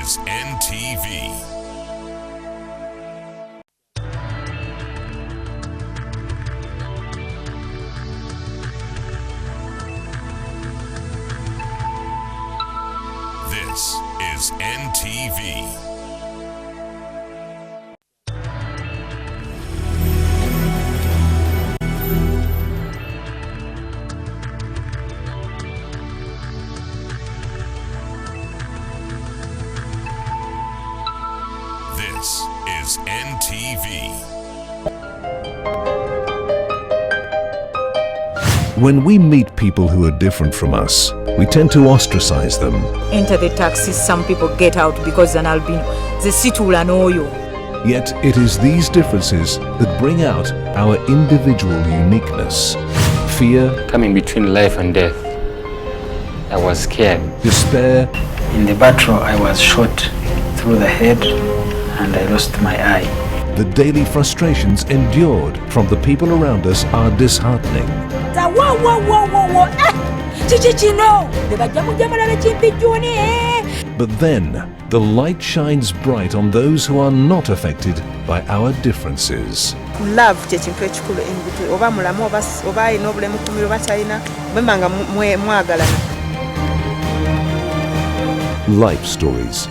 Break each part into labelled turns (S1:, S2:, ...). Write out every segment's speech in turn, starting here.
S1: is NTV. This is NTV. This is NTV.
S2: When we meet people who are different from us, we tend to ostracize them.
S3: Enter the taxi, some people get out because an albino. The city will annoy you.
S2: Yet it is these differences that bring out our individual uniqueness. Fear,
S4: coming between life and death. I was scared.
S2: Despair.
S5: In the battle, I was shot through the head and I lost my eye.
S2: The daily frustrations endured from the people around us are disheartening. But then, the light shines bright on those who are not affected by our differences.
S6: Love ky'ekintu ekikulu engutwe oba mulamu oba alina obulemu kumira oba talina mwemanga mwagalana.
S2: Life stories.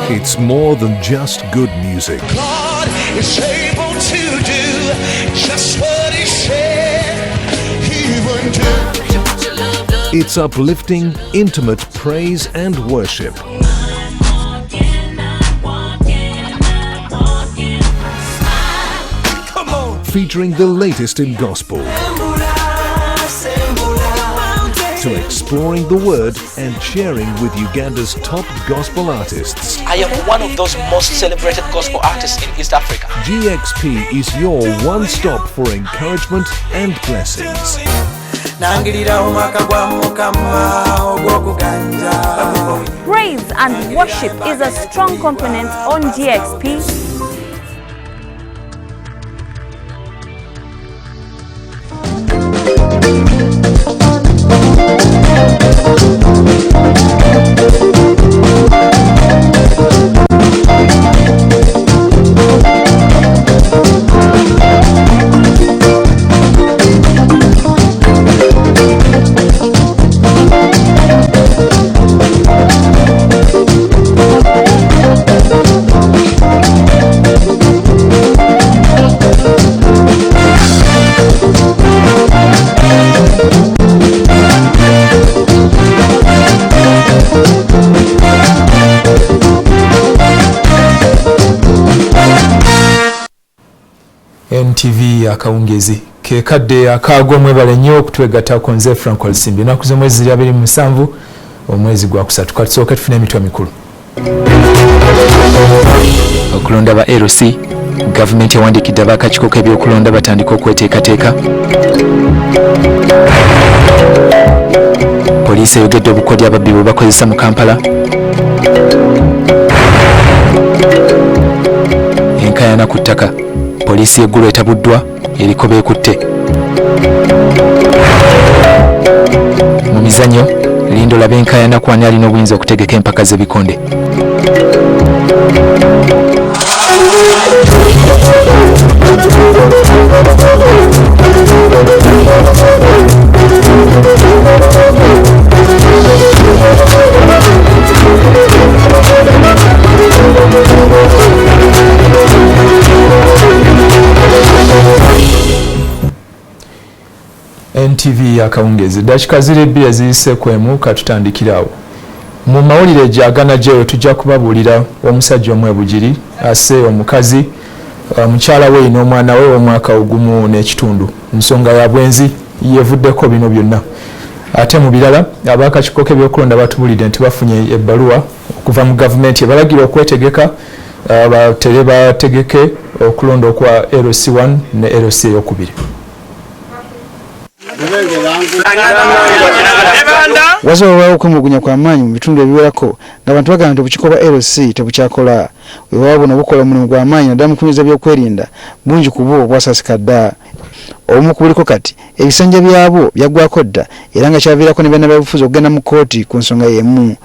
S2: It's more than just good music.
S7: God is able to do just what He said He would do.
S2: It's uplifting, intimate praise and worship.
S7: Come on.
S2: Featuring the latest in gospel. To exploring the word and sharing with Uganda's top gospel artists.
S8: I am one of those most celebrated gospel artists in East Africa.
S2: GXP is your one-stop for encouragement and blessings.
S9: Praise and worship is a strong component on GXP.
S10: Ntv Akawungeezi ke kadde akaago mwebale nnyo okutwegatta ku nze Frank Olisimbi ennaku z'omwezi 27 omwezi gwa kusatu katusooke tufune emitwe mikulu. Okulonda ba LC gavumenti yawandiikidde ab'akakiiko k'ebyokulonda batandika okweteekateeka. Poliisi eyogedde obukodyo ababbi bwe bakozesa mu Kampala. Enkayana ku ttaka poliisi y'eggulu etabuddwa eriko beekutte. Mu mizannyo linda olabe enkayana ku ani alina obuyinza okutegeka empaka z'ebikonde. NTV Akawungeezi dakika ziri bbiri eziyise kwemu katutandikirawo. Mu mawulire gyagana gyewe tujja kubabuulira omusajja omwebugiri asse omukazi mukyala we n'omwana we w'omwaka ogumu n'ekitundu. Nsonga ya bwenzi yeevuddeko bino byonna. Ate mu birala ab'akakiiko k'ebyokulonda batubulidde nti bafunye ebbaluwa okuva mu gavumenti ebalagira okwetegeka batere bategeke okulonda okwa LC1 ne LC eyokubiri.
S5: Wazobawo okwemulugunya kw'amaanyi mu bitundu ebiwerako ng'abantu bagamba nti obukiiko bwa LC tebukyakola weewaawo buno bukola omulimu gw'amaanyi naddala mu kunyumiza ebyokwerinda bungi ku bwo obwasasika dda obumu ku buliko kati ebisanja byabwo byaggwako dda era nga kyaviirako ne bannabyabufuzi okugenda mu kkooti ku nsonga y'emu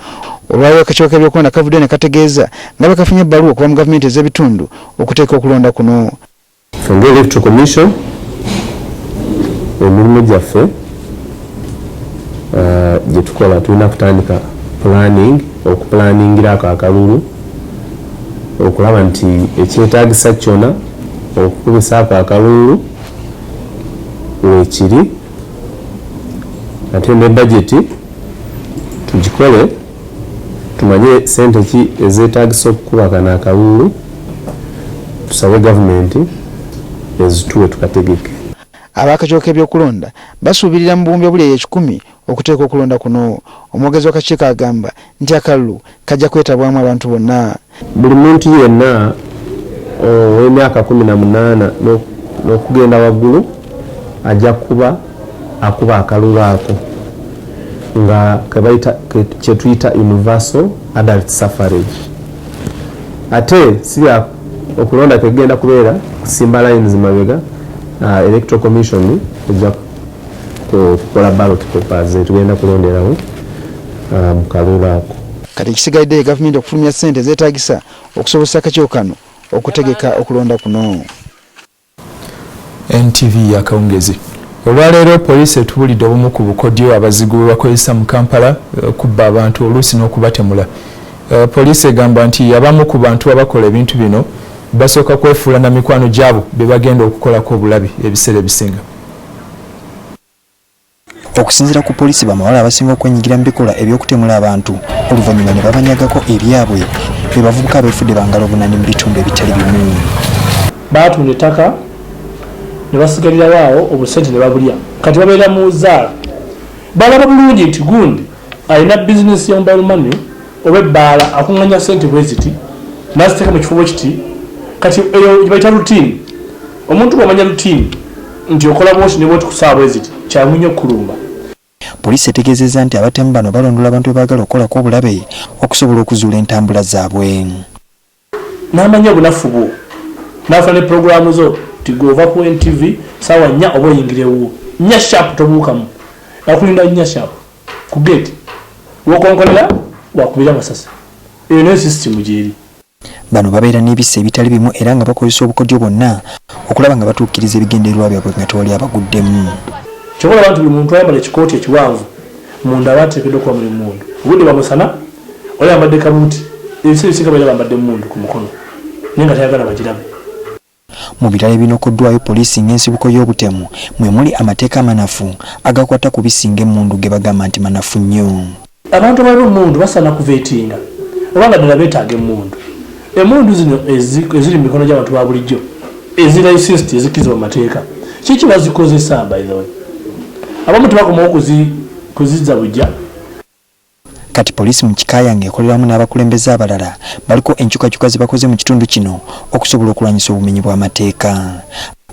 S5: olwaliwo akakiiko k'ebyokulonda kavudde ne kategeeza nga bakafunye ebbaluwa okuva mu gavumenti ez'ebitundu okuteeka okulonda kuno.
S11: Electoral Commission emirimu gyaffe gye tukola tulina kutandika planning okupulaningira ako akalulu okulaba nti ekyetaagisa kyonna okukubisa ako akalulu weekiri ate ne budget tugikole tumanye sente ki ezeetaagisa okukuba kano akalulu tusabe gavumenti ezituwe tukategeke.
S5: Ab'akakiiko k'ebyokulonda basuubirira mu buwumbi obuli 1,000 okuteeka okulonda kuno. Omwogezi w'akakiiko agamba nti akalulu kajja kwetabwamu abantu bonna.
S11: Buli muntu yenna ow'emyaka 18 n'okugenda waggulu ajja akuba akalulu ako nga kye tuyita universal adult suffrage. Ate si okulonda kegenda kubeera kusimba lines mabega. Electoral Commission ejja kukola ballot papers tugenda kulonderawo mu kalulu ako. Kati
S5: ekisigalidde gavumenti okufulumya ssente zeetaagisa okusobozesa akakiiko kano okutegeka okulonda kuno.
S10: NTV Akawungeezi. Olwaleero poliisi etubulidde obumu ku bukodyo abazigu bwe bakozesa mu Kampala kubba abantu oluusi n'okubatemula. Poliisi egamba nti abamu ku bantu abakola ebintu bino basooka kwefuula na mikwano gyabo be bagenda okukolako obulabi ebiseera ebisinga.
S5: Okusinziira ku poliisi bamawala abasinga okwenyigira mu bikolwa ebyokutemula abantu oluvannyuma ne babanyagako ebyabwe be bavubuka beefudde bangala obunani mu bitundu ebitali bimu.
S12: Baatunda ettaka ne basigalirawo awo obusente ne babulya kati babeera mu zaala balaba bulungi nti gundi alina bizinesi ya mobile money oba ebbaala akuŋŋanya ssente bwe ziti n'aziteeka mu kifo kiti kati eyo gibayita routine. Omuntu bw'amanya routine nti okola bwoti ne bwoti ku ssaawa bwe ziti kyangu nnyo okulumba.
S5: Poliisi etegeezezza nti abatemu bano balondola abantu bebaagala okukolako obulabe okusobola okuzuula entambula zaabwe.
S12: N'amanya obunafu bwo n'afa ne puroguramu zo tigova ku NTV ssaawa 4 oba oyingirewo 4 sharp tobuukamu akulinda 4 sharp ku gate wokonkolera wakubira amasasi. Eyo nayo sisitimu gyeri.
S5: Bano babeera n'ebisa ebitali bimu era nga bakozesa obukodyo bonna okulaba nga batuukiriza ebigendererwa byabwe nga tewali abaguddemu.
S12: Kyobola abantu buli muntu ayambala ekikooti ekiwanvu munda abateekeddwa okuba muli mundu obudde bwamusana oli ayambadde kabuuti ebiseera ebisinga baira bambadde mundu ku mukono naye nga tayagala bagirabe.
S5: Mu birala ebinokoddwayo poliisi ng'ensibuko y'obutemu mwe muli amateeka amanafu agakwata ku bisinga emmundu ge bagamba nti manafu nnyo.
S12: Abantu abali omundu basaana kuveetinga obanga ddala beetaaga emmundu. Emmundu zino eziri mu mikono gy'abantu ba bulijjo ezirayisisiti ezikkizibwa mu mateeka kiki bazikozesa by the way. Abamu tebakomawo kuzizza bujja.
S5: Kati poliisi mu kikaayange ekoleramu n'abakulembeze abalala baliko enkyukakyuka ze bakoze mu kitundu kino okusobola okulwanyisa obumenyi bw'amateeka.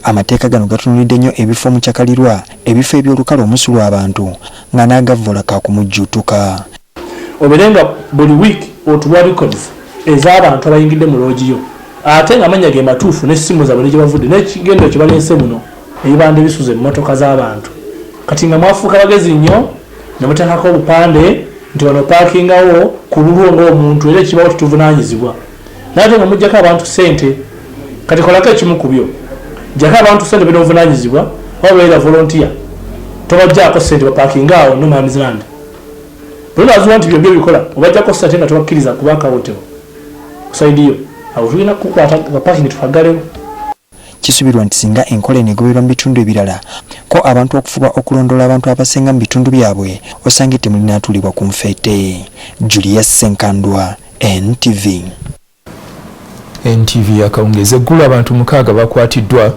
S5: Amateeka gano gatunulidde nnyo ebifo mu kyakalirwa ebifo eby'olukale omusulu abantu nga n'agavvola kaakumujjuutuka.
S12: Oberenga buli wiiki otuwa records ez'abantu abayingidde mu loogiyo ate nga amanya ge matuufu n'essimu zaabwe ne gye bavudde n'ekigendo kye balense muno ebibanda ebisuze mu mmotoka z'abantu. Kati nga mwafuuka bagezi nnyo ne muteekako obupande nti wano paakingawo ku lulwo ng'omuntu era ekibawo tutuvunaanyizibwa naye ate nga muggyako abantu ssente. Kati kolako ekimu ku byo gyako abantu ssente benobuvunaanyizibwa oba beera volontiya tobajjaako ssente bapaakingaawo no man's land. Buli azuwa nti byobyo bikola obajjako ssente nga tobakkiriza kubakawotebo kusaidiyo awo tulina kukwata gapaakingi tukagalewo.
S5: Kisubirwa nti singa enkola enegoberwa mu bitundu ebirala ko abantu okufuba okulondola abantu abasenga mu bitundu byabwe osange temulina atulibwa ku nfeete. Julius Senkandwa, NTV.
S10: NTV Akawungeezi. Eggulu abantu 6 bakwatiddwa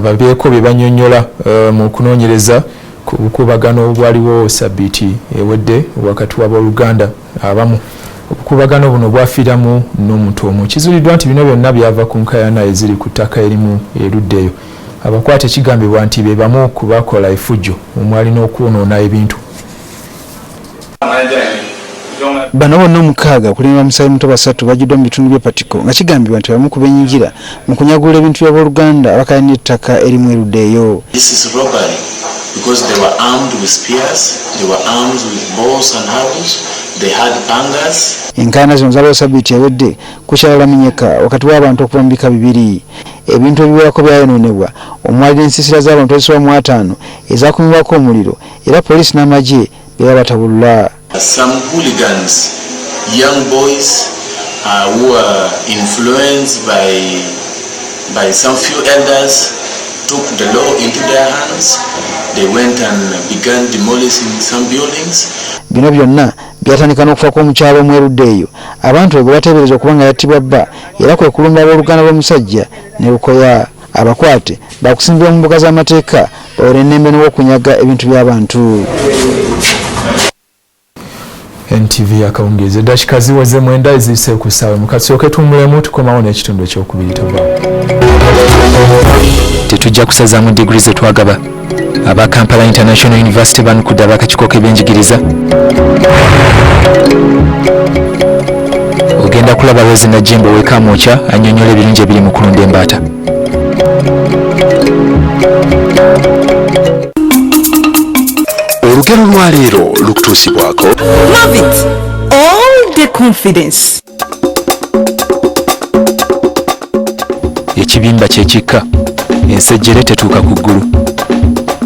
S10: babeeko bye bannyonnyola mu kunoonyereza ku bukuubagano obwaliwo sabbiiti ewedde wakati w'abooluganda abamu. Obukuubagano buno bwafiiramu n'omuntu omu. Kizuuliddwa nti bino byonna byava ku nkaayana eziri ku ttaka erimu erudda eyo. abakwate kigambibwa nti be bamu ku bakola effujjo omwali n'okwonoona ebintu.
S5: Bano bonna omukaaga kulinga Musayi muto basatu bajjuddwa mu bitundu by'e Patiko nga kigambibwa nti bamu ku beenyigira mu kunyagula ebintu by'abooluganda abakalina ettaka erimu eruddeeyo.
S13: This is robbery because they were armed with spears, they were armed with bows and arrows, they had pangas.
S5: Enkaayana zino zaalwa Ssabbiiti ewedde ku kyalo Laminyeka wakati w'abantu okuva mu bika bibiri. Ebintu ebiwerako byayonoonebwa omwali n'ensiisira z'abantu ezisoba mu 5 ezaakumibwako omuliro era poliisi n'amagye bye batabulula.
S13: Some hooligans, young boys who were influenced by some few elders, took the law into their hands. They went and began demolishing some buildings.
S5: Bino byonna byatandika n'okufa kw'omukyalo omweruddeeyo. Abantu bwe bateebereza okuba nga yattibwa bba era kwe kulumba abooluganda lw'omusajja ne lukoya. Abakwate bakusimbibwa mu mbuga z'amateeka olw'ennembe n'okunyaga ebintu by'abantu.
S10: NTV Akawungeezi dakika ziweze 9 eziyise ku ssaawa mukasooke tummulemu tukomawo n'ekitundu ekyokubiri tuvaamu.
S14: Tetujja kusazaamu digiri ze twagaba aba Kampala International University banukudde ab'akakiiko k'ebyenjigiriza. Ogenda kulaba Rose Najjembo w'Ekamwokya annyonnyola ebirungi ebiri mu kulunda embaata.
S2: Olugero lwa leero lukutuusibwako.
S3: Love it. All the confidence.
S14: Ekibimba kyekikka ensejjere tetuuka ku ggulu.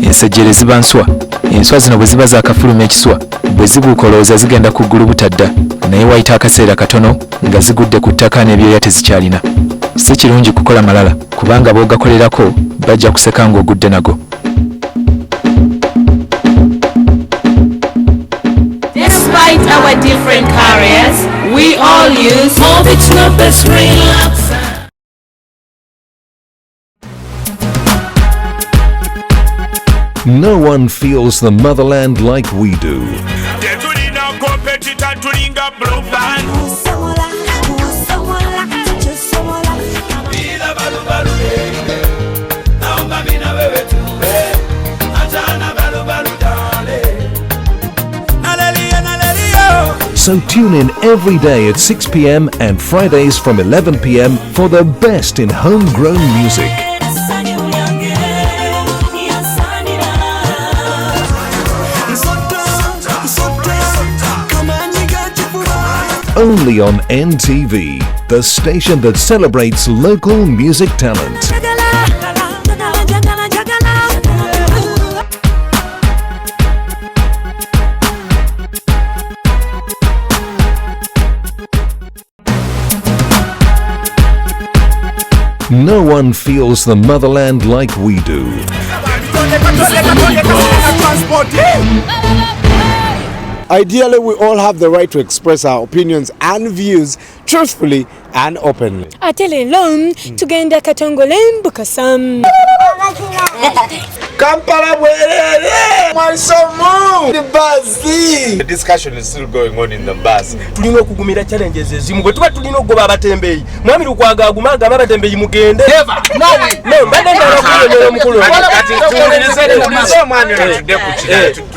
S14: Ensejjere ziba nswa. Enswa zino bwe ziba zaakafuluma ekiswa bwe zibuuka olowooza zigenda ku ggulu butadda naye wayita akaseera katono nga zigudde ku ttaka n'ebyoya tezikyalina. Si kirungi kukola malala kubanga b'ogakolerako bajja kuseka ng'ogudde nago.
S15: Despite our different careers, we all use Morbid's best relax.
S2: No one feels the motherland like we do. So tune in every day at 6 p.m. and Fridays from 11 p.m. for the best in homegrown music. Only on NTV, the station that celebrates local music talent. No one feels the motherland like we do.
S16: Ideally, we all have the right to express our opinions and views truthfully and openly.
S17: Ate leero tugenda Katongole Mbukasam.
S16: Kampala bwerere! Mwansomu! The bus! The discussion is still going on in the bus.
S18: Tulina okugumira challenges ezimu bwe tuba tulina okugoba abatembeeyi mwami Lukwago agumanga abatembeeyi mugende. No, mbadde njagala kunyonyola omukulu.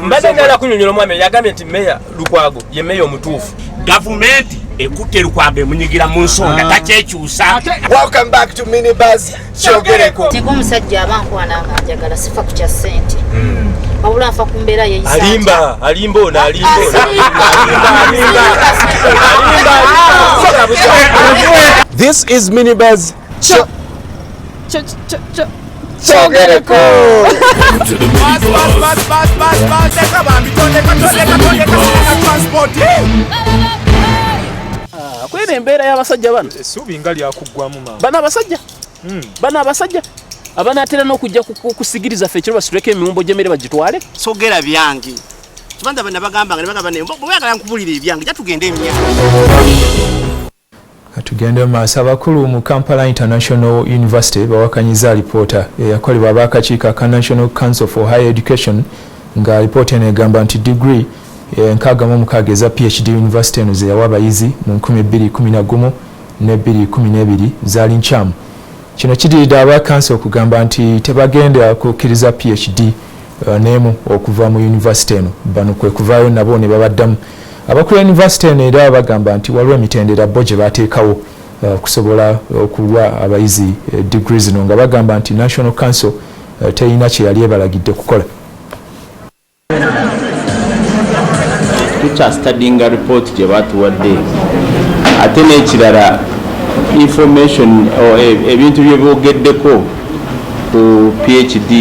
S18: Mbadde njagala kunyonyola omwami yagambye nti Meya Lukwago ye meya omutuufu.
S19: Gavumenti ekutte Lukwago emunyigira mu nsonga takyekyusa.
S16: Welcome back to Minibus Kyogereko.
S20: Singa omusajja abankwana nga njagala sifa ku kya ssente. Wabula nfa ku mbeera yeeyisa.
S18: Alimba ono.
S16: This is Minibus Kyogereko.
S18: Kwera embeera y'abasajja bano
S12: essuubi nga lyakuggwamu maama.
S18: Bano abasajja abanaatera n'okujja kusigiriza ffe ekiro basituleko emiwumbo gy'emmere bagitwale.
S19: Sogera byange kibanda bana bagamba nga bagamba bweyagala nkubulira ebyange jatugende emyaka.
S10: Tugende maaso abakulu mu Kampala International University bawakanyiza alipoota eyakolebwa ab'akakiiko ka National Council for Higher Education nga alipoota eno egamba nti degree 66 eza PhD University eno ze yawa abayizi mu 2011 ne 2012 zaali nkyamu Kino kidiridde aba council okugamba nti tebagenda kukkiriza PhD n'emu okuva mu university eno. Bano kwe kuvaayo nabo ne babaddamu. Abakulu university eno era bagamba nti waliwo emitendera bo gye bateekawo okusobola okuwa abayizi degree zino nga bagamba nti National Council terina kye yali ebalagidde kukola.
S21: Tukyastudinga report gye batuwadde ate n'ekirala information ebintu bye boogeddeko ku PhD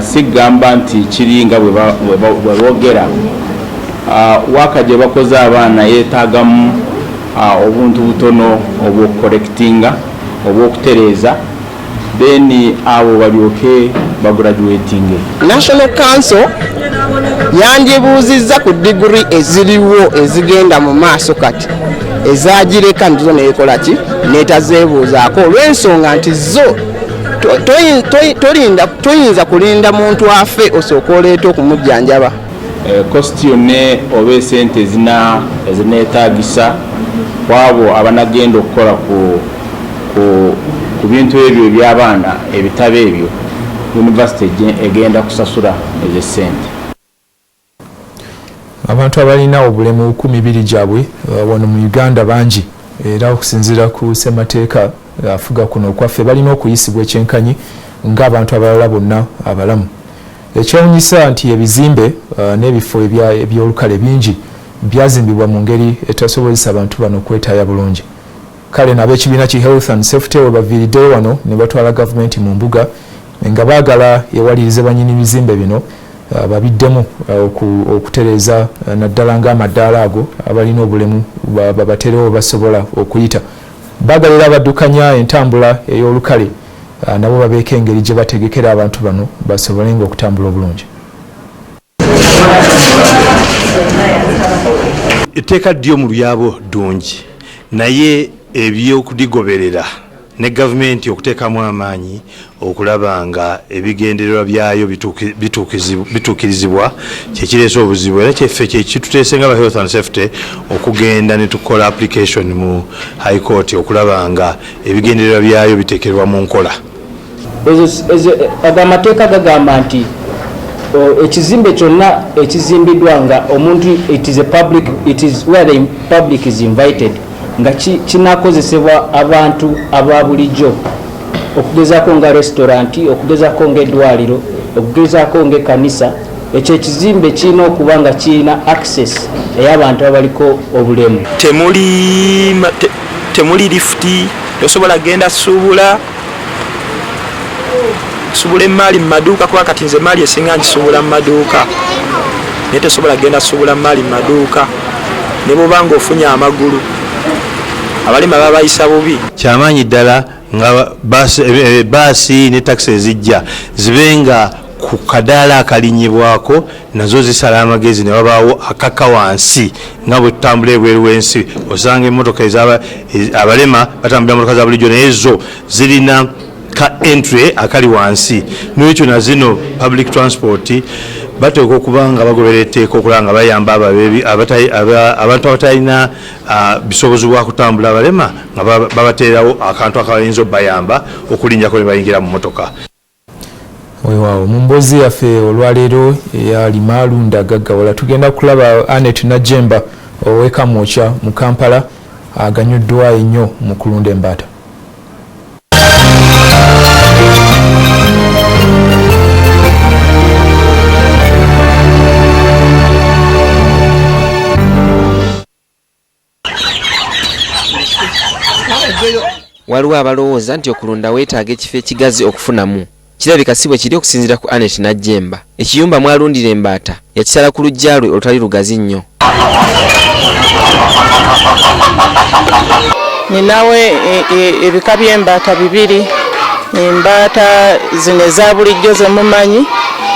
S21: sigamba nti kiringa bwe boogera waka gye bakoze abaana yeetaagamu obuntu butono obw'okukorekitinga obw'okutereeza then abo balyoke bagraduatinge.
S22: National Council yandibuuzizza ku diguri eziriwo ezigenda mu maaso kati ezagireka ntizo neekola ki neetazeebuuzaako olw'ensonga nti zo toyinza kulinda muntu afe osooka oleeta okumujjanjaba.
S21: Kosti yonna oba esente ezineetaagisa kwabo abanagenda okukola ku bintu ebyo eby'abaana ebitabo ebyo yunivasite egenda kusasula ezo sente.
S10: Abantu abalina obulemu 200 gyabwe wano mu Uganda bangi era okusinziira ku ssemateeka afuga kuno okwaffe balina okuyisibwa ekyenkanyi ng'abantu abalala bonna abalamu. Ekyewuunyisa nti ebizimbe n'ebifo ebyolukale bingi byazimbibwa mu ngeri etasobozesa abantu bano okwetaaya bulungi. Kale n'ab'ekibiina ki Health and Safety we baviiriddeyo wano ne batwala gavumenti mu mbuga nga baagala ewalirize bannyini bizimbe bino babiddemu okutereeza naddala ng'amaddaala ago abalina obulemu babaterewo basobola okuyita. Baagalira abaddukanya entambula ey'olukale nabo babeeko engeri gye bategekera abantu bano basobolenga okutambula obulungi.
S23: Etteeka ddyo mu lyabo ddungi naye ebyokuligoberera ne gavumenti okuteekamu amaanyi okulaba nga ebigendererwa byayo bituukirizibwa kyekireese obuzibu era kyeffe kyekituteese nga ba Health and Safety okugenda ne tukola application mu High Court okulaba nga ebigendererwa byayo biteekerwa mu nkola.
S24: Ago amateeka gagamba nti ekizimbe kyonna ekizimbiddwa nga omuntu it is where the public is invited nga kinakozesebwa abantu aba bulijjo okugezaako nga restaurant okugezaako ng'eddwaliro okugezaako ng'ekkanisa ekyo ekizimbe kirina okuba nga kirina access ey'abantu abaliko obulemu.
S18: Temuli lifuti tosobola genda suubula emmaali mu maduuka kuba kati nze emmaali esinga ngisuubula mu maduuka naye tosobola genda suubula emmaali mu maduuka ne bwoba ng'ofunye amagulu abalema babayisa bubi.
S23: Kyamaanyi ddala nga baasi ne takisi ezijja zibenga ku kadaala akalinyibwako nazo zisala amagezi ne babaawo akaka wansi nga bwe tutambula ebweru w'ensi osanga emmotoka abalema batambulira motoka za bulijjo naye zo zirina ka entry akali wansi. N'ekyo na zino public transport bateeka okuba nga bagoberera etteeka okulaba nga bayamba abantu abatalina bisobozi bwa kutambula abalema nga babateerawo akantu akabayinza obayamba okulinjako ne bayingira mu motoka.
S10: Weewaawo mu mboozi yaffe olwaleero eya Limaalunda Gaggawala tugenda kulaba Anet Najjemba ow'Ekamwokya mu Kampala aganyuddwa ennyo mu kulunda embaata.
S25: Waliwo abalowooza nti okulunda weetaaga ekifo ekigazi okufunamu. Kirabika si bwe kiri okusinziira ku Anet Najjemba. Ekiyumba mwalundira embaata yakisala ku luggya lwe olutali lugazi nnyo.
S22: Ninawe ebika by'embaata 2. Embaata zino eza bulijjo ze mumanyi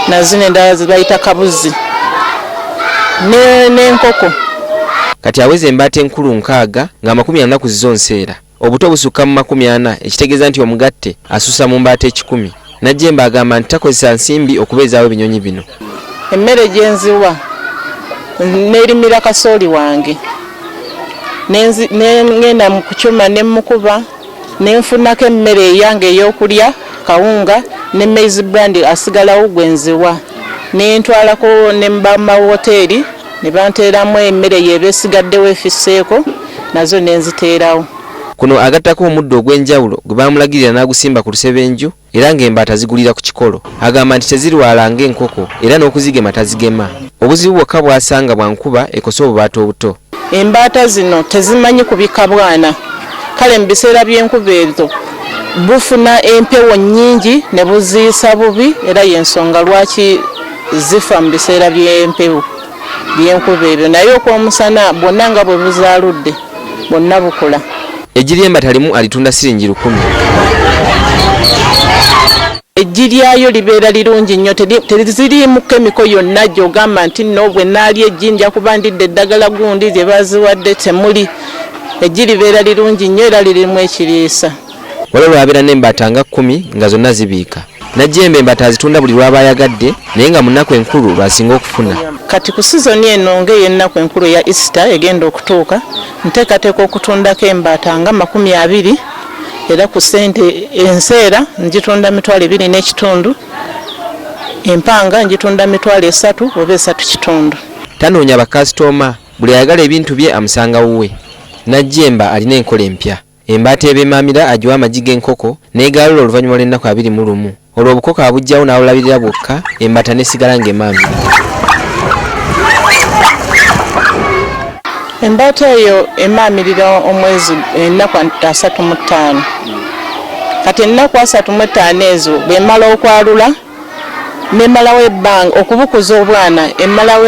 S22: na zino endala ze bayita kabuzi n'enkoko.
S25: Kati aweza embaata enkulu 6 nga 40 ku zo nseera. Obuto busukka mu 40 ekitegeeza nti omugatte asusa mu mbaata 10. Najjemba agamba nti takozesa nsimbi okubeezaawo ebinyonyi bino.
S22: Emmere gyenziwa neerimira kasooli wange ngenda mu kukyuma ne mukuba nenfunako emmere eyange ey'okulya kawunga ne maize brand asigalawo gwenziwa nentwalako ne mbama woteeri ne banteeramu emmere yeeba esigaddewo efisseeko nazo nenziteerawo.
S25: Kuno agattako omuddo ogw'enjawulo gwe baamulagirira n'agusimba ku lusebenju era ng'embaata zigulira ku kikolo. Agamba nti tezirwala ng'enkoko era n'okuzigema tazigema. Obuzibu bwokka bw'asanga bwa nkuba ekosa obubaata obuto.
S22: Embaata zino tezimanyi kubika bwana. Kale mu biseera by'enkuba ezo bufuna empewo nnyingi ne buziisa bubi era y'ensonga lwaki zifa mu biseera by'empewo by'enkuba ebyo. Naye okw'omusana bwonna nga bwe buzaaludde bwonna bukola.
S25: Eggi ly'embaata limu alitunda siringi 1000.
S22: Eggi lyayo libeera lirungi nnyo teriziriimu kemiko yonna gy'ogamba nti nno bwe naalya eggi nja kuba ndidde eddagala gundi lye baziwadde temuli. Eggi libeera lirungi nnyo era lirimu ekiriisa.
S25: Waliwo abeera n'embaata nga 10 nga zonna zibiika. Najjembe embaata azitunda buli lw'aba ayagadde naye nga mu nnaku enkulu lw'asinga okufuna.
S22: Kati ku sizoni eno ng'ey'ennaku enkulu ya Easter egenda okutuuka nteekateeka okutundako embaata nga 20 era ku ssente enseera ngitunda 2.5, empanga ngitunda 3 oba 3.5.
S25: Tanoonya bakasitoma, buli ayagala ebintu bye amusanga wuwe. Najjemba alina enkola empya. Embaata eb'emaamira agiwa amagi g'enkoko n'egalula oluvannyuma lw'ennaku 21. Olwo obukoko abujjawo n'abulabirira bwokka embaata n'esigala ng'emaamira.
S22: Embaata eyo emaamirira omwezi ennaku 35. Kati ennaku 35 ezo bw'emala okwalula n'emalawo ebbanga okubukuza obwana emalawo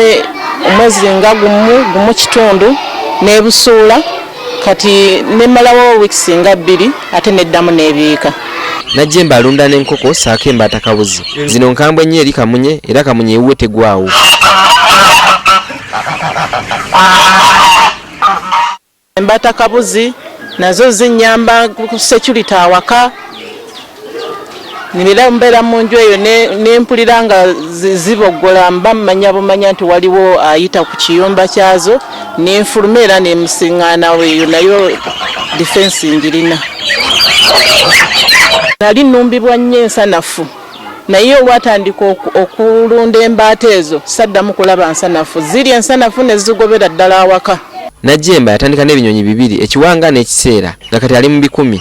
S22: omwezi nga gumu kitundu n'ebusuula kati n'emalawo weeks nga 2 ate n'eddamu n'ebiika.
S25: Najjemba alunda n'enkoko saako embaata kabuzi. Zino nkambwe nnyo eri kamunye era kamunye ewuwe tegwawo.
S22: Embaata kabuzi nazo zinyamba ku security awaka. Nimira mbeera mu nju eyo n'empulira nga ziboggola mba mmanya nti waliwo ayita ku kiyumba kyazo n'enfuluma era n'emusiŋŋaana weeyo nayo defense ngirina. Nali nnumbibwa nnyo ensanafu naye olwatandika okulunda embaata ezo saddamu kulaba nsanafu. Zirya ensanafu ne zigobera ddala awaka.
S25: Najjemba yatandika n'ebinyonyi 2 ekiwanga n'ekiseera nga kati ali mu 10.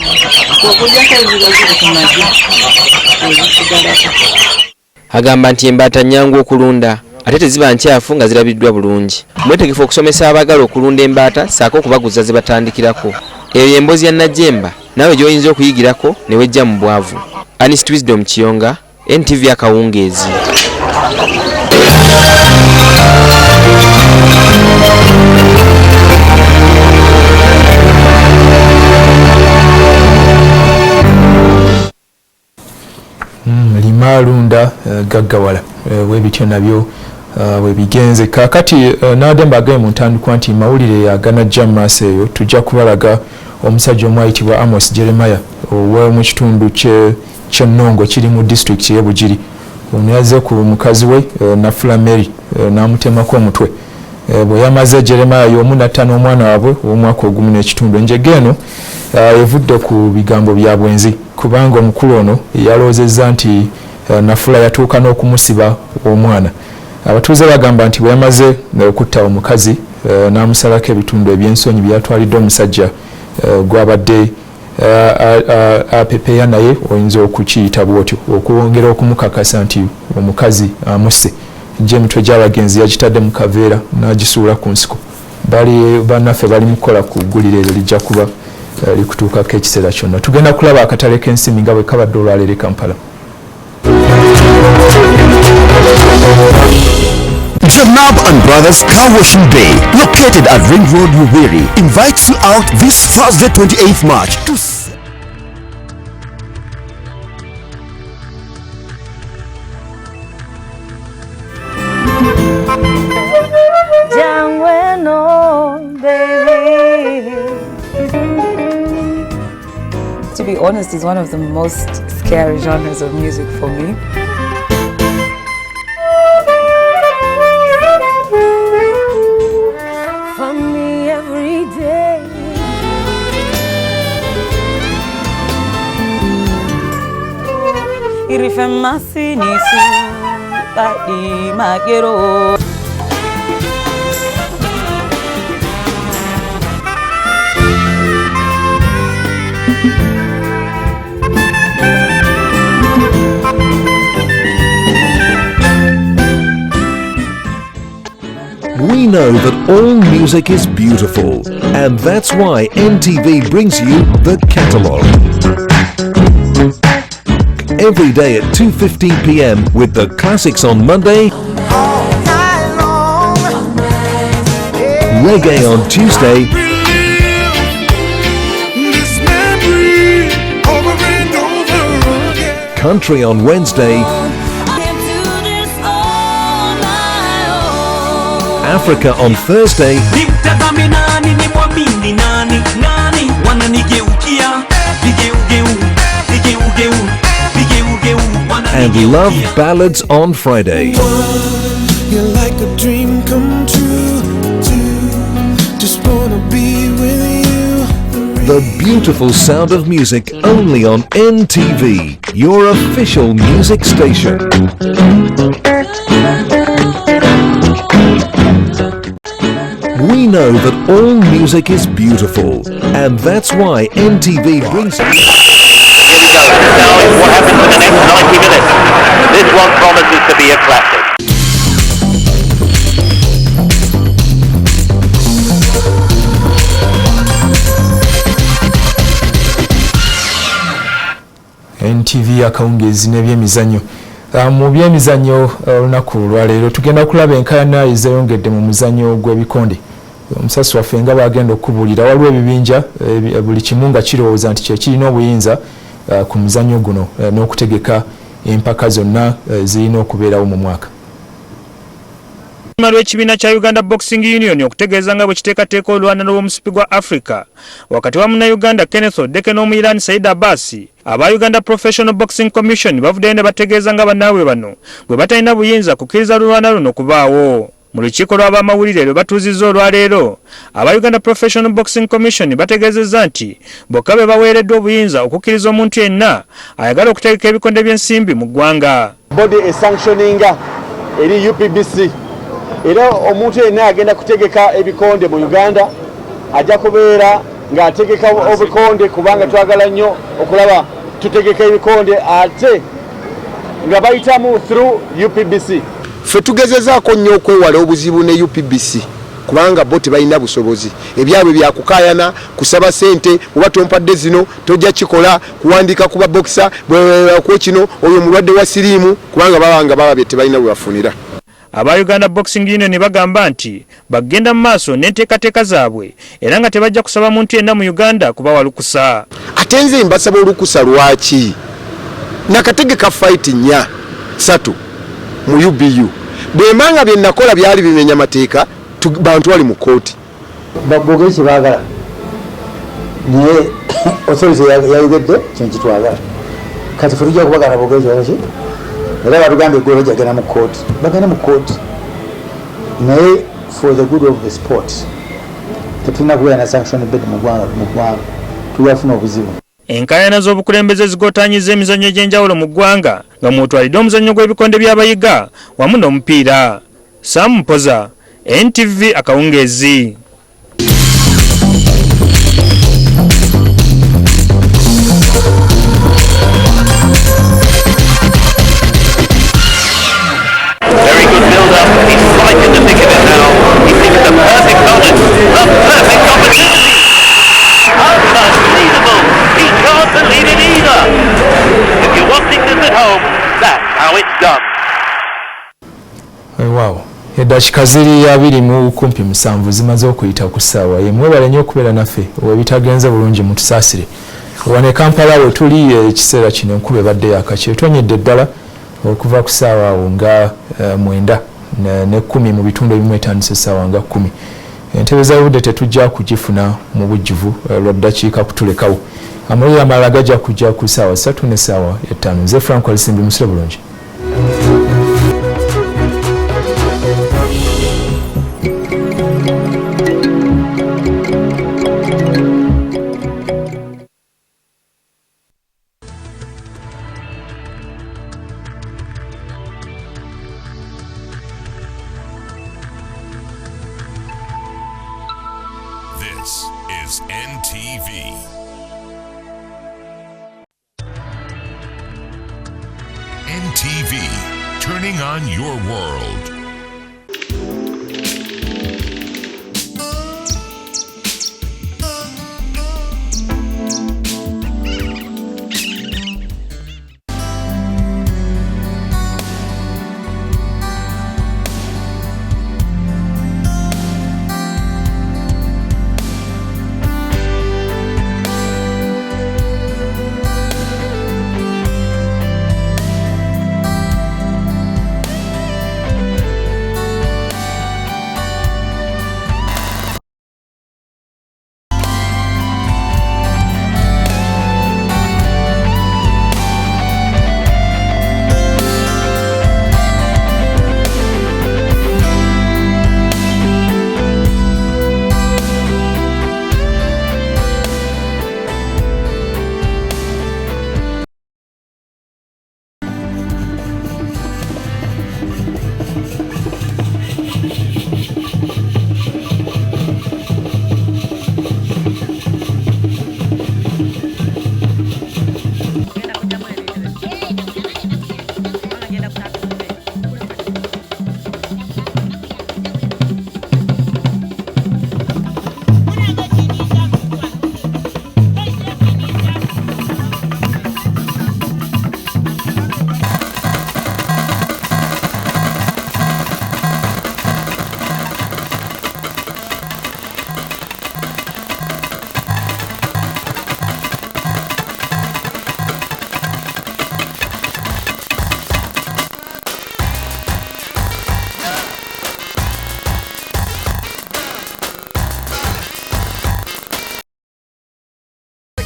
S25: Agamba nti embaata nnyangu okulunda ate teziba nkyafu nga zirabiddwa bulungi. Mwetegefu okusomesa abagala okulunda embaata saako okubaguza ze batandikirako. Eyo y'emboozi ya Najjemba naawe gy'oyinza okuyigirako ne wejja mu bwavu. Anis Wisdom Kiyonga, Ntv Akawungeezi.
S10: Limalunda gaggawala webityo nabyo webigenze. Kakati Nademba agaye mu ntandikwa nti mawulire yaganajja mu maaso eyo tujja kubalaga omusajja omu ayitibwa Amos Jeremiah ow'omu kitundu ky'Ennongo kiri mu district y'e Bugiri. Ono yazze ku mukazi we Nafula Mary n'amutemako omutwe. Bwe yamaze Jeremiah y'omu n'atta n'omwana waabwe ow'omwaka ogumu n'ekitundu. Enjege eno evudde ku bigambo bya bwenzi kubanga omukulu ono yalowoozezza nti Nafula yatuuka n'okumusiba omwana. Abatuuze bagamba nti bwe yamaze okutta omukazi n'amusalako ebitundu eby'ensonyi byatwalidde omusajja gwabadde apepeya naye oyinza okukiyita bwotyo okwongera okumukakasa nti omukazi amusse. Emitwe gy'abagenzi yagitadde mu kaveera n'agisuula ku nsiko. Bannaffe bali mu kukola ku ggulire eryo lijja kuba likutuukako ekiseera kyonna. Tugenda kulaba akatale k'ensimbi nga bwe kabadde olwaleero e Kampala.
S1: Janab and Brothers Car Washing Bay, located at Ring Road, Uweri, invites you out this Thursday, 28th March to
S3: To be honest, it's one of the most scary genres of music for me.
S4: For me every day.
S3: irife masinisu tadi magero.
S2: We know that all music is beautiful, and that's why NTV brings you the catalogue. Every day at 2:15 p.m. with the classics on Monday, reggae on Tuesday, country on Wednesday, Africa on Thursday, and love ballads on Friday.
S4: You're like a dream come true. Just wanna be with you.
S2: The beautiful sound of music only on NTV, your official music station. We know that all music is beautiful, and that's why NTV brings you.
S6: Here we go. Now it's what happens in the next 90 minutes. This one promises to be a classic.
S10: NTV Akawungeezi n'ebyemizannyo. Mu byemizannyo olunaku olwaleero tugenda kulaba enkaayana ezeyongedde mu muzannyo gw'ebikonde. Omusasi waffe nga bagenda okubuulira waliwo ebibinja buli kimu nga kirowooza nti kirina obuyinza ku muzannyo guno n'okutegeka empaka zonna zirina okubeerawo mu mwaka.
S7: Lw'ekibiina kya Uganda Boxing Union okutegeeza nga bwe kiteekateeka olwana n'obwomusipi gwa Africa wakati wa Munnayuganda Kenneth Odeke n'Omuyirani Said Abbas, aba Uganda Professional Boxing Commission bavuddeyo ne bategeeza nga bannaabwe bano bwe batalina buyinza kukkiriza lulwana luno kubaawo. Mu lukiiko lw'abamawulire lwe batuuzizza olwaleero, aba Uganda Professional Boxing Commission bategeezezza nti bokka be baweereddwa obuyinza okukkiriza omuntu yenna ayagala okutegeka ebikonde by'ensimbi mu ggwanga.
S16: Body esanctioninga eri UPBC. Era omuntu yenna agenda kutegeka ebikonde mu Uganda ajja kubeera ng'ategeka obukonde kubanga twagala nnyo okulaba tutegeka ebikonde ate nga bayitamu through UPBC.
S8: Ffe tugezezaako nnyo okwewala obuzibu ne UPBC kubanga bo tebalina busobozi. Ebyabwe byakukaayana kusaba ssente oba tompadde zino tojja kikola kuwandiika ku babokisa bwe kino oyo mulwadde wa siriimu kubanga babanga balabye tebalina bwe bafunira.
S7: Aba Uganda Boxing Union bagamba nti bagenda mu maaso n'enteekateeka zaabwe era nga tebajja kusaba muntu yenna mu Uganda kubawa lukusa.
S8: Ate nze mbasaba olukusa lwaki? Nakategeka fight nnya 3 mu UBU. Bwembanga bye nakola byali bimenya mateeka bantu wali mu kooti.
S9: Babogezi baagala naye authority yayogedde kintu twagala kati ffe tujja kubagala bogezi walaki era batugambye eggwero jagenda mu kooti bagenda mu kooti naye for the good of the sport tetulina kubeera na sanction bed mu ggwanga tuyafuna obuzibu.
S7: Enkaayana z'obukulembeze zigootaanyizza emizannyo egy'enjawulo mu ggwanga nga mwotwalidde omuzannyo gw'ebikonde by'abayiga wamu n'omupiira. Sam Mpoza, NTV Akawungeezi.
S6: Very good build-up. He's right in the thick of it now. He thinks the perfect moment, the perfect opportunity. Unbelievable. He can't believe it either. If you're watching this at home, that's how it's done.
S10: Wow. Eddakiika ziri 27 zimaze okuyita ku ssaawa yemwebale nnyo okubeera naffe webitagenze bulungi mutusaasire. Wano e Kampala we tuli ekiseera kino enkuba ebadde yakaki etonyedde ddala okuva ku ssaawa awo nga 9 ne 10 mu bitundu ebimu etandise essaawa nga 10. Entebe z'obudde tetujja kugifuna mu bujjuvu lwa ddakiika kutulekawo. Amalira amalala gajja kujja ku ssaawa 3 ne ssaawa 5. Nze Frank Alisimbi musire bulungi.
S5: is NTV. NTV, turning on your world.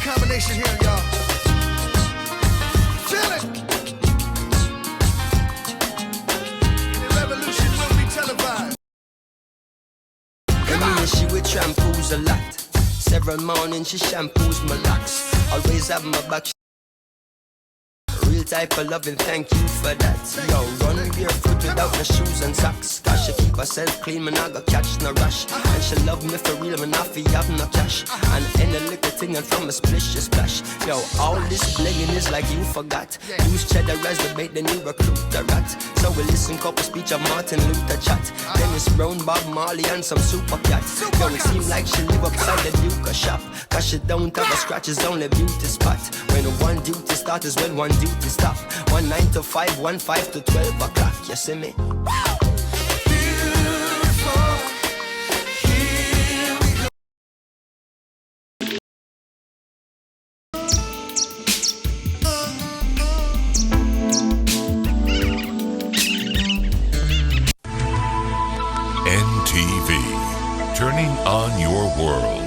S4: Combination here, y'all. Feel it. The revolution will be televised.
S11: Come on. She with shampoos a lot. Several mornings she shampoos my locks. Always have my back. Real type of loving, thank you for that. Yo, run barefoot without no shoes and socks. Cause she keep herself clean, man, I got catch no rush. And she love me for real, man, I feel have no cash. And any little thing and from a splish, she splash. Yo, all this blinging is like you forgot. Use cheddar as the bait, then you recruit the rat. So we listen couple speech of Martin Luther chat. Dennis Brown, Bob Marley and some super cats. Yo, it seem like she live upside the Duke shop. Cause she don't have a scratch, it's only beauty spot. When one duty start is when one duty stop. 1 9 to 5, 1 5 to 12 o'clock. You see me?
S5: NTV, turning on your world.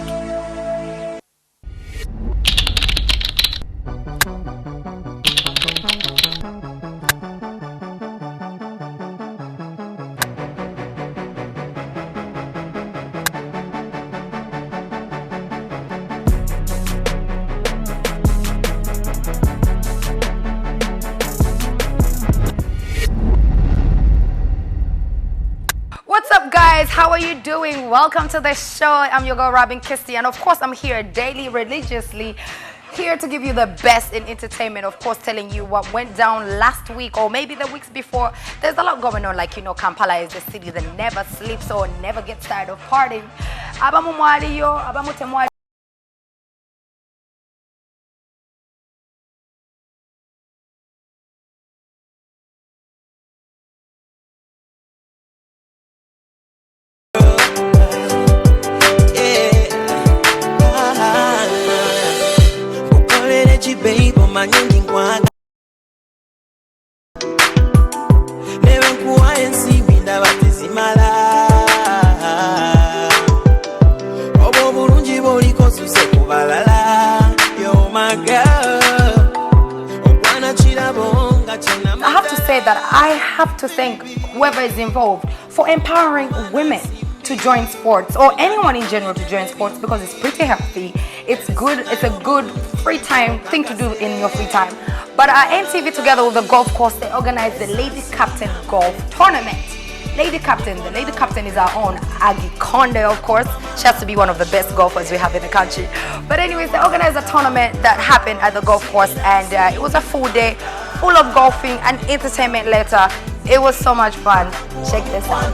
S13: How are you doing? Welcome to the show. I'm your girl Robin Kisty, and of course I'm here daily, religiously, here to give you the best in entertainment. Of course, telling you what went down last week or maybe the weeks before. There's a lot going on, like, you know, Kampala is the city that never sleeps or never gets tired of partying. I have to thank whoever is involved for empowering women to join sports, or anyone in general to join sports, because it's pretty healthy. It's good. It's a good free time thing to do in your free time. But NTV, together with the golf course, they organized the Ladies Captain Golf Tournament. lady captain. The lady captain is our own Aggie Konde, of course. She has to be one of the best golfers we have in the country. But anyways, they organized a tournament that happened at the golf course, and it was a full day full of golfing and entertainment later. It was so much fun. Check this out.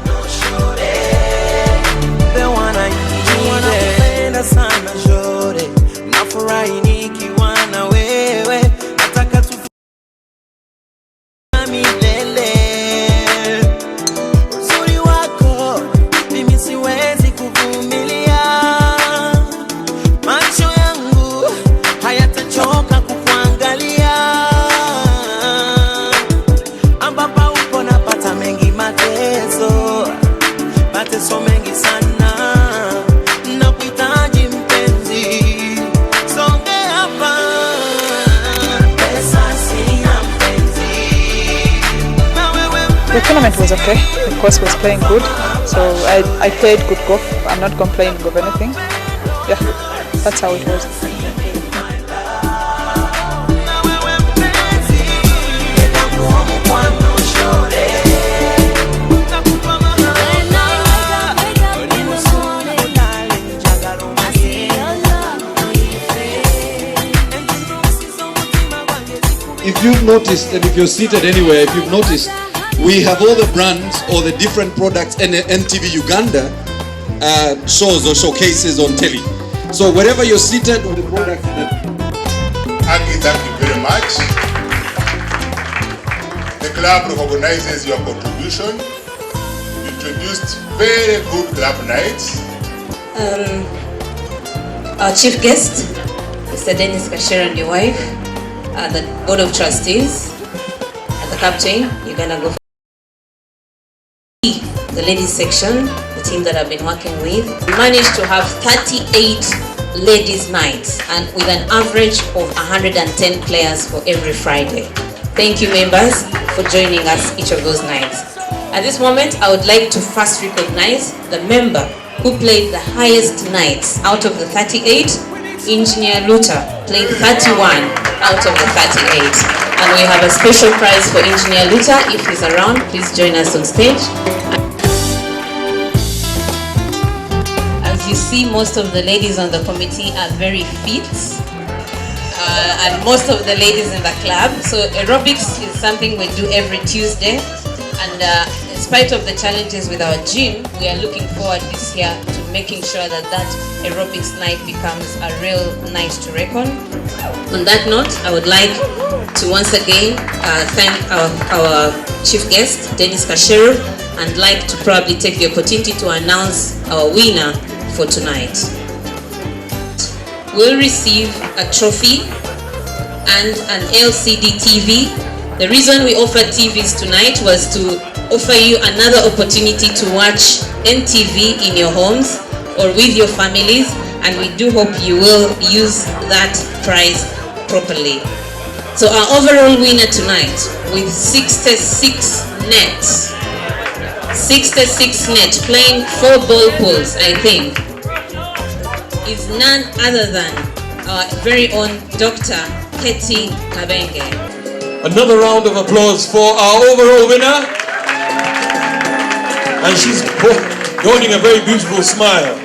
S12: The tournament was okay. The course was playing good, so I played good golf. I'm not complaining of anything. Yeah, that's how it was.
S14: If you've noticed, and if you're seated anywhere, if you've noticed, we have all the brands or the different products and Ntv Uganda shows or showcases on telly. So wherever you're seated with the products that...
S5: Aggie, thank you very much. The club recognizes your contribution. You introduced very good club nights.
S15: Our chief guest, Mr. Dennis Kashera and your wife, the board of trustees, and the captain, you're gonna go for the ladies section, the team that I've been working with. We managed to have 38 ladies nights and with an average of 110 players for every Friday. Thank you members for joining us each of those nights. At this moment, I would like to first recognize the member who played the highest nights out of the 38. Engineer Luther played 31 out of the 38. And we have a special prize for Engineer Luther. If he's around, please join us on stage. As you see, most of the ladies on the committee are very fit. And most of the ladies in the club. So aerobics is something we do every Tuesday. And in spite of the challenges with our gym, we are looking forward this year to making sure that that aerobics night becomes a real night to reckon. On that note, I would like to once again thank our chief guest, Dennis Kashero, and like to probably take the opportunity to announce our winner for tonight. We'll receive a trophy and an LCD TV. The reason we offered TVs tonight was to offer you another opportunity to watch NTV in your homes or with your families, and we do hope you will use that prize properly. So our overall winner tonight with 66 nets, 66 nets, playing 4 ball pools, I think, is none other than our very own Dr. Hetty Kabenge.
S14: Another round of applause for our overall winner. And she's donning a very beautiful smile.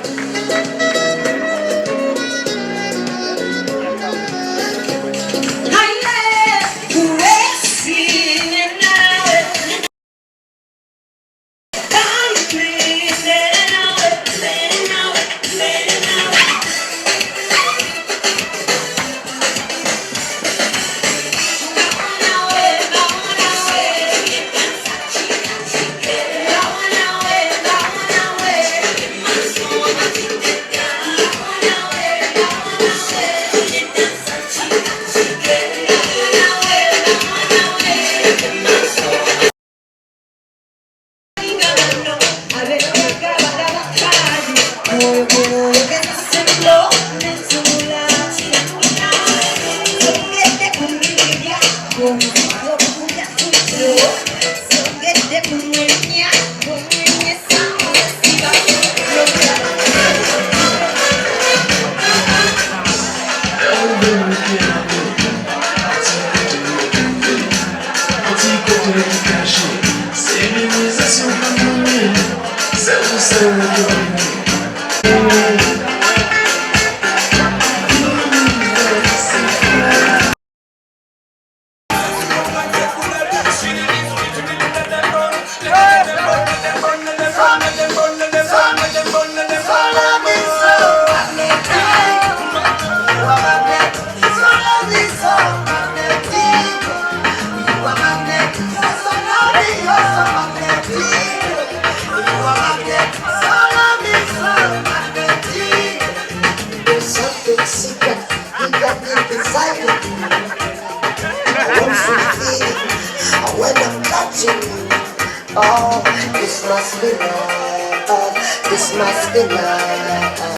S17: Oh, this must be love. This must be love.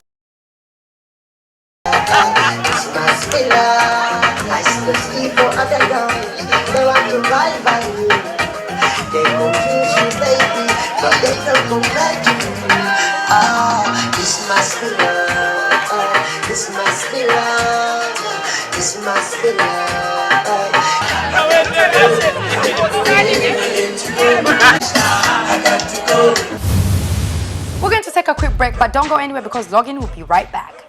S17: This must be love. I see the people underground. They want to ride by you. They confuse you, baby, but they don't come back to you. Oh, this must be love. This must be love. This must be love.
S13: We're going to take a quick break, but don't go anywhere because Login will be right back.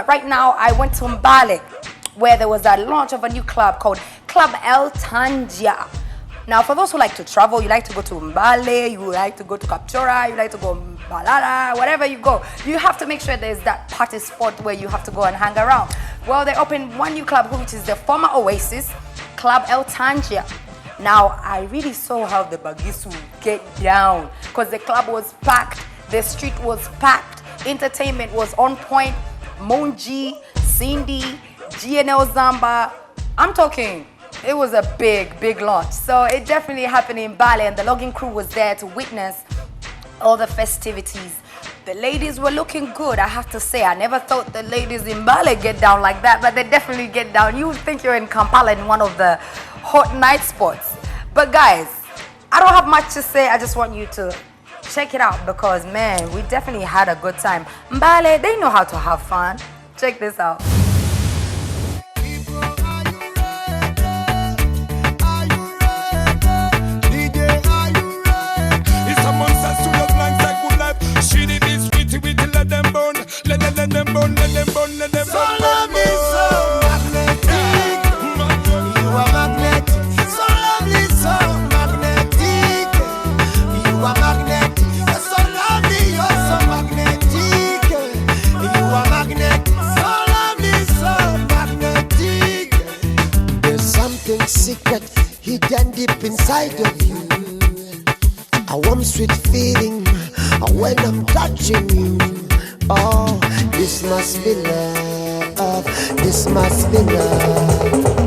S13: Right now, I went to Mbale, where there was a launch of a new club called Club El Tanja. Now, for those who like to travel, you like to go to Mbale, you like to go to Kapchora, you like to go Mbalala, wherever you go, you have to make sure there's that party spot where you have to go and hang around. Well, they opened one new club, which is the former Oasis, Club El Tanja. Now, I really saw how the Bagisu get down because the club was packed, the street was packed, entertainment was on point. Monji, Cindy, GNL Zamba, I'm talking, it was a big launch. So it definitely happened in Bali and the Login crew was there to witness all the festivities. The ladies were looking good, I have to say. I never thought the ladies in Bali get down like that, but they definitely get down. You would think you're in Kampala in one of the hot night spots. But guys, I don't have much to say. I just want you to check it out because, man, we definitely had a good time. Mbale, they know how to have fun. Check this out.
S17: Secret hidden deep inside of you, a warm sweet feeling when I'm touching you. Oh, this must be love. This must be love.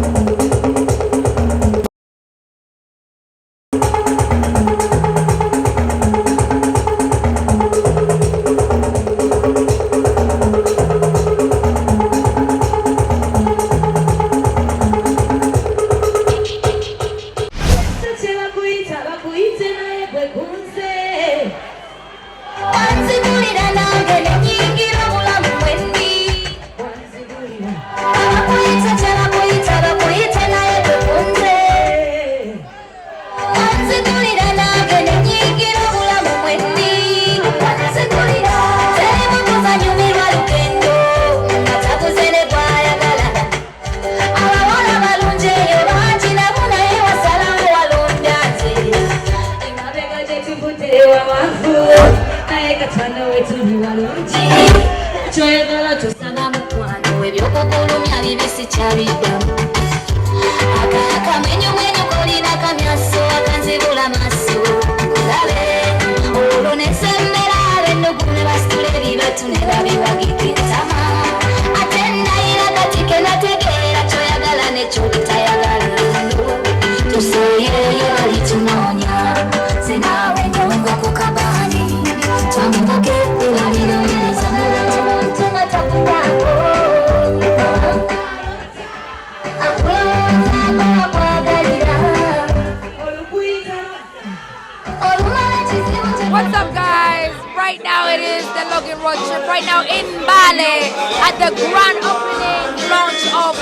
S13: What's up, guys? Right now it is the Login Road trip. Right now in Bali at the grand opening launch of,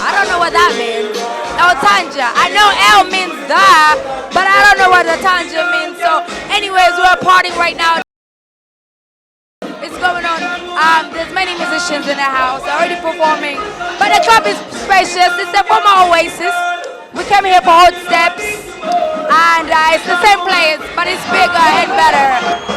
S13: I don't know what that means. El Tanja. I know El means da, but I don't know what the Tanja means. So anyways, we're partying right now. It's going on. There's many musicians in the house already performing, but the club is spacious. It's a former Oasis. We came here for hot steps, and it's the same place, but it's bigger and better.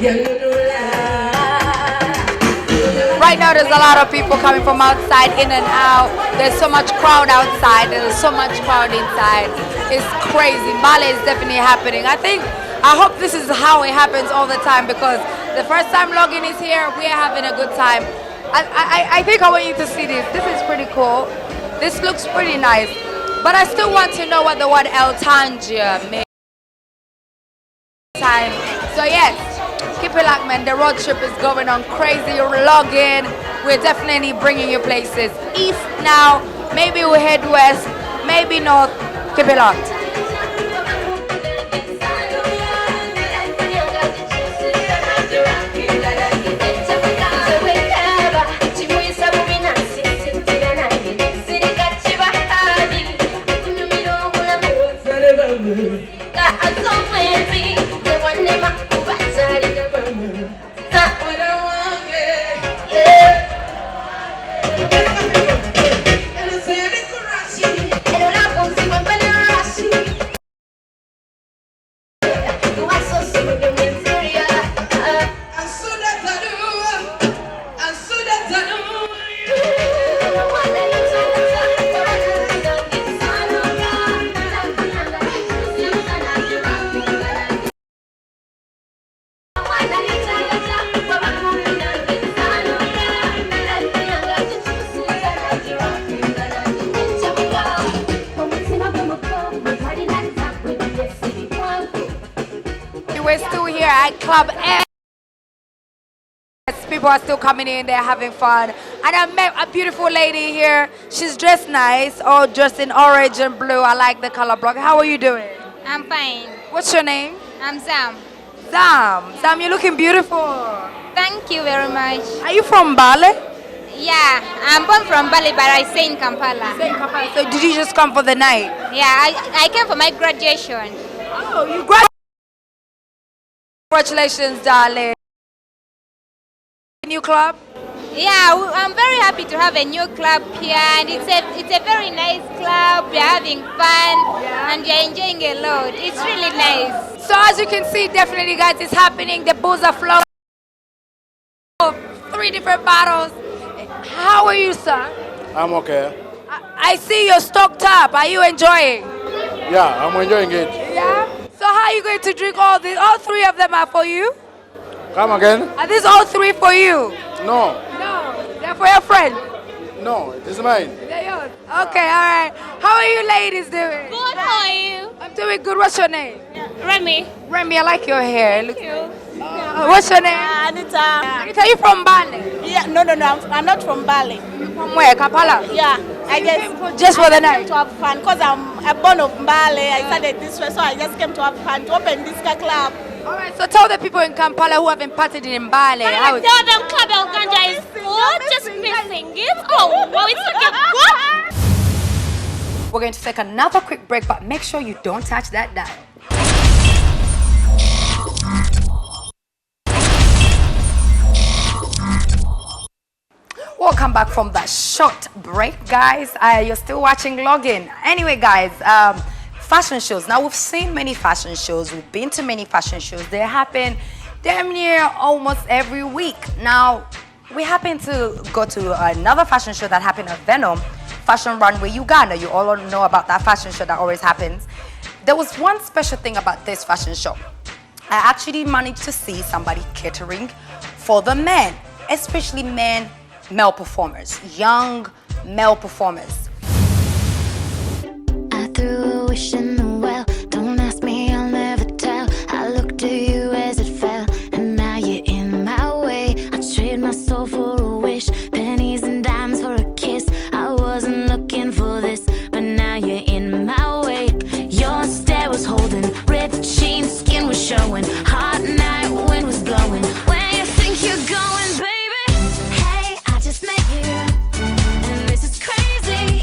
S13: Right now there's a lot of people coming from outside, in and out. There's so much crowd outside, there's so much crowd inside. It's crazy. Mbale is definitely happening. I hope this is how it happens all the time, because the first time Login is here, we are having a good time. I think I want you to see this. This is pretty cool. This looks pretty nice. But I still want to know what the word El Tangia means. So yes, keep it locked, man. The road trip is going on crazy. Log in. We're definitely bringing you places. East now. Maybe we'll head west. Maybe north. Keep it locked. We're still here at Club S. People are still coming in, they're having fun. And I met a beautiful lady here. She's dressed nice, all dressed in orange and blue. I like the color block. How are you doing?
S18: I'm fine.
S13: What's your name?
S18: I'm Sam.
S13: Sam, you're looking beautiful.
S18: Thank you very much.
S13: Are you from Bali?
S18: Yeah, I'm born from Bali, but I stay in Kampala.
S13: So did you just come for the night?
S18: Yeah, I came for my graduation.
S13: Oh, you graduated? Congratulations, darling. New club?
S18: Yeah, I'm very happy to have a new club here, and it's a very nice club. We're having fun, and we're enjoying a lot. It's really nice.
S13: So as you can see, definitely, guys, it's happening. The bulls are flowing. 3 different bottles. How are you, sir?
S19: I'm okay.
S13: I see you're stocked up. Are you enjoying?
S19: Yeah, I'm enjoying it.
S13: Yeah? So how are you going to drink all these? All 3 of them are for you?
S19: Come again?
S13: Are these all 3 for you?
S19: No.
S13: No, they're for your friend?
S19: No, it is mine.
S13: They're yours? Okay, all right. How are you ladies doing?
S18: Good, how are you?
S13: I'm doing good. What's your name?
S18: Remy.
S13: Remy, I like your hair.
S18: Thank you.
S13: What's your name?
S20: Anita.
S13: Anita, you from Bali?
S20: Yeah, no, I'm not from Bali.
S13: From where? Kampala?
S20: Yeah, I
S13: just for the night?
S20: To have fun, because I'm born of Bali. I started this way, so I just came to have fun, to open this club.
S13: All right, so tell the people in Kampala who haven't partied in Bali.
S18: Tell them Club Uganda is good, just missing it. Oh, wow, it's looking good.
S13: We're going to take another quick break, but make sure you don't touch that dial. Welcome back from that short break, guys. You're still watching Login. Anyway, guys, fashion shows. Now, we've seen many fashion shows. We've been to many fashion shows. They happen damn near almost every week. Now, we happen to go to another fashion show that happened at Venom, Fashion Runway Uganda. You all know about that fashion show that always happens. There was one special thing about this fashion show. I actually managed to see somebody catering for the men, especially male performers, young male performers.
S21: I threw a wish in the well. Don't ask me, I'll never tell. I looked to you as it fell, and now you're in my way. I trade my soul for a wish, pennies and dimes for a kiss. I wasn't looking for this, but now you're in my way. Your stare was holding, red sheen, skin was showing. Hot night, wind was blowing. Where you think you're going, baby? Hey, I just met you, and this is crazy.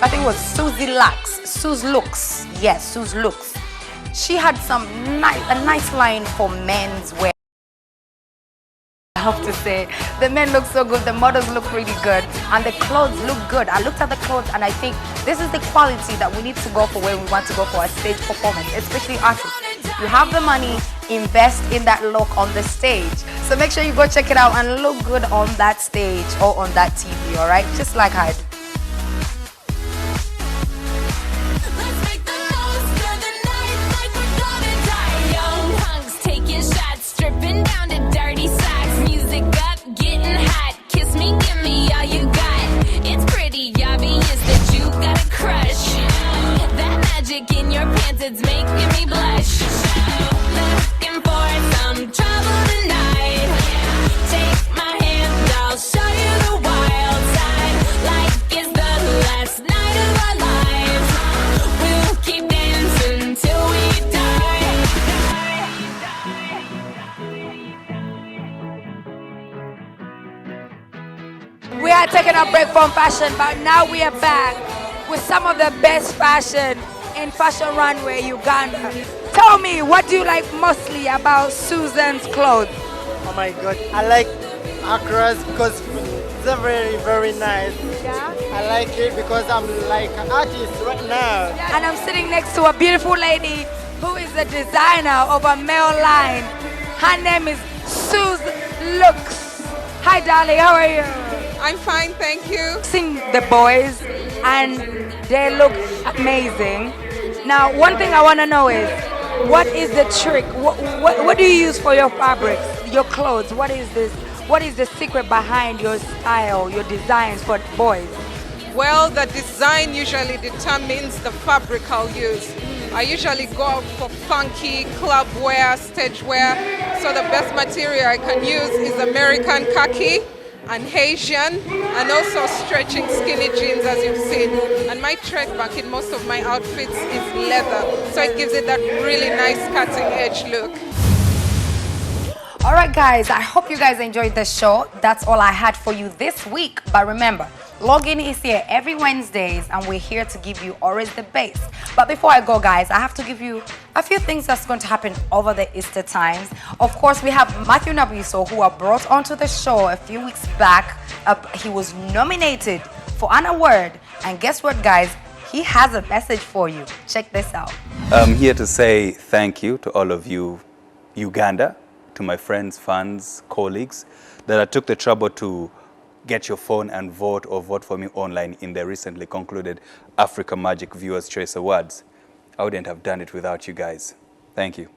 S13: I think it was Susie Lux. Yes, Suze Lux. She had a nice line for men's wear. I have to say, the men look so good, the models look really good, and the clothes look good. I looked at the clothes and I think this is the quality that we need to go for when we want to go for a stage performance, especially artists. You have the money, invest in that look on the stage. So make sure you go check it out and look good on that stage or on that TV, all right? Just like I do.
S1: In your pants, it's making me blush. Looking for some trouble tonight. Take my hand, I'll show you the wild side. Like it's the last night of our lives. We'll keep dancing till we
S3: die. We are taking a break from fashion, but now we are back with some of the best fashion in Fashion Runway Uganda. Tell me, what do you like mostly about Susan's clothes?
S22: Oh my god, I like Accra's because they're very, very nice.
S3: Yeah?
S22: I like it because I'm like an artist right now.
S3: And I'm sitting next to a beautiful lady who is the designer of a male line. Her name is Suze Lux. Hi darling, how are you?
S23: I'm fine, thank you.
S3: Seen the boys and they look amazing. Now, one thing I want to know is, what is the trick? What do you use for your fabrics, your clothes? What is this? What is the secret behind your style, your designs for boys?
S23: Well, the design usually determines the fabric I'll use. I usually go out for funky club wear, stage wear. So the best material I can use is American khaki and Haitian, and also stretching skinny jeans, as you've seen. And my trek back in most of my outfits is leather, so it gives it that really nice cutting edge look.
S13: All right, guys, I hope you guys enjoyed the show. That's all I had for you this week. But remember, Login is here every Wednesdays, and we're here to give you always the best. But before I go, guys, I have to give you a few things that's going to happen over the Easter times. Of course, we have Matthew Nabiso, who I brought onto the show a few weeks back. He was nominated for an award, and guess what, guys? He has a message for you. Check this out.
S24: I'm here to say thank you to all of you, Uganda, to my friends, fans, colleagues, that I took the trouble to get your phone and vote or vote for me online in the recently concluded Africa Magic Viewers' Choice Awards. I wouldn't have done it without you guys. Thank you.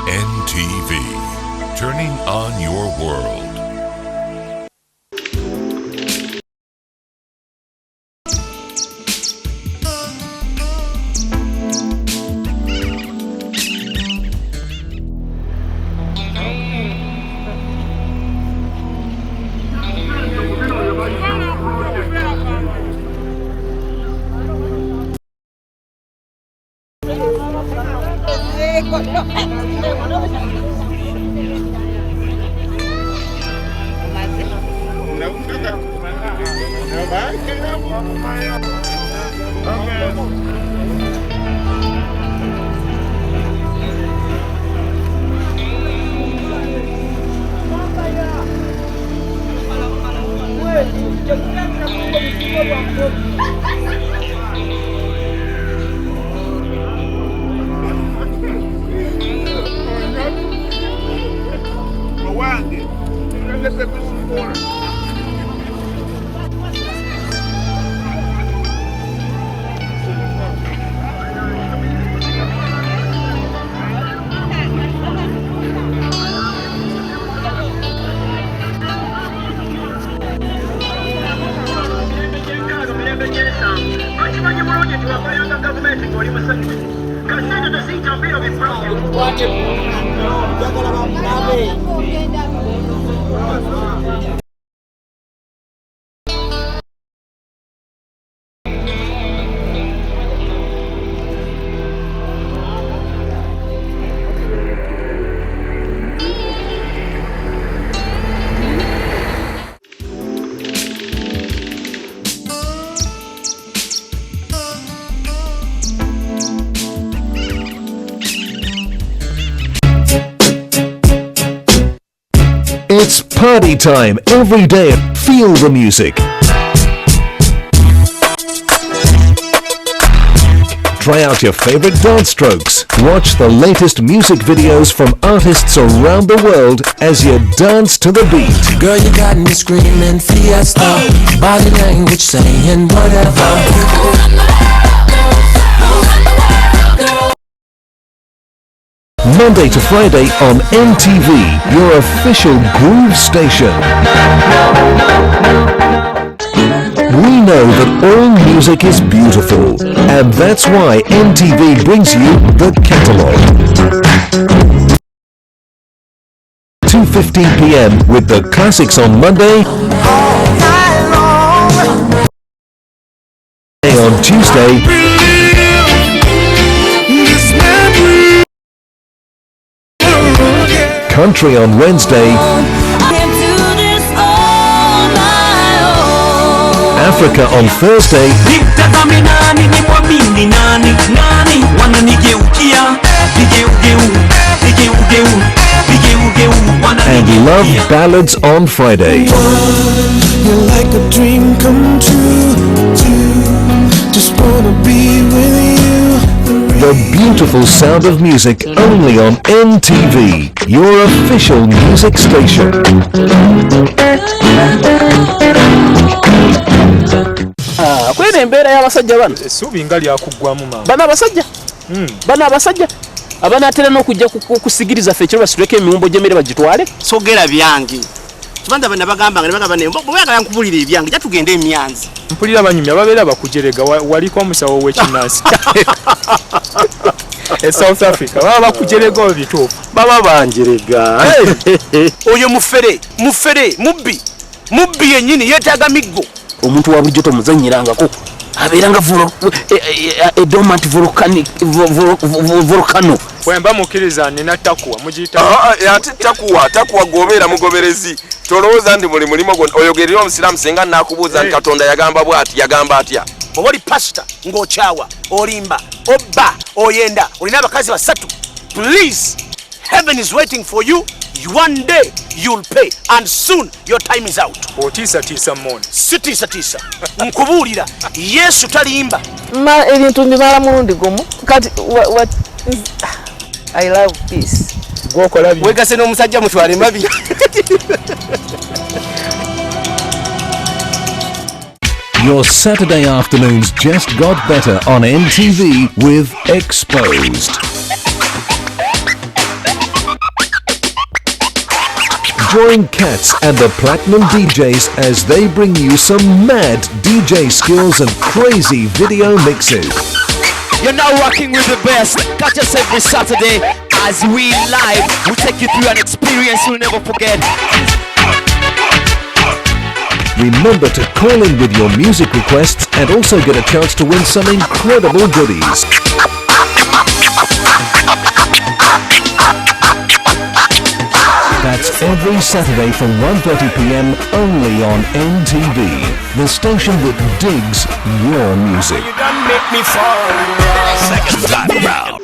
S25: Ntv, turning on your world.
S2: It's party time every day. Feel the music. Try out your favorite dance strokes. Watch the latest music videos from artists around the world as you dance to the beat.
S7: Girl, you got me screaming fiesta. Body language saying whatever.
S2: Monday to Friday on NTV, your official groove station. We know that all music is beautiful, and that's why NTV brings you the catalogue. 2:15 p.m. with the classics on Monday, on Tuesday, country on Wednesday, Africa on Thursday, and love ballads on Friday.
S4: You're like a dream come true. Just wanna be with you.
S2: The beautiful sound of music only on NTV, your official music station.
S8: Kwene embeera y'abasajja bano
S10: essuubi nga lyakuggwamu maama
S8: bano abasajja abanaatera n'okujja kusigiriza ffe ekiro basituleko emiwumbo gy'emmere bagitwale
S9: sogera byange kibanda bana bagamba bweyagala nkubulira ebyange ja tugende emyanzi
S10: mpulira banyumya babeera bakujerega waliko omusawo w'ekinansi e South Africa baba bakujerega obituufu
S8: baba banjerega
S9: oyo mufere mubbi yennyini yeetaaga miggo
S8: omuntu wa bulijjo tomuzanyirangako abeeranga dormant volcano
S10: bwemba mukkiriza nina takuwa mugiyita
S16: ate takuwa gobeera mugoberezi tolowooza nti buli mulimo oyogerera omusiraamu singa naakubuuza nti katonda yagamba atya
S9: bw'oba oli pasita ng'okyawa olimba obba oyenda olina abakazi basatu please heaven is waiting for you. One day you'll pay and soon your time is out.
S10: Otiisa mmoni
S9: sitiisa nkubuulira Yesu talimba
S12: ebintu mbimala mulundi gumu kati what is I love peace
S10: gwokola byo
S9: wegase n'omusajja mutwale mabi.
S2: Your Saturday afternoons just got better on NTV with Exposed. Join Cats and the Platinum DJs as they bring you some mad DJ skills and crazy video mixes.
S26: You're now rocking with the best. Catch us every Saturday as we live. We take you through an experience you'll never forget.
S2: Remember to call in with your music requests and also get a chance to win some incredible goodies. That's every Saturday from 1:30 p.m. only on NTV, the station that digs your music.
S26: You done make me fall. Second time round.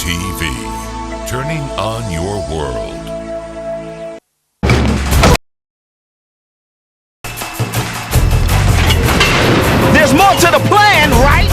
S25: Ntv, turning on your world.
S9: There's more to the plan, right?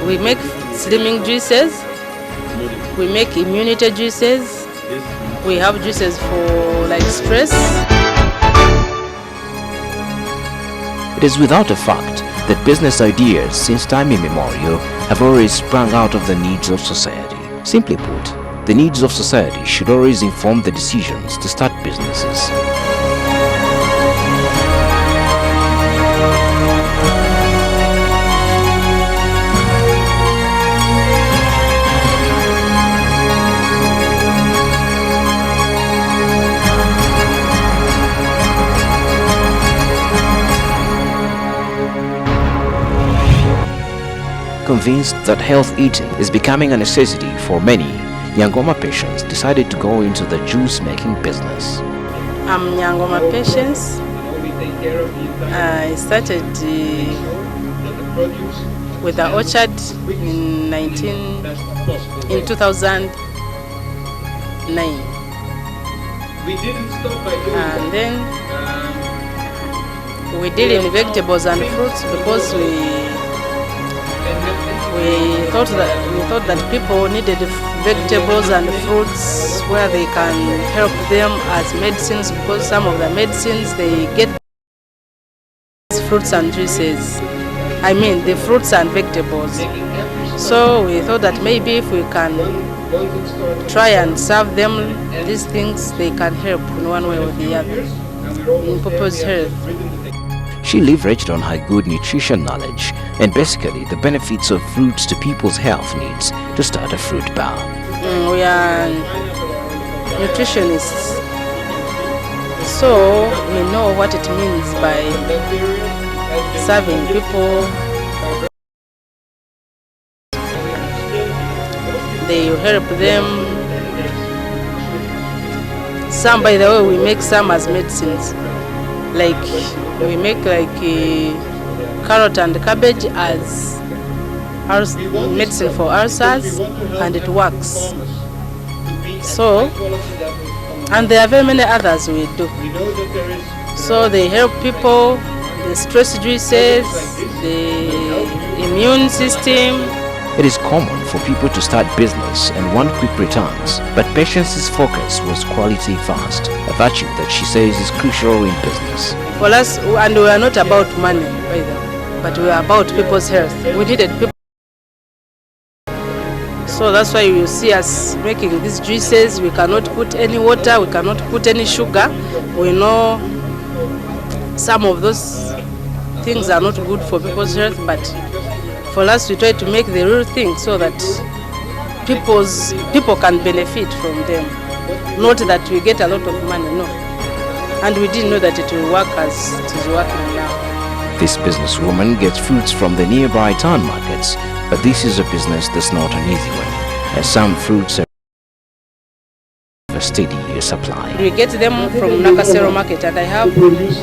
S5: We make slimming juices, we make immunity juices, we have juices for like stress.
S6: It is without a fact that business ideas since time immemorial have always sprung out of the needs of society. Simply put, the needs of society should always inform the decisions to start businesses. Convinced that health eating is becoming a necessity for many, Nyangoma Patience decided to go into the juice making business.
S5: I'm Nyangoma Patience. I started with the orchard in 2009. And then we deal in vegetables and fruits because we thought that people needed vegetables and fruits where they can help them as medicines, because some of the medicines they get fruits and juices. I mean the fruits and vegetables. So we thought that maybe if we can try and serve them these things, they can help in one way or the other in people's health.
S6: She leveraged on her good nutrition knowledge and basically the benefits of fruits to people's health needs to start a fruit bar.
S5: We are nutritionists, so we know what it means by serving people. They help them. Some, by the way, we make some as medicines. Like we make like carrot and cabbage as medicine for ulcers, and it works. So, and there are very many others we do. So they help people, the stress juices, the immune system,
S6: It is common for people to start business and want quick returns, but Patience's focus was quality first, a virtue that she says is crucial in business.
S5: For us, and we are not about money either, but we are about people's health. We needed people. So that's why you see us making these juices. We cannot put any water, we cannot put any sugar. We know some of those things are not good for people's health, but for us we try to make the real thing so that people can benefit from them. Not that we get a lot of money, no. And we didn't know that it will work as it is working now.
S6: This businesswoman gets fruits from the nearby town markets, but this is a business that's not an easy one, as some fruits are a steady supply.
S5: We get them from Nakasero market, and I have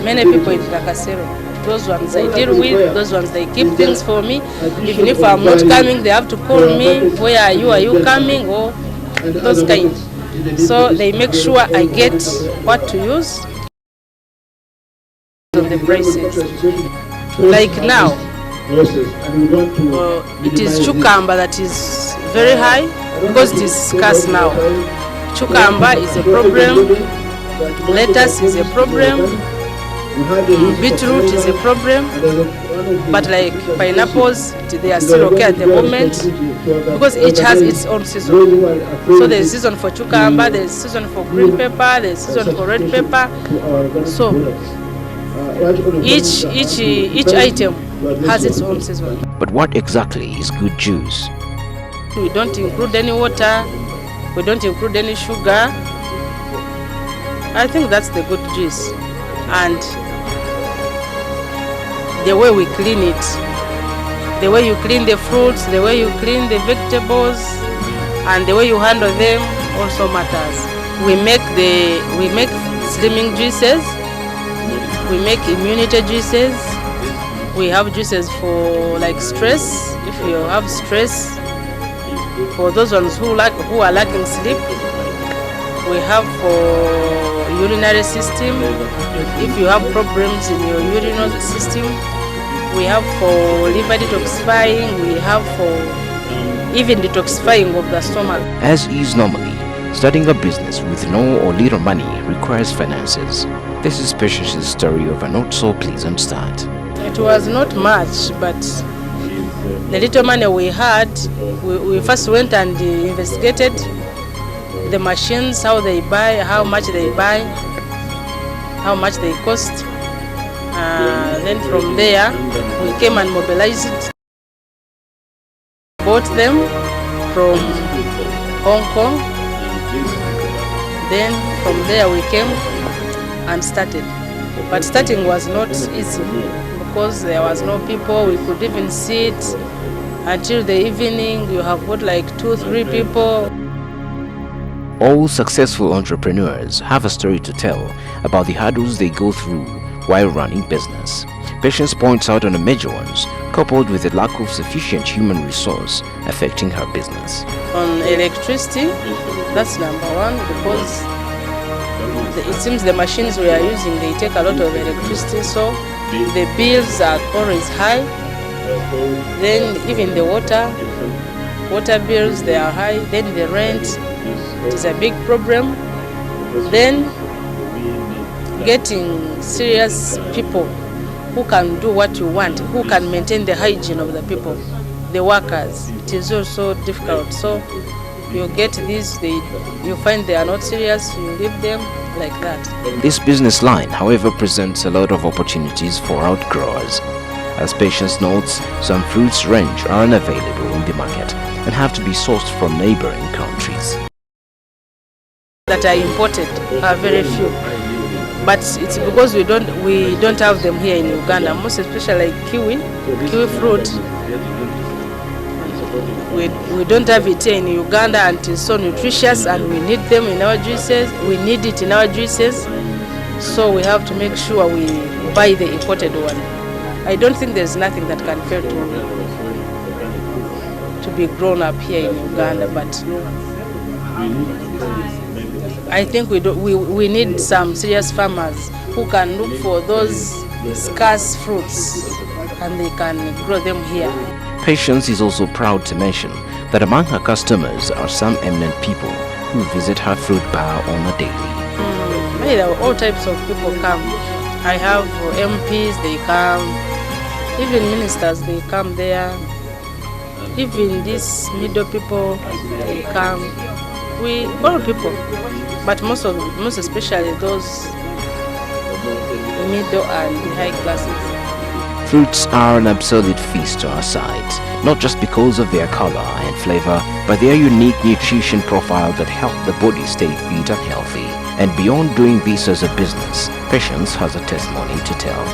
S5: many people in Nakasero. Those ones I deal with, those ones they keep things for me. Even if I'm not coming, they have to call me, where are you coming, or those kind. So they make sure I get what to use on the prices. Like now, it is cucumber that is very high because it is scarce now. Cucumber is a problem, lettuce is a problem, beetroot is a problem, but like pineapples, they are still okay at the moment because each has its own season. So there's season for cucumber, there's season for green pepper, there's season for red pepper. So each item has its own season.
S6: But what exactly is good juice?
S5: We don't include any water, we don't include any sugar. I think that's the good juice. And the way we clean it, the way you clean the fruits, the way you clean the vegetables, and the way you handle them also matters. We make slimming juices, we make immunity juices, we have juices for like stress. If you have stress, for those ones who are lacking sleep, we have for urinary system. If you have problems in your urinary system, we have for liver detoxifying, we have for even detoxifying of the stomach.
S6: As is normally, starting a business with no or little money requires finances. This is Patience's story of a not so pleasant start.
S5: It was not much, but the little money we had, we first went and investigated the machines, how they buy, how much they buy, how much they cost. Then from there, we came and mobilized it, bought them from Hong Kong. Then from there we came and started. But starting was not easy because there was no people. We could even sit until the evening. You have got like 2-3 people.
S6: All successful entrepreneurs have a story to tell about the hurdles they go through while running business. Patience points out on the major ones, coupled with the lack of sufficient human resource affecting her business.
S5: On electricity, that's number one, because it seems the machines we are using, they take a lot of electricity, so the bills are always high. Then even the water bills, they are high. Then the rent, it is a big problem. Then getting serious people who can do what you want, who can maintain the hygiene of the people, the workers, it is also difficult. So you get these, you find they are not serious, you leave them like that.
S6: This business line, however, presents a lot of opportunities for outgrowers. As Patience notes, some fruits range are unavailable in the market and have to be sourced from neighboring countries.
S5: That are imported are very few, but it's because we don't have them here in Uganda. Most especially like kiwi fruit. We don't have it here in Uganda, and it's so nutritious, and we need them in our juices. We need it in our juices, so we have to make sure we buy the imported one. I don't think there's nothing that can fail to be grown up here in Uganda, but I think we need some serious farmers who can look for those scarce fruits and they can grow them here.
S6: Patience is also proud to mention that among her customers are some eminent people who visit her fruit bar on a daily.
S5: All types of people come. I have MPs, they come. Even ministers, they come there. Even these middle people, they come. All people, but most especially those middle and high classes.
S6: Fruits are an absolute feast to our sides, not just because of their color and flavor, but their unique nutrition profile that help the body stay fit and healthy. And beyond doing this as a business, Patience has a testimony to tell.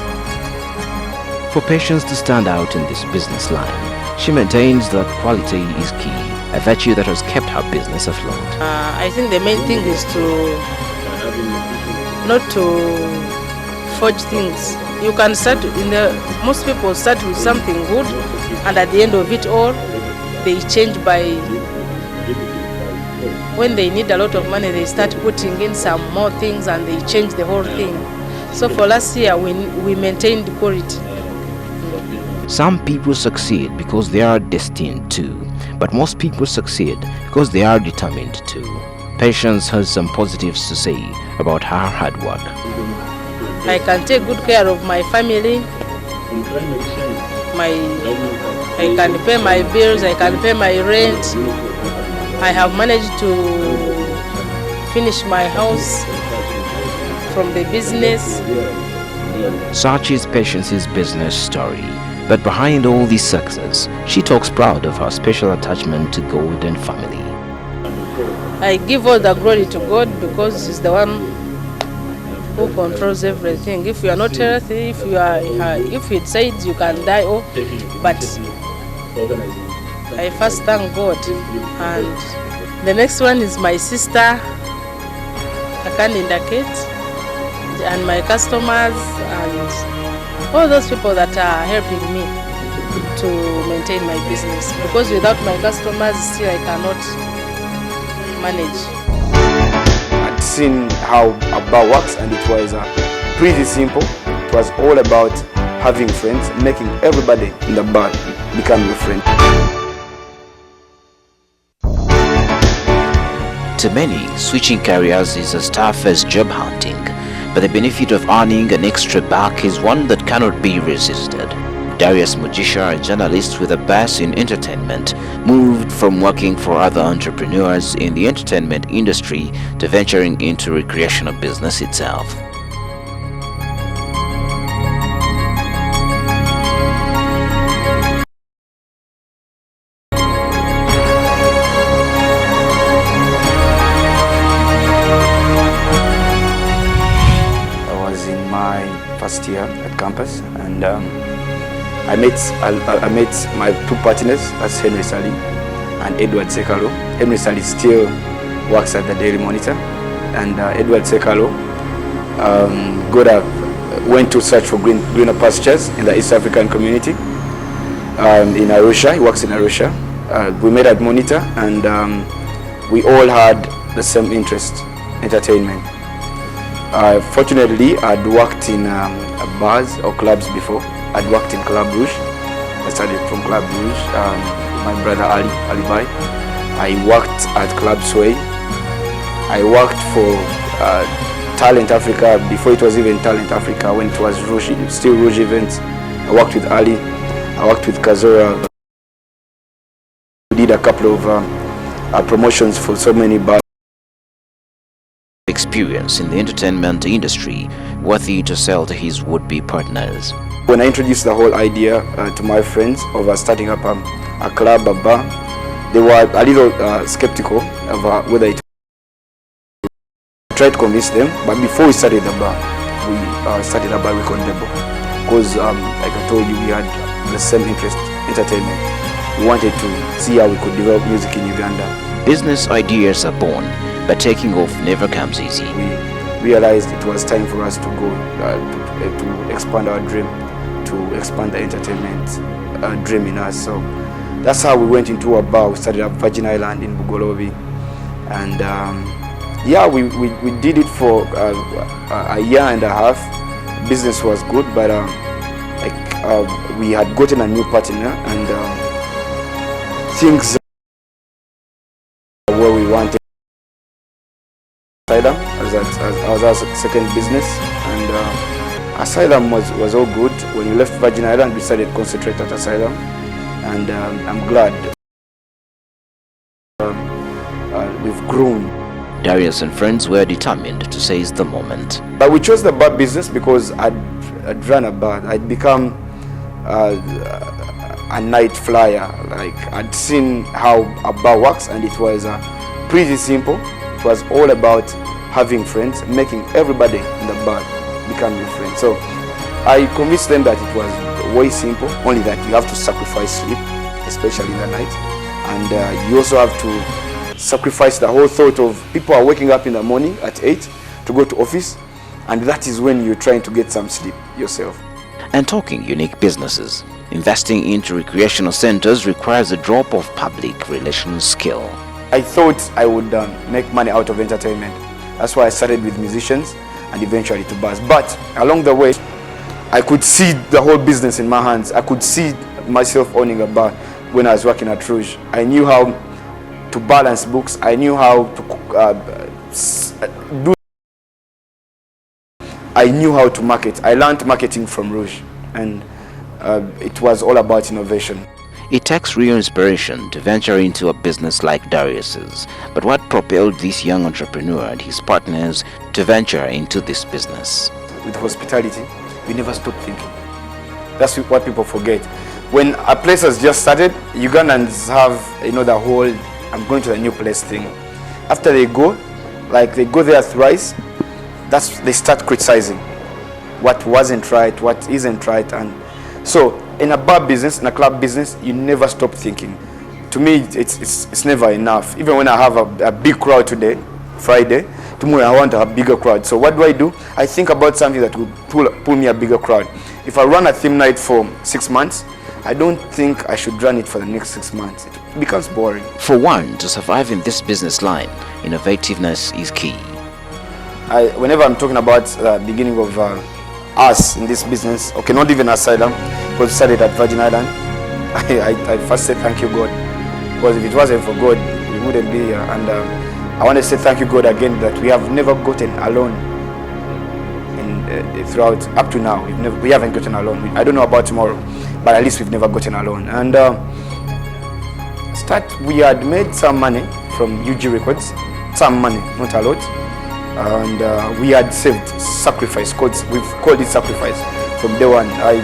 S6: For Patience to stand out in this business line, she maintains that quality is key, a virtue that has kept her business afloat.
S5: I think the main thing is not to forge things. You can start most people start with something good, and at the end of it all, they change by, when they need a lot of money, they start putting in some more things and they change the whole thing. So for last year, we maintained quality.
S6: Some people succeed because they are destined to, but most people succeed because they are determined to. Patience has some positives to say about her hard work.
S5: I can take good care of my family. I can pay my bills, I can pay my rent. I have managed to finish my house from the business.
S6: Such is Patience's business story. But behind all this success, she talks proud of her special attachment to God and family.
S5: I give all the glory to God because He's the one who controls everything. If you are not healthy, if it says you can die, but I first thank God. And the next one is my sister, I can't indicate, and my customers, and all those people that are helping me to maintain my business. Because without my customers, still I cannot manage.
S11: I'd seen how a bar works, and it was pretty simple. It was all about having friends, making everybody in the bar become your friend.
S6: To many, switching careers is as tough as job hunting, but the benefit of earning an extra buck is one that cannot be resisted. Darius Mujisha, a journalist with a base in entertainment, moved from working for other entrepreneurs in the entertainment industry to venturing into recreational business itself.
S11: First year at campus, and I met my two partners, that's Henry Sally and Edward Sekalo. Henry Sally still works at the Daily Monitor, and Edward Sekalo went to search for greener pastures in the East African community in Arusha. He works in Arusha. We met at Monitor, and we all had the same interest, entertainment. Fortunately, I'd worked in bars or clubs before. I'd worked in Club Rouge. I started from Club Rouge. My brother Ali Bai. I worked at Club Sway. I worked for Talent Africa before it was even Talent Africa, when it was Rouge, still Rouge events. I worked with Ali. I worked with Kazora. We did a couple of promotions for so many bars.
S6: Experience in the entertainment industry worthy to sell to his would-be partners.
S11: When I introduced the whole idea to my friends of starting up a club, a bar, they were a little skeptical of whether it. Tried to convince them, but before we started the bar, we started a bar with Condebo, because like I told you, we had the same interest, entertainment. We wanted to see how we could develop music in Uganda.
S6: Business ideas are born, but taking off never comes easy.
S11: We realized it was time for us to go to expand our dream, to expand the entertainment dream in us. So that's how we went into a bar. We started up Virgin Island in Bugolobi, and yeah, we did it for a year and a half. Business was good, but we had gotten a new partner, and things where we wanted. Asylum as our second business, and Asylum was all good. When we left Virgin Island, we decided to concentrate at Asylum, and I'm glad we've grown.
S6: Darius and friends were determined to seize the moment.
S11: But we chose the bar business because I'd run a bar. I'd become a night flyer. Like, I'd seen how a bar works, and it was pretty simple. It was all about having friends, making everybody in the bar become your friend. So I convinced them that it was way simple, only that you have to sacrifice sleep, especially in the night, and you also have to sacrifice the whole thought of people are waking up in the morning at 8 to go to office, and that is when you're trying to get some sleep yourself.
S6: And talking unique businesses, investing into recreational centers requires a drop of public relations skill.
S11: I thought I would make money out of entertainment. That's why I started with musicians and eventually to bars. But along the way, I could see the whole business in my hands. I could see myself owning a bar when I was working at Rouge. I knew how to balance books. I knew how to I knew how to market. I learned marketing from Rouge, and it was all about innovation.
S6: It takes real inspiration to venture into a business like Darius's. But what propelled this young entrepreneur and his partners to venture into this business?
S11: With hospitality, we never stop thinking. That's what people forget. When a place has just started, Ugandans have, the whole I'm going to a new place thing. After they go there thrice, they start criticizing what wasn't right, what isn't right. And so in a bar business, in a club business, you never stop thinking. To me, it's never enough. Even when I have a big crowd today, Friday, tomorrow I want a bigger crowd. So what do? I think about something that will pull me a bigger crowd. If I run a theme night for 6 months, I don't think I should run it for the next 6 months. It becomes boring.
S6: For one to survive in this business line, innovativeness is key.
S11: Whenever I'm talking about the beginning of us in this business, okay, not even Asylum, because we started at Virgin Island, I first say thank you God, because if it wasn't for God, we wouldn't be here. And I want to say thank you God again that we have never gotten alone throughout up to now. We haven't gotten alone. I don't know about tomorrow, but at least we've never gotten alone. And we had made some money from UG Records, some money, not a lot. And we had saved sacrifice codes. We've called it sacrifice from day one. I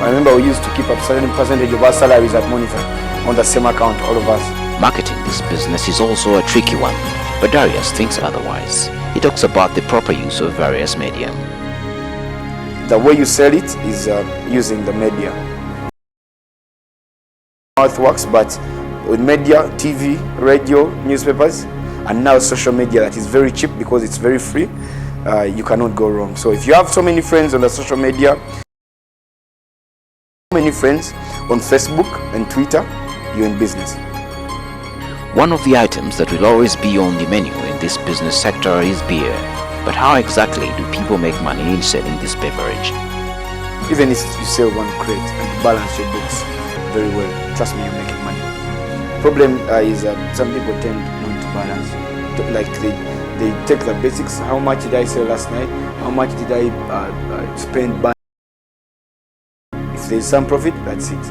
S11: remember we used to keep a certain percentage of our salaries at Monitor on the same account, all of us.
S6: Marketing this business is also a tricky one, but Darius thinks otherwise. He talks about the proper use of various media.
S11: The way you sell it is using the media. How it works, but with media, TV, radio, newspapers, and now social media that is very cheap because it's very free, you cannot go wrong. So if you have so many friends on the social media, so many friends on Facebook and Twitter, you're in business.
S6: One of the items that will always be on the menu in this business sector is beer. But how exactly do people make money in selling this beverage?
S11: Even if you sell one crate and balance your books very well, trust me, you're making money. Problem is some people tend not to balance. Like they take the basics. How much did I sell last night? How much did I spend buying? If there's some profit, that's it.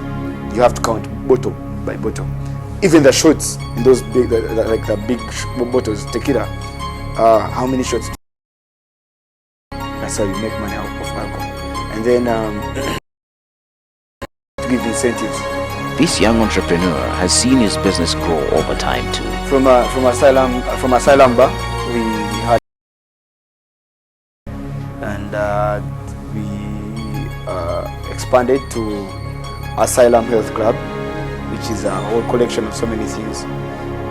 S11: You have to count bottle by bottle. Even the shots in those big, like the big bottles, tequila. How many shots? That's how you make money out of alcohol. And then to give incentives.
S6: This young entrepreneur has seen his business grow over time too.
S11: From Asylum Bar, we had, and we expanded to Asylum Health Club, which is a whole collection of so many things.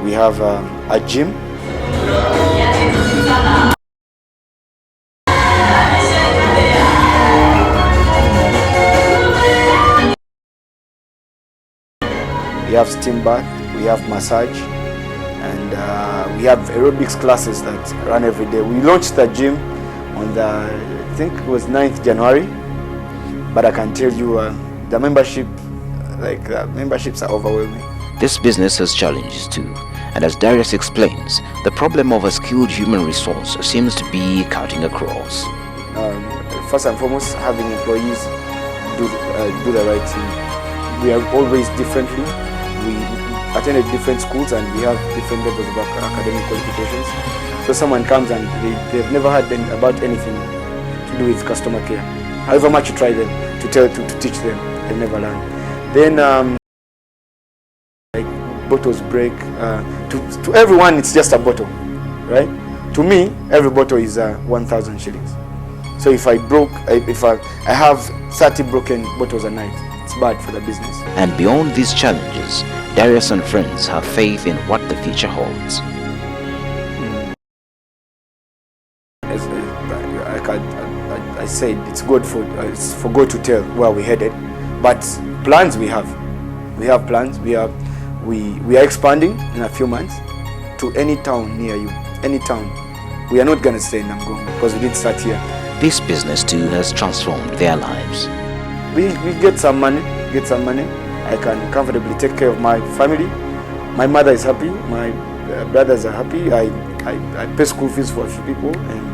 S11: We have a gym. We have steam bath, we have massage, and we have aerobics classes that run every day. We launched the gym on the, I think it was 9th January, but I can tell you the memberships are overwhelming.
S6: This business has challenges too, and as Darius explains, the problem of a skilled human resource seems to be cutting across.
S11: First and foremost, having employees do the right thing. We are always differently. We attended different schools and we have different levels of academic qualifications. So someone comes and they've never had about anything to do with customer care. However much you try them to teach them, they never learn. Then like bottles break. To everyone, it's just a bottle, right? To me, every bottle is 1,000 shillings. So if I have 30 broken bottles a night, it's bad for the business.
S6: And beyond these challenges, Darius and friends have faith in what the future holds.
S11: As I said, it's for God to tell where we're headed. But plans we have. We have plans. We are expanding in a few months to any town near you. Any town. We are not going to stay in Namgongo because we did start here.
S6: This business too has transformed their lives.
S11: We get some money. I can comfortably take care of my family. My mother is happy. My brothers are happy. I pay school fees for a few people, and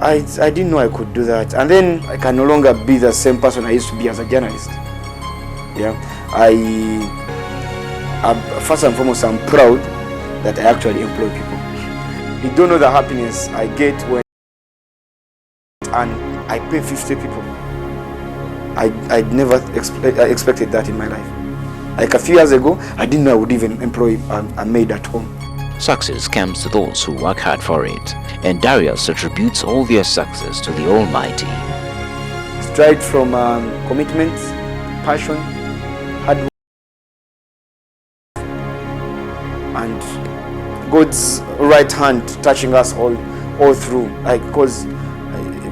S11: I didn't know I could do that. And then I can no longer be the same person I used to be as a journalist. Yeah, first and foremost, I'm proud that I actually employ people. You don't know the happiness I get when and I pay 50 people. I'd never expected that in my life. Like a few years ago, I didn't know I would even employ a maid at home.
S6: Success comes to those who work hard for it, and Darius attributes all their success to the Almighty.
S11: Straight from commitment, passion, hard work, and God's right hand touching us all through. Like, because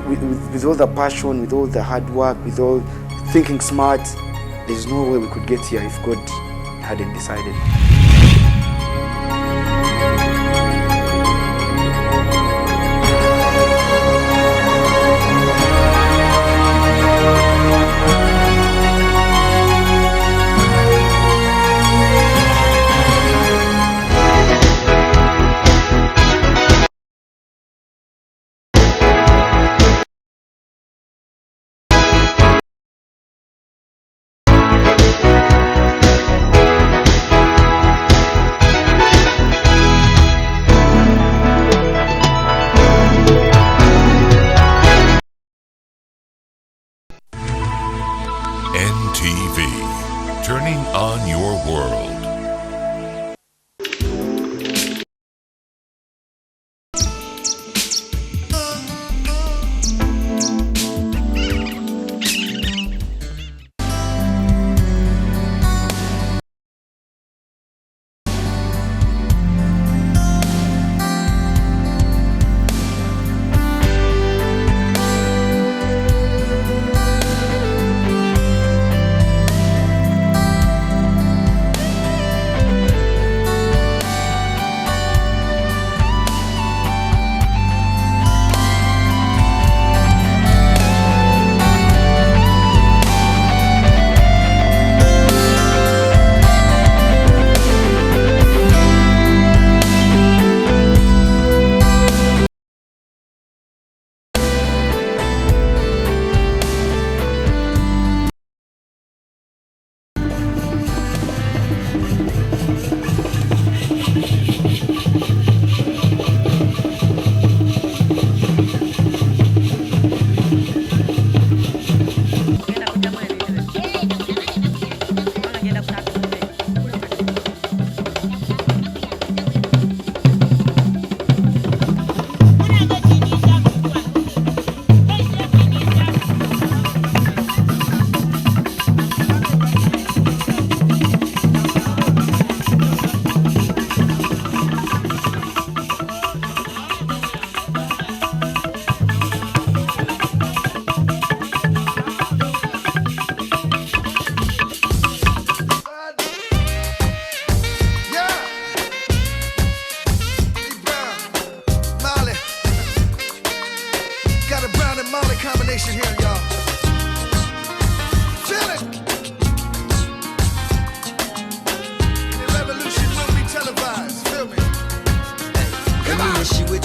S11: with all the passion, with all the hard work, with all thinking smart, there's no way we could get here if God hadn't decided.
S25: Ntv, turning on your world.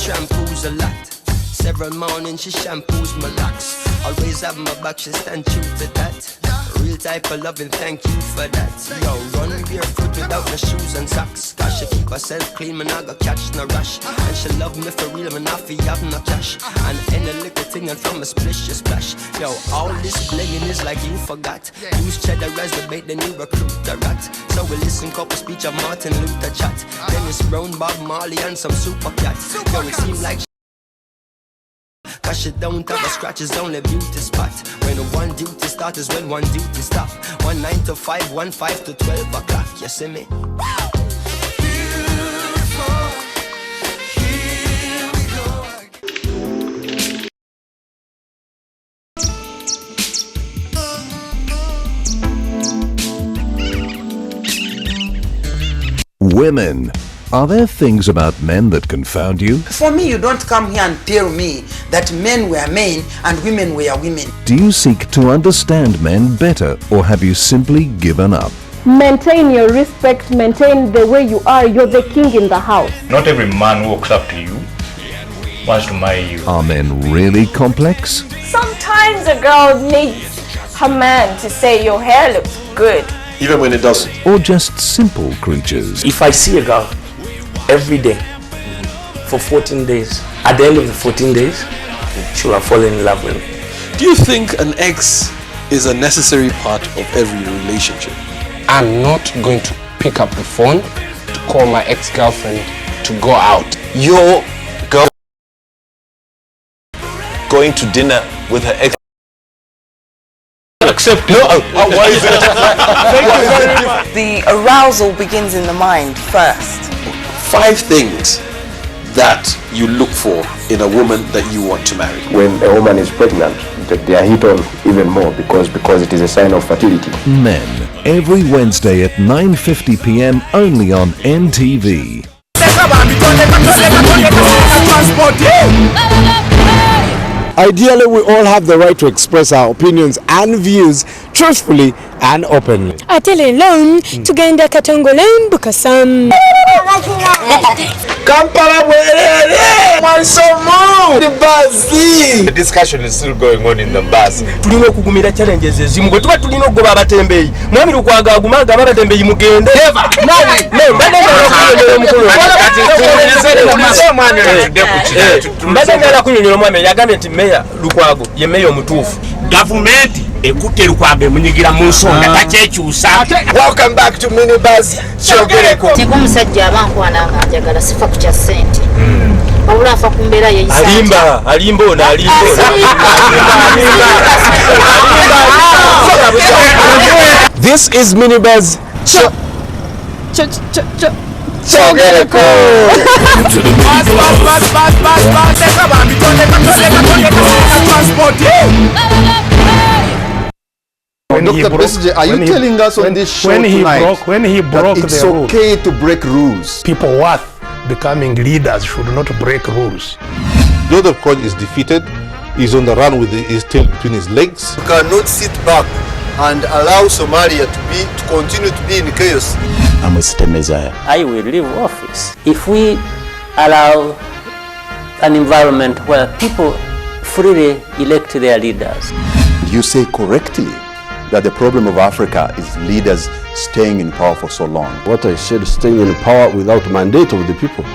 S14: shampoos a lot. Several mornings she shampoos my locks. Always have my back, she stand true to that. Real type of loving, thank you for that. Yo, run barefoot without no shoes and socks. Cause she keep herself clean, man, I go catch no rush. And she love me for real, man, I feel have no cash. And any little thing and from a splish, she splash. Yo, all this blinging is like you forgot. Use cheddar as the bait, then you recruit the rat. So we listen couple speech of Martin Luther chat. Dennis Brown, Bob Marley and some super cats. Yo, it seem like cause she don't have a scratch, it's only beauty spot. When one duty start is when one duty stop. 1 9 to 5, 1 5 to 12 o'clock, you see me?
S2: Women. Are there things about men that confound you?
S15: For me, you don't come here and tell me that men were men and women were women.
S2: Do you seek to understand men better, or have you simply given up?
S17: Maintain your respect, maintain the way you are. You're the king in the house.
S18: Not every man walks up to you, wants to marry you.
S2: Are men really complex?
S17: Sometimes a girl needs her man to say your hair looks good.
S2: Even when it doesn't. Or just simple creatures?
S19: If I see a girl every day for 14 days, at the end of the 14 days, she will have fallen in love with me.
S20: Do you think an ex is a necessary part of every relationship?
S27: I'm not going to pick up the phone to call my ex-girlfriend to go out.
S28: Your girl going to dinner with her ex.
S19: Accept
S28: no. Why is it?
S15: The arousal begins in the mind first.
S20: 5 things that you look for in a woman that you want to marry.
S29: When a woman is pregnant, they are hit on even more because it is a sign of fertility.
S2: Men, every Wednesday at 9:50 p.m. only on NTV.
S30: Ideally, we all have the right to express our opinions and views truthfully and openly.
S17: Atele loan tugenda katongole mbukasam.
S30: Kampala
S20: The discussion is still going on in the bus.
S19: Tulina okugumira challenges ezimu gwe tuba tulina okugoba abatembeeyi mwami lukwaga agumanga abatembeeyi mugende mbadde ngala kunyonyola omwami yagambye nti meya lukwago ye meya omutuufu.
S9: Gavumenti ekutte lukwago emunyigira mu nsonga takyekyusa.
S30: Welcome back to Minibus. Kyogereko.
S31: Teko omusajja abankwana nga njagala sifa ku kya ssente. Wabula afa ku mbeera ye yisa.
S19: Alimba ono alimba.
S30: This is Minibus. Kyogereko.
S32: Dr. Besige, are you telling us on this show tonight
S33: when he broke
S32: that it's
S33: the rules,
S32: okay to break rules?
S33: people worth becoming leaders should not break rules.
S32: Joseph Con is defeated. He's on the run with his tail between his legs.
S34: You cannot sit back and allow Somalia to continue to be in chaos.
S19: I will leave office if we allow an environment where people freely elect their leaders.
S32: You say correctly that the problem of Africa is leaders staying in power for so long.
S35: What I said, staying in power without mandate of the people.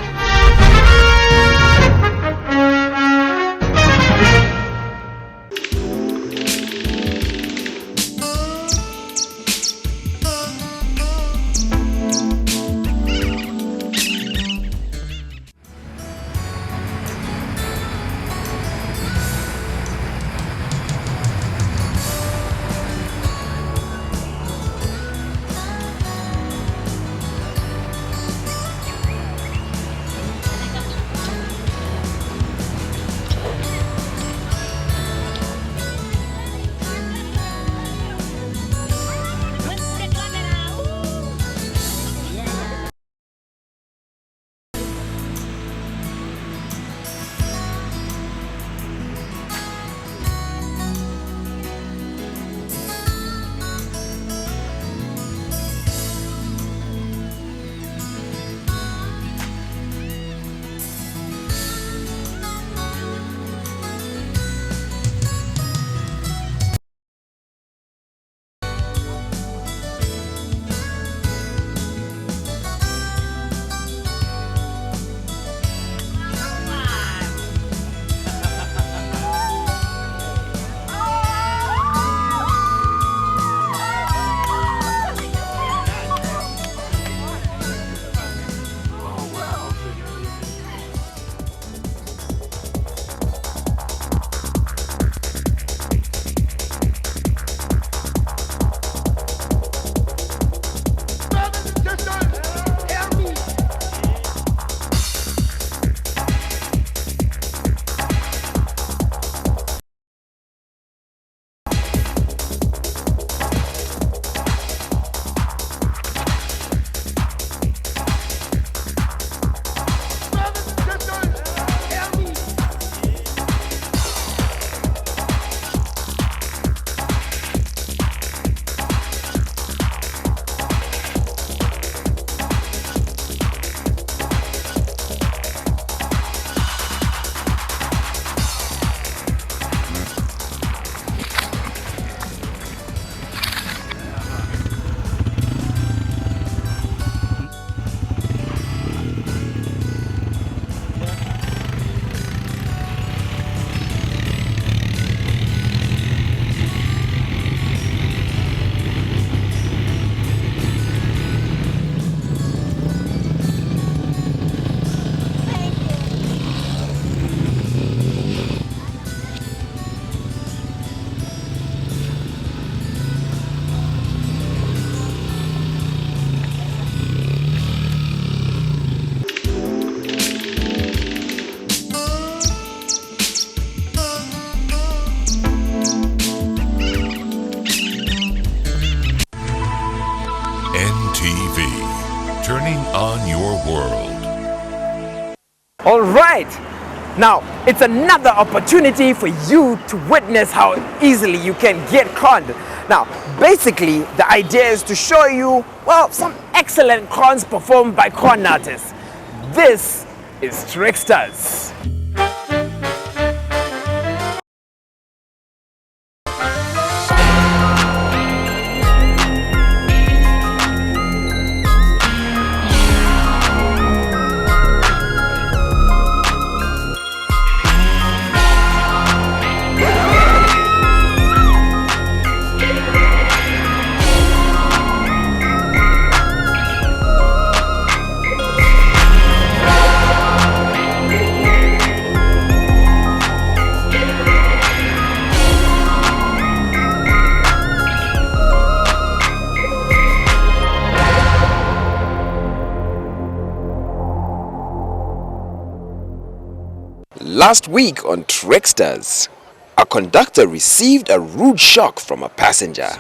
S1: All right. Now, it's another opportunity for you to witness how easily you can get conned. Now, basically, the idea is to show you, well, some excellent cons performed by con artists. This is Tricksters.
S3: Last week on Tricksters, a conductor received a rude shock from a passenger.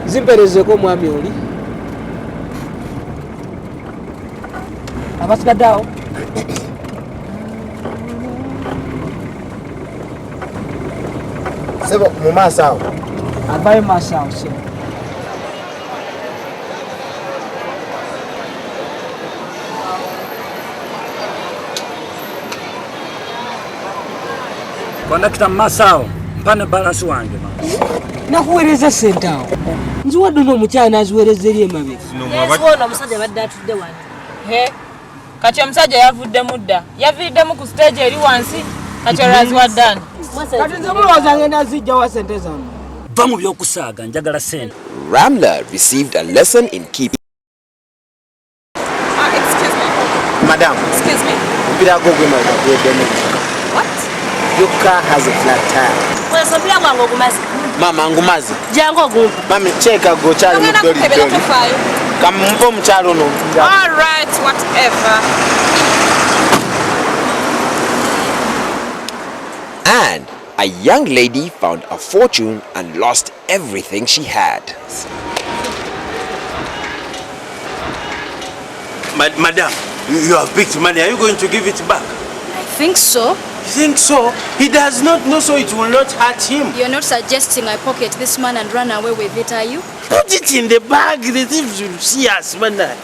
S4: Zimperezeko mwami oli. Abasigaddawo.
S34: Sebo mu maaso awo.
S4: Avayo maaso awo sebo.
S5: Kondakita maaso awo. Mpane balansi wange.
S4: Nakuweereza ssente awo. Nziwadde n'omukyala n'aziweereza eri emabega.
S7: Yeesiwoona omusajja badde atudde wano. Kati omusajja yavuddemu dda. Yaviiriddemu ku stage eri wansi. Kati olwaziwadde ani.
S4: Kati nze mulowooza ngenda zijjawa ssente zammwe.
S5: Vva mu by'okusaaga njagala ssente.
S3: Ramla received a lesson in keeping.
S34: Excuse me. Madam.
S7: Excuse me.
S34: What? Your car has a flat tire.
S7: Weesobya gwange ogumazi.
S34: Mama ngumazi.
S7: Jangu ogumpa.
S34: Mami cheka go chali mu doli doli. Kamumpa omukyalo no.
S7: All right, whatever.
S3: And a young lady found a fortune and lost everything she had.
S9: Madam, you have picked money. Are you going to give it back?
S31: I think so.
S9: You think so? He does not know, so it will not hurt him.
S31: You're not suggesting I pocket this man and run away with it, are you?
S9: Put it in the bag. The thieves will see us, man.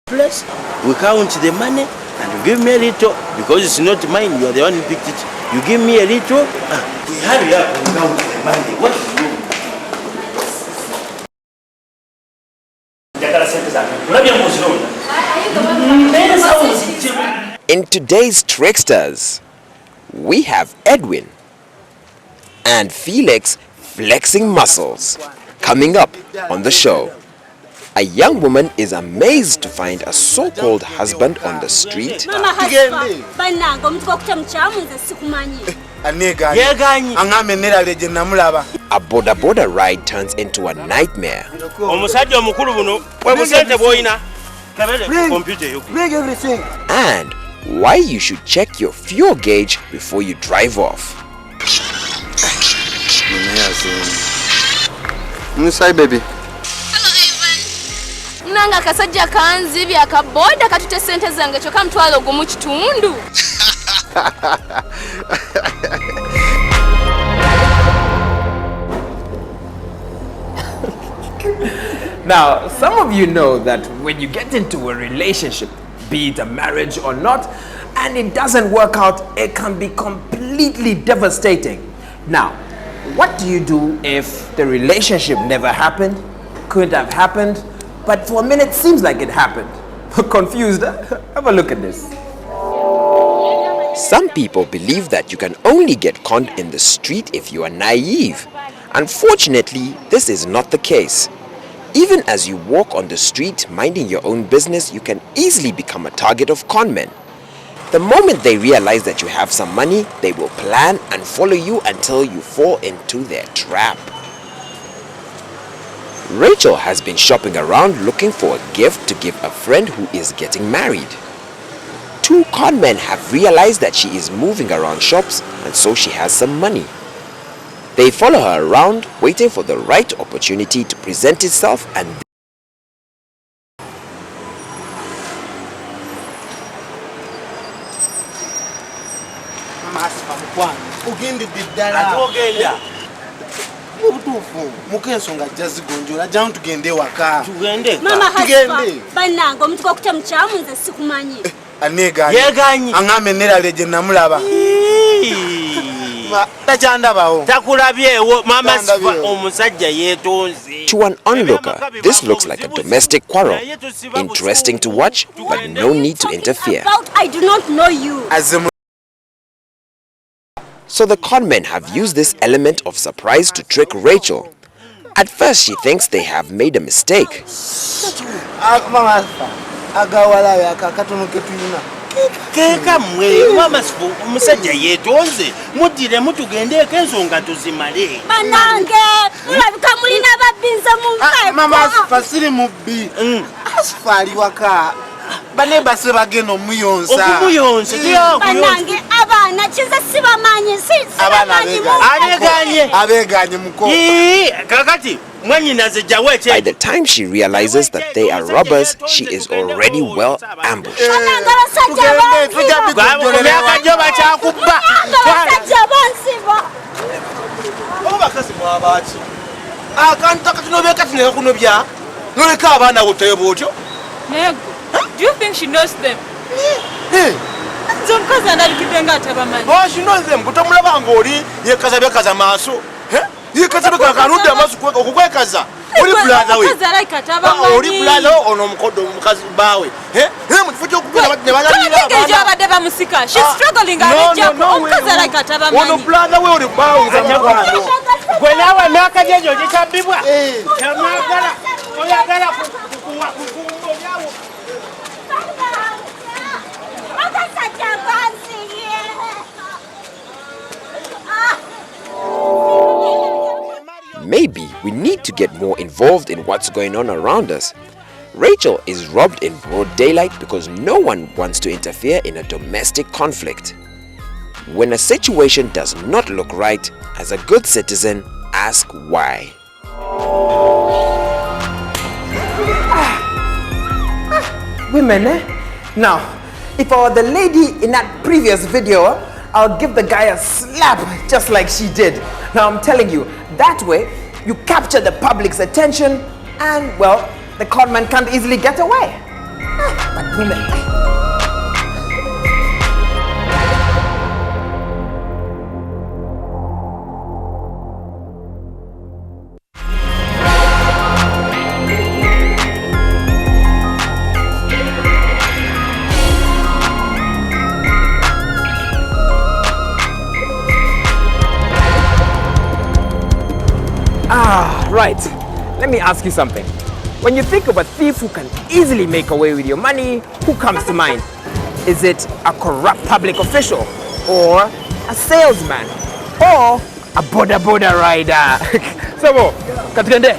S9: Plus, we count the money and you give me a little because it's not mine. You are the one who picked it. You give me a little. We hurry up and count the money. What is wrong?
S3: In today's Tricksters, we have Edwin and Felix flexing muscles. Coming up on the show, a young woman is amazed to find a so-called husband on the street. A Boda ride turns into a nightmare.
S34: Bring everything.
S3: And why you should check your fuel gauge before you drive off.
S34: Inside, baby.
S17: Nanga kasajja kanzibya ka Boda katute sente zange kyokka mtwalo gumu kitundu.
S1: Now, some of you know that when you get into a relationship, be it a marriage or not, and it doesn't work out, it can be completely devastating. Now, what do you do if the relationship never happened, couldn't have happened, but for a minute seems like it happened? Confused? Have a look at this.
S3: Some people believe that you can only get conned in the street if you are naive. Unfortunately, this is not the case. Even as you walk on the street minding your own business, you can easily become a target of conmen. The moment they realize that you have some money, they will plan and follow you until you fall into their trap. Rachel has been shopping around looking for a gift to give a friend who is getting married. two con men have realized that she is moving around shops and so she has some money. They follow her around, waiting for the right opportunity to present itself, and
S9: mukensonga jazigonjola jamu tugende waka
S6: mama hasifa banango omuntu gwokuta mukyamu nze sikumanyi
S9: yeganyi aŋambe nerale gye namulaba takyandabawo
S8: takulabyewo mama sifa omusajja yeetonze.
S3: To an onlooker, this looks like a domestic quarrel. Interesting to watch, but no need to interfere.
S6: I do not know you.
S3: So the conmen have used this element of surprise to trick Rachel. At first she thinks they have made a mistake.
S8: Keka mwe mama sifu omusajja yeetonze mudire mutugendeeko ensonga tuzimale.
S6: Banange mulabika mulina babinze mu nkae.
S9: Mama sifa siri mubbi asifa ali waka banebase bagenda omuyonsa
S8: okumuyonsa
S6: banange abaana kize sibamanyi sibamanyi
S9: abeganye muko
S8: kakati mwanyinaze jawe
S3: By the time she realizes that they are robbers, she is already well ambushed.
S7: Do you think she knows them?
S9: Oh, she knows them. Kutamulaba ngoli yekaza bekaza maaso. Yekaza bekaza kanudde amaso okukwekaza. Oli brother we. Oli brother ono mukodo mukazi bawe. Mufuje okugenda ne balabira.
S7: She's struggling
S9: ono brother we oli bawe nzanyagwano.
S8: Gwe nawe myaka jejo gikyabibwa. Tamwagala oyagala kukumbonyawo.
S3: Maybe we need to get more involved in what's going on around us. Rachel is robbed in broad daylight because no one wants to interfere in a domestic conflict. When a situation does not look right, as a good citizen, ask why.
S1: Women, eh? Now, if I were the lady in that previous video, I'll give the guy a slap just like she did. Now I'm telling you, that way you capture the public's attention and, well, the conman can't easily get away. But women... Right, let me ask you something. When you think of a thief who can easily make away with your money, who comes to mind? Is it a corrupt public official, or a salesman, or a boda rider? Sabo, katukende.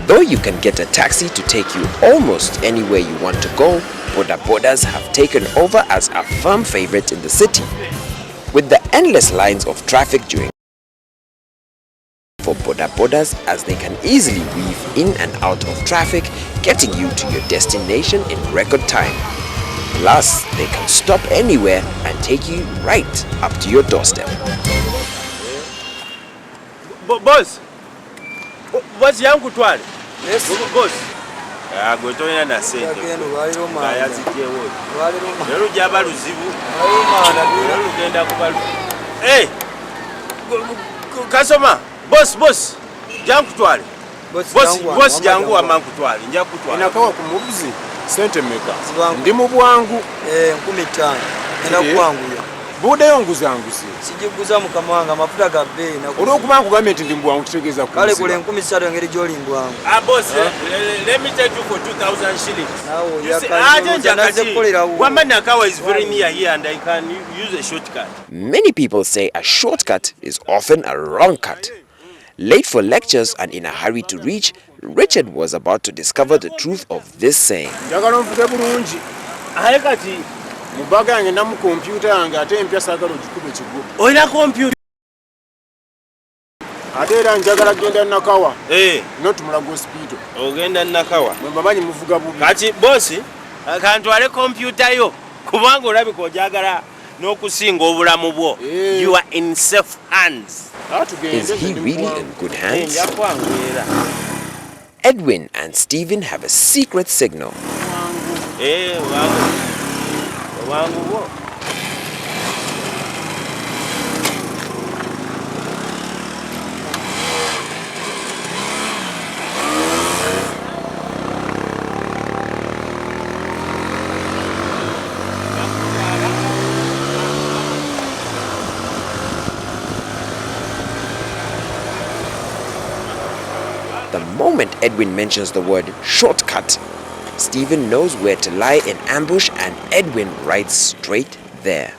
S3: Though you can get a taxi to take you almost anywhere you want to go, bodas have taken over as a firm favorite in the city. With the endless lines of traffic during for bodas, as they can easily weave in and out of traffic, getting you to your destination in record time. Plus, they can stop anywhere and take you right up to your doorstep.
S8: Boss yangu twale. Yes. Boss. Gwe tolina na sente. Yaziddewo. Lero gyaba luzibu. Lero lugenda kubalu. Hey! Kasoma. Boss. Jangu twale. Boss jangu amankutwale. Nja kutwale.
S9: Inakawa kumubuzi. Sente meka. Ndi mu bwangu. 15. Ina kwangu ya. Boda yonguzangusi.
S4: Sijiguza mukama wanga mafuta ga bei na
S9: olwokuba government ndi mbwangu kitegeeza ku
S4: kale kule 13 ngeri joli mbwangu.
S8: Boss, let me take you for 2,000 shillings. Wambanakawa is very near here and I can use a shortcut.
S3: Many people say a shortcut is often a wrong cut. Late for lectures and in a hurry to reach, Richard was about to discover the truth of this saying.
S9: Ate era njagala genda Nakawa. Not Mulago Speedo.
S8: Ogenda Nakawa.
S9: Mbamanyi muvuga bubi.
S8: Kati boss, akantwale computer yo. Kubanga olabika ojagala n'okusinga obulamu bwo. You are in safe hands.
S3: Is he really in good hands? Edwin and Stephen have a secret signal.
S8: Wangu.
S3: The moment Edwin mentions the word shortcut, Stephen knows where to lie in ambush and Edwin rides straight there.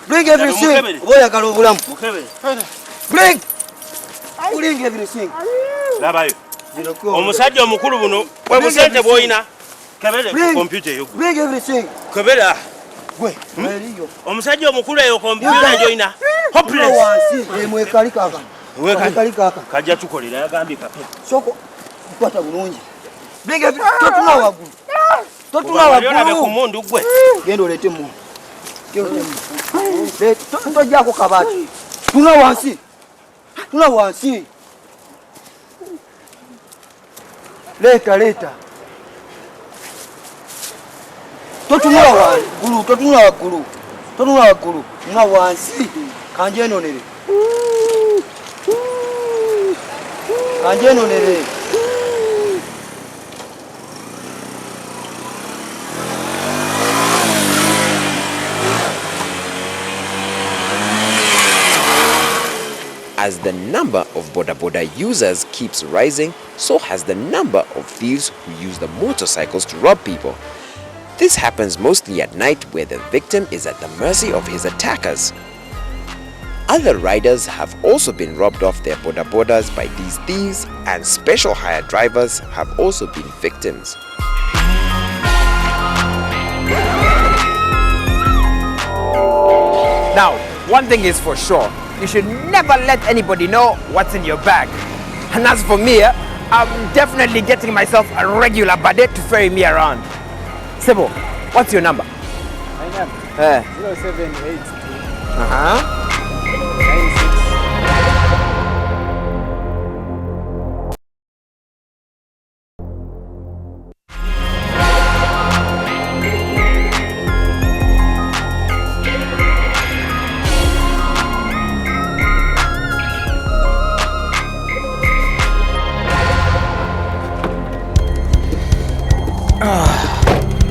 S31: Bring everything. Bring everything.
S8: Labayo. Omusajja omukulu buno bwe busente bw'oyina. Kabere computer yo.
S31: Bring everything.
S8: Kabere. Gwe. Omusajja omukulu eyo computer gy'oyina. Hopeless.
S31: Mwekali kaka. Mwekali kaka.
S8: Kajja tukolera yagambye kape.
S31: Soko kwata bulungi. Bring everything. Totuna wagulu. Totuna wagulu.
S8: Yona be kumundu gwe.
S31: Gendo lete mu. Tojjako kabati. Tuna wansi. Tuna wansi. Leta. Totuna wagulu. Totuna wagulu. Tuna wansi. Kanje nonere.
S3: As the number of Boda users keeps rising, so has the number of thieves who use the motorcycles to rob people. This happens mostly at night where the victim is at the mercy of his attackers. Other riders have also been robbed off their Bodas by these thieves, and special hire drivers have also been victims.
S1: Now, one thing is for sure, you should never let anybody know what's in your bag. And as for me, I'm definitely getting myself a regular budget to ferry me around. Sebo, what's your number?
S10: My number? 0782.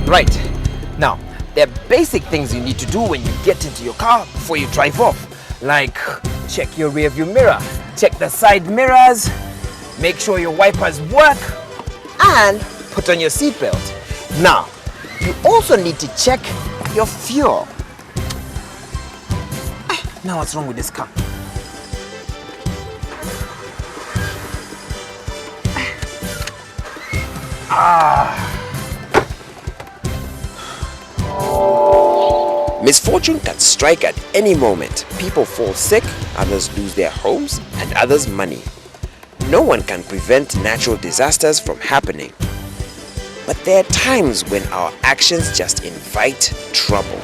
S1: Right. Now, there are basic things you need to do when you get into your car before you drive off. Like, check your rear view mirror, check the side mirrors, make sure your wipers work, and put on your seatbelt. Now, you also need to check your fuel. Now, what's wrong with this car?
S3: Misfortune can strike at any moment. People fall sick, others lose their homes, and others money. No one can prevent natural disasters from happening. But there are times when our actions just invite trouble.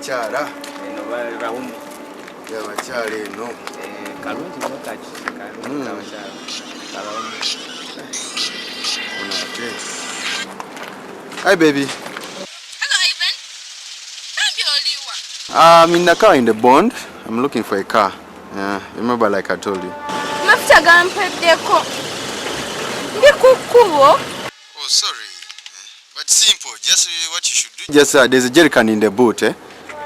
S34: abakyala
S10: eno balawumu
S34: abakyala eno
S10: kalungi nnyo kati kalungi abakyala balawumu.
S34: Hi baby.
S17: Hello Ivan.
S34: I'm in a car in the bond. I'm looking for a car. Remember like I told you.
S17: Mafuta gampeddeko. Ndi kukubo.
S34: Oh sorry. But simple. Just what you should do. Just there's a jerrycan in the boot, eh?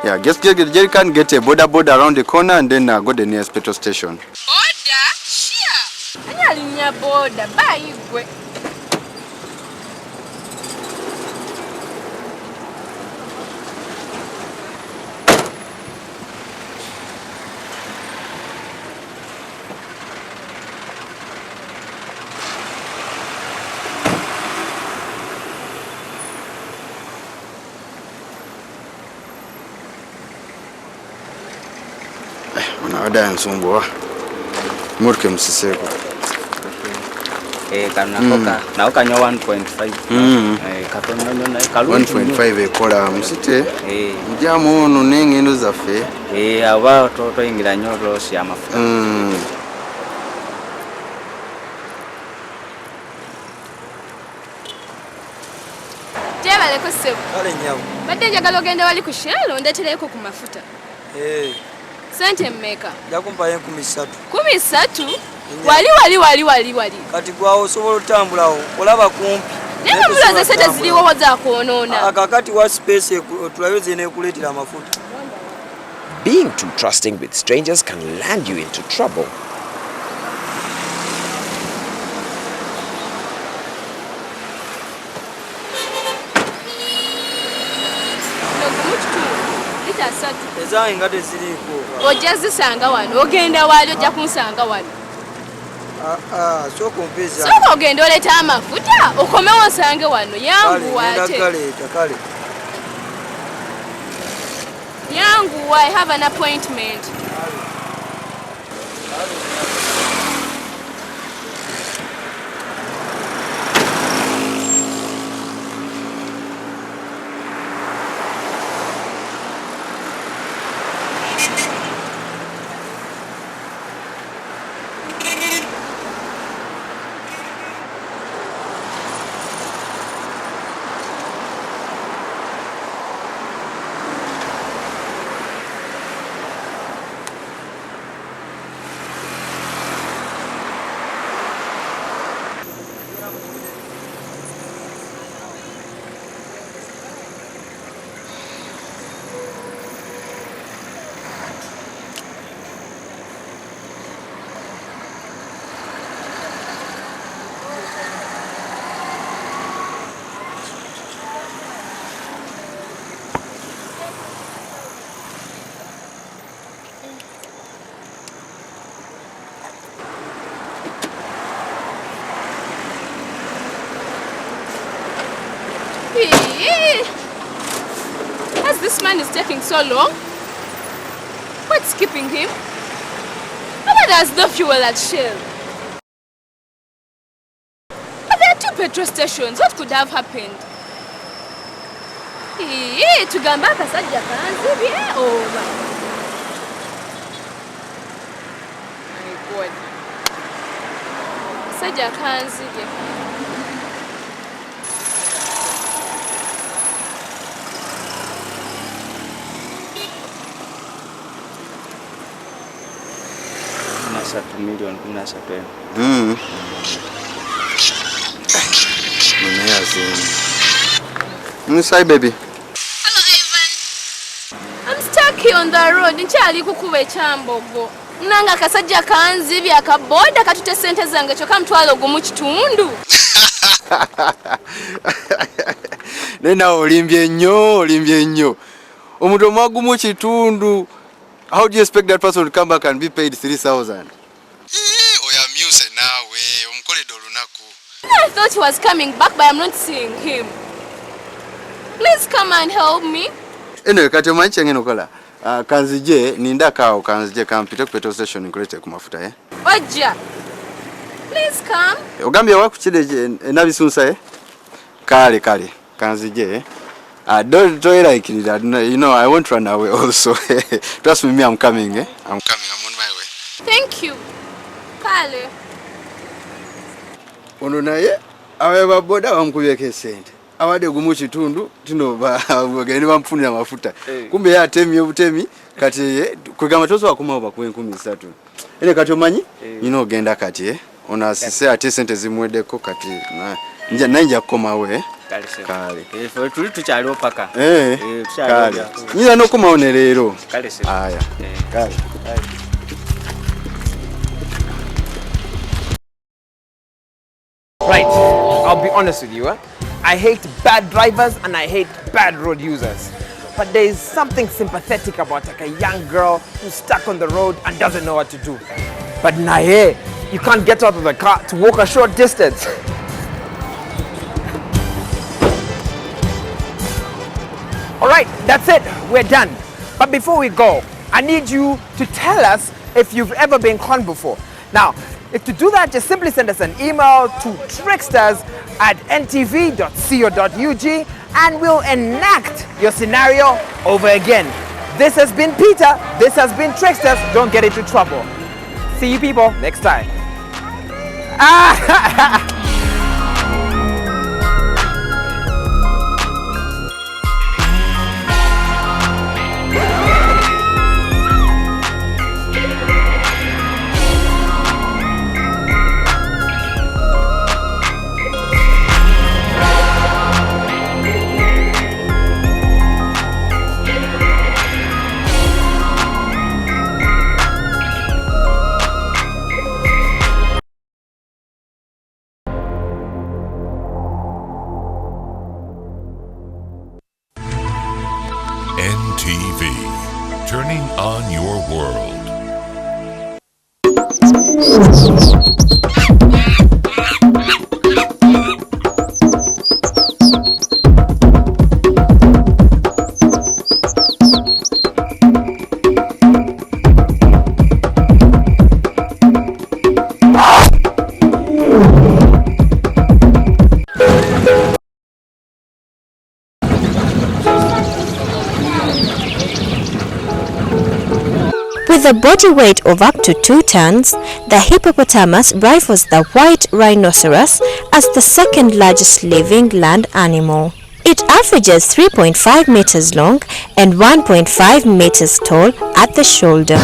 S34: Yeah, just get the jerrycan, get a Boda around the corner and then go to the nearest petrol station.
S17: Boda? Sure. Ani alinya Boda? Bayigwe.
S34: Ada nsumbuwa murke msiseko
S10: kanakoka nawo kanywa 1.5 katono nyona kalungi
S34: 1.5 ekola msite mjamu ono nengendo zaffe
S10: aba toto ingira nyoro si amafuta
S17: Tebale ko sebo
S4: kale nyawo
S17: badde njagala ogende wali ku shell ndetereko ku mafuta sente mmeka
S4: jakumpa 13
S17: wali
S4: kati gwawo osobola otambulawo olaba kumpi
S17: naye muloza sente ziliwo waza kuonoona
S4: akakati wa space tulayo zene kuletera amafuta.
S3: Being too trusting with strangers can land you into trouble.
S4: Ezange nga teziriiko.
S17: Ojja zisanga wano ogenda wali ojja kunsanga wano.
S4: Sooka ompeza.
S17: Sooka ogenda oleeta amafuta okomewo nsange wano yangu ate.
S4: Kale.
S17: Yangu, I have an appointment. As this man is taking so long, what's keeping him? How does the fuel at Shell? But there are 2 petrol stations. What could have happened? Tugamba akasajja kanzibye oba. My God. Akasajja kanzibye.
S10: Million kunasatwe.
S34: Hi baby.
S17: Hello Ivan. I'm stuck here on the road. Nchali kukuba ekyambogo. Nanga akasajja kanzibye akaboda katute sente zange kyokka mutwalo gumu kitundu.
S34: Nena olimbye nnyo. Omuntu omwagumu kitundu. How do you expect that person to come back and be paid 3,000? Oyamuse nawe, omkolede olunaku.
S17: I thought he was coming back, but I'm not seeing him. Please come and help me.
S34: Anyway, kati omanyi kyengenda okola. Kanzije, nindakaawo kanzije kampite ku petrol station nkulete ku mafuta, eh?
S17: Ojja. Please come.
S34: Ogambye wakukire enabisunsa, eh? Kale. Kanzije, Don't like it. You know, I won't run away also. Trust me, I'm coming. I'm coming. I'm on my way.
S17: Thank you. Kale.
S34: Ono naye awe boda wamkubye sente. Awade gumu kitundu tino bageni bamfunira mafuta. Kumbe ya temi obutemi kati kwegamba tozo wakuma ba ku 13. Ene kati omanyi nyino ogenda kati ona sise ate sente zimwedeko kati nanja koma we kale
S10: tuli tukyaliwo paka
S34: kale nyina nokoma onerero aya kale
S1: Right, I'll be honest with you. I hate bad drivers and I hate bad road users. But there is something sympathetic about like a young girl who's stuck on the road and doesn't know what to do. But Naye, you can't get out of the car to walk a short distance. Alright, that's it. We're done. But before we go, I need you to tell us if you've ever been conned before. Now, if to do that, just simply send us an email to tricksters@ntv.co.ug and we'll enact your scenario over again. This has been Peter. This has been Tricksters. Don't get into trouble. See you people next time.
S11: Ntv, turning on your world.
S12: With a body weight of up to 2 tons, the hippopotamus rivals the white rhinoceros as the second largest living land animal. It averages 3.5 meters long and 1.5 meters tall at the shoulder.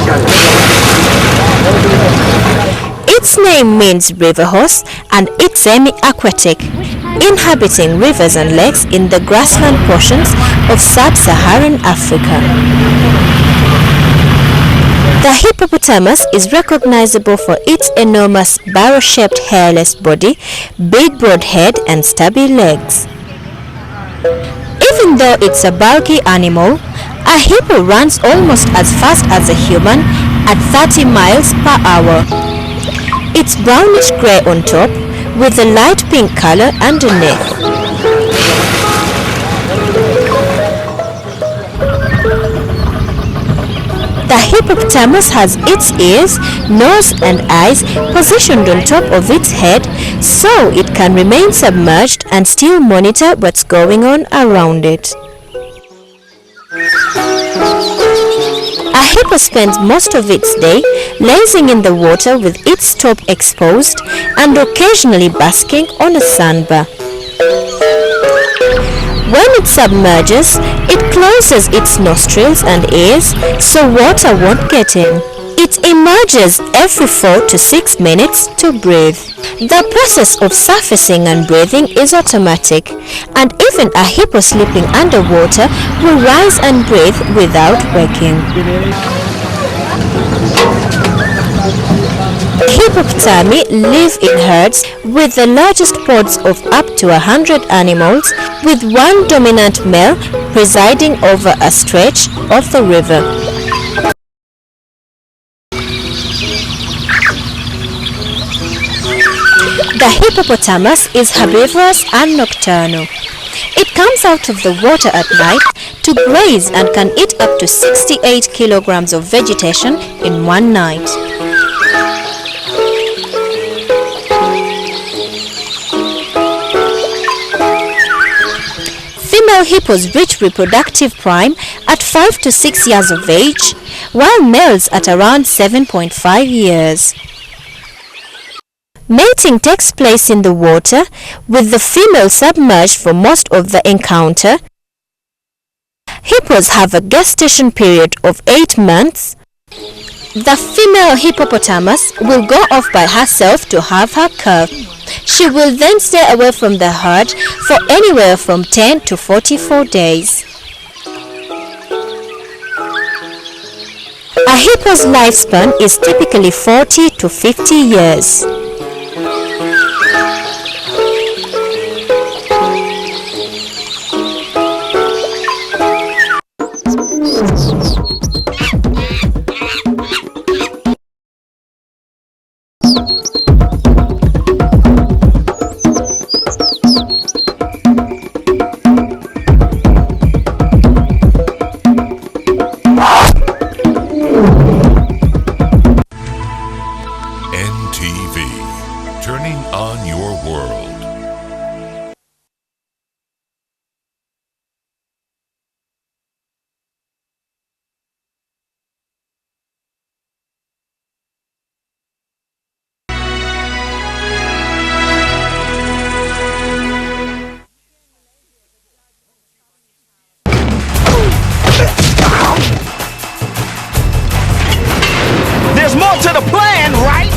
S12: Its name means river horse and it's semi-aquatic, inhabiting rivers and lakes in the grassland portions of sub-Saharan Africa. The hippopotamus is recognizable for its enormous barrel-shaped hairless body, big broad head and stubby legs. Even though it's a bulky animal, a hippo runs almost as fast as a human at 30 miles per hour. It's brownish grey on top with a light pink color underneath. The hippopotamus has its ears, nose and eyes positioned on top of its head so it can remain submerged and still monitor what's going on around it. A hippo spends most of its day lazing in the water with its top exposed and occasionally basking on a sandbar. When it submerges, it closes its nostrils and ears so water won't get in. It emerges every 4 to 6 minutes to breathe. The process of surfacing and breathing is automatic, and even a hippo sleeping underwater will rise and breathe without waking. Hippopotami live in herds with the largest pods of up to 100 animals, with one dominant male presiding over a stretch of the river. The hippopotamus is herbivorous and nocturnal. It comes out of the water at night to graze and can eat up to 68 kilograms of vegetation in one night. Female hippos reach reproductive prime at 5 to 6 years of age, while males at around 7.5 years. Mating takes place in the water, with the female submerged for most of the encounter. Hippos have a gestation period of 8 months. The female hippopotamus will go off by herself to have her calf. She will then stay away from the herd for anywhere from 10 to 44 days. A hippo's lifespan is typically 40 to 50 years.
S11: Ntv, turning on your world.
S9: There's more to the plan, right?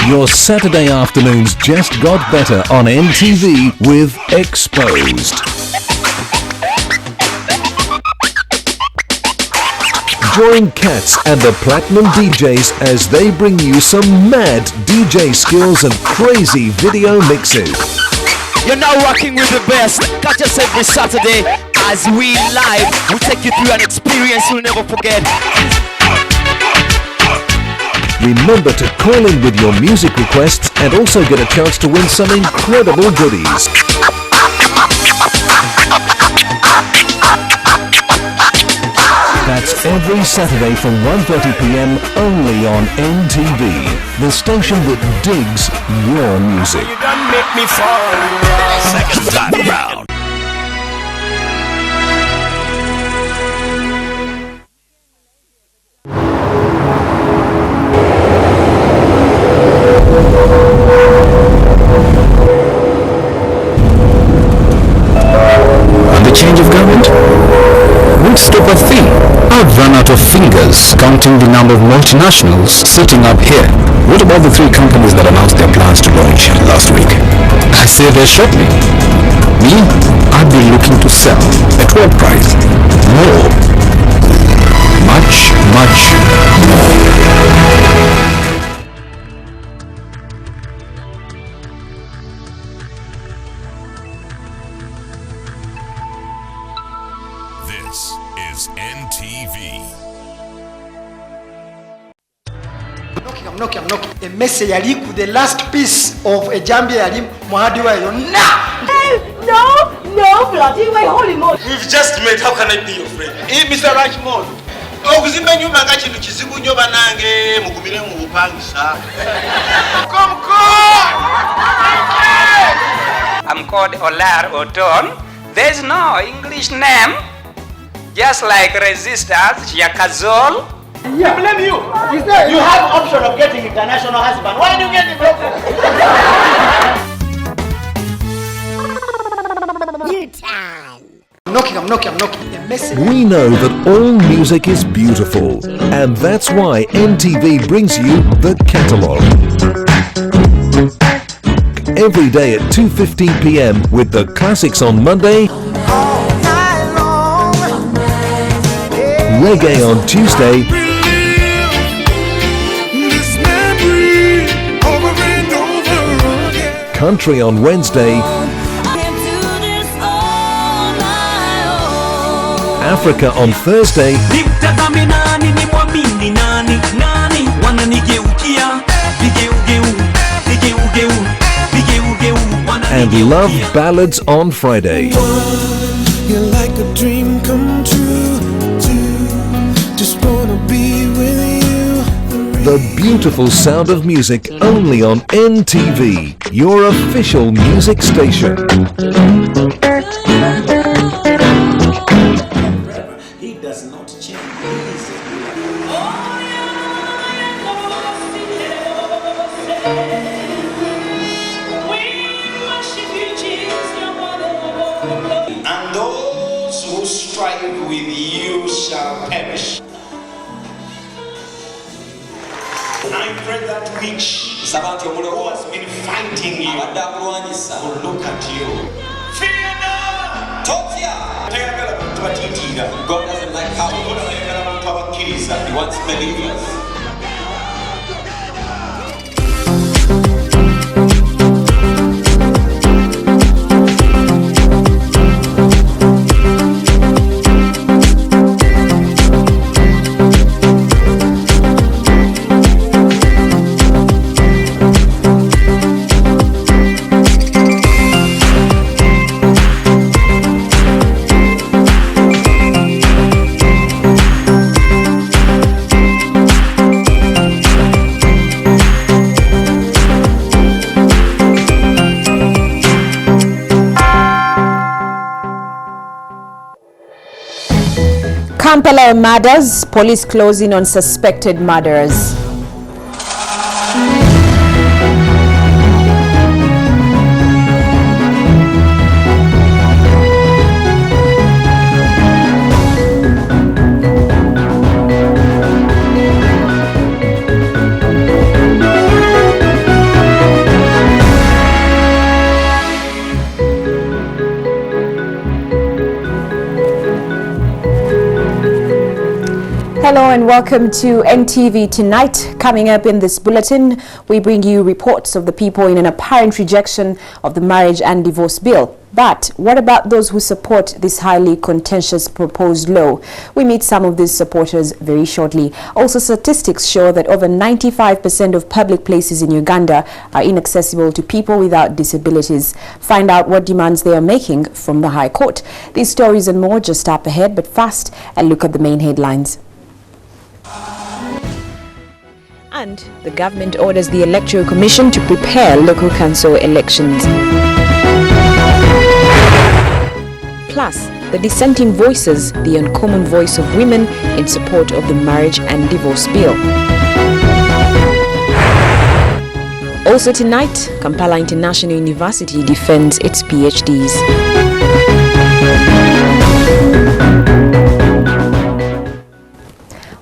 S2: Your Saturday afternoons just got better on NTV with Exposed. Join Cats and the Platinum DJs as they bring you some mad DJ skills and crazy video mixes.
S13: You're now rocking with the best. Catch us every Saturday as we live. We'll take you through an experience you'll never forget.
S2: Remember to call in with your music requests and also get a chance to win some incredible goodies. That's every Saturday from 1:30 p.m. only on NTV, the station that digs your music.
S9: You done make me fall in love. Second time round.
S14: The change of government would stop a thing. I've run out of fingers counting the number of multinationals sitting up here. What about the 3 companies that announced their plans to launch last week? I say they shot me. Me, I've been looking to sell at what price? More. Much, much more.
S11: This is NTV.
S15: I'm knocking. A message yali ku the last piece of a jambia yali muhadi wa yonna. No, bloody way, holy moly.
S9: We've just met. How can I be your friend? Mr. Rashmond. Okuzimba nyumba nga kintu kizibu nnyo banange mugumire mu bupangisa. Come.
S16: I'm called Olar Oton. There's no English name. Just like resistors, Yakazol.
S9: I blame you. You have option of getting international husband. Why do you get it?
S15: New time. I'm knocking. A message.
S2: We know that all music is beautiful, and that's why NTV brings you the catalogue. every day at 2:15 p.m. with the classics on Monday, reggae on Tuesday, country on Wednesday, Africa on Thursday, and love ballads on Friday.
S18: You're like a dream come true. Just wanna be with you.
S2: The beautiful sound of music only on NTV, your official music station.
S19: He does not change. And those who strive with you shall perish. I pray that which who has been fighting you will look at you. Fear not! God doesn't like cowards. He wants believers.
S20: Kampala murders, police closing on suspected murderers. Hello and welcome to NTV Tonight. Coming up in this bulletin, we bring you reports of the people in an apparent rejection of the marriage and divorce bill. But what about those who support this highly contentious proposed law? We meet some of these supporters very shortly. Also, statistics show that over 95% of public places in Uganda are inaccessible to people without disabilities. Find out what demands they are making from the High Court. These stories and more just up ahead, but first, a look at the main headlines. And the government orders the Electoral Commission to prepare local council elections. Plus, the dissenting voices, the uncommon voice of women in support of the marriage and divorce bill. Also tonight, Kampala International University defends its PhDs.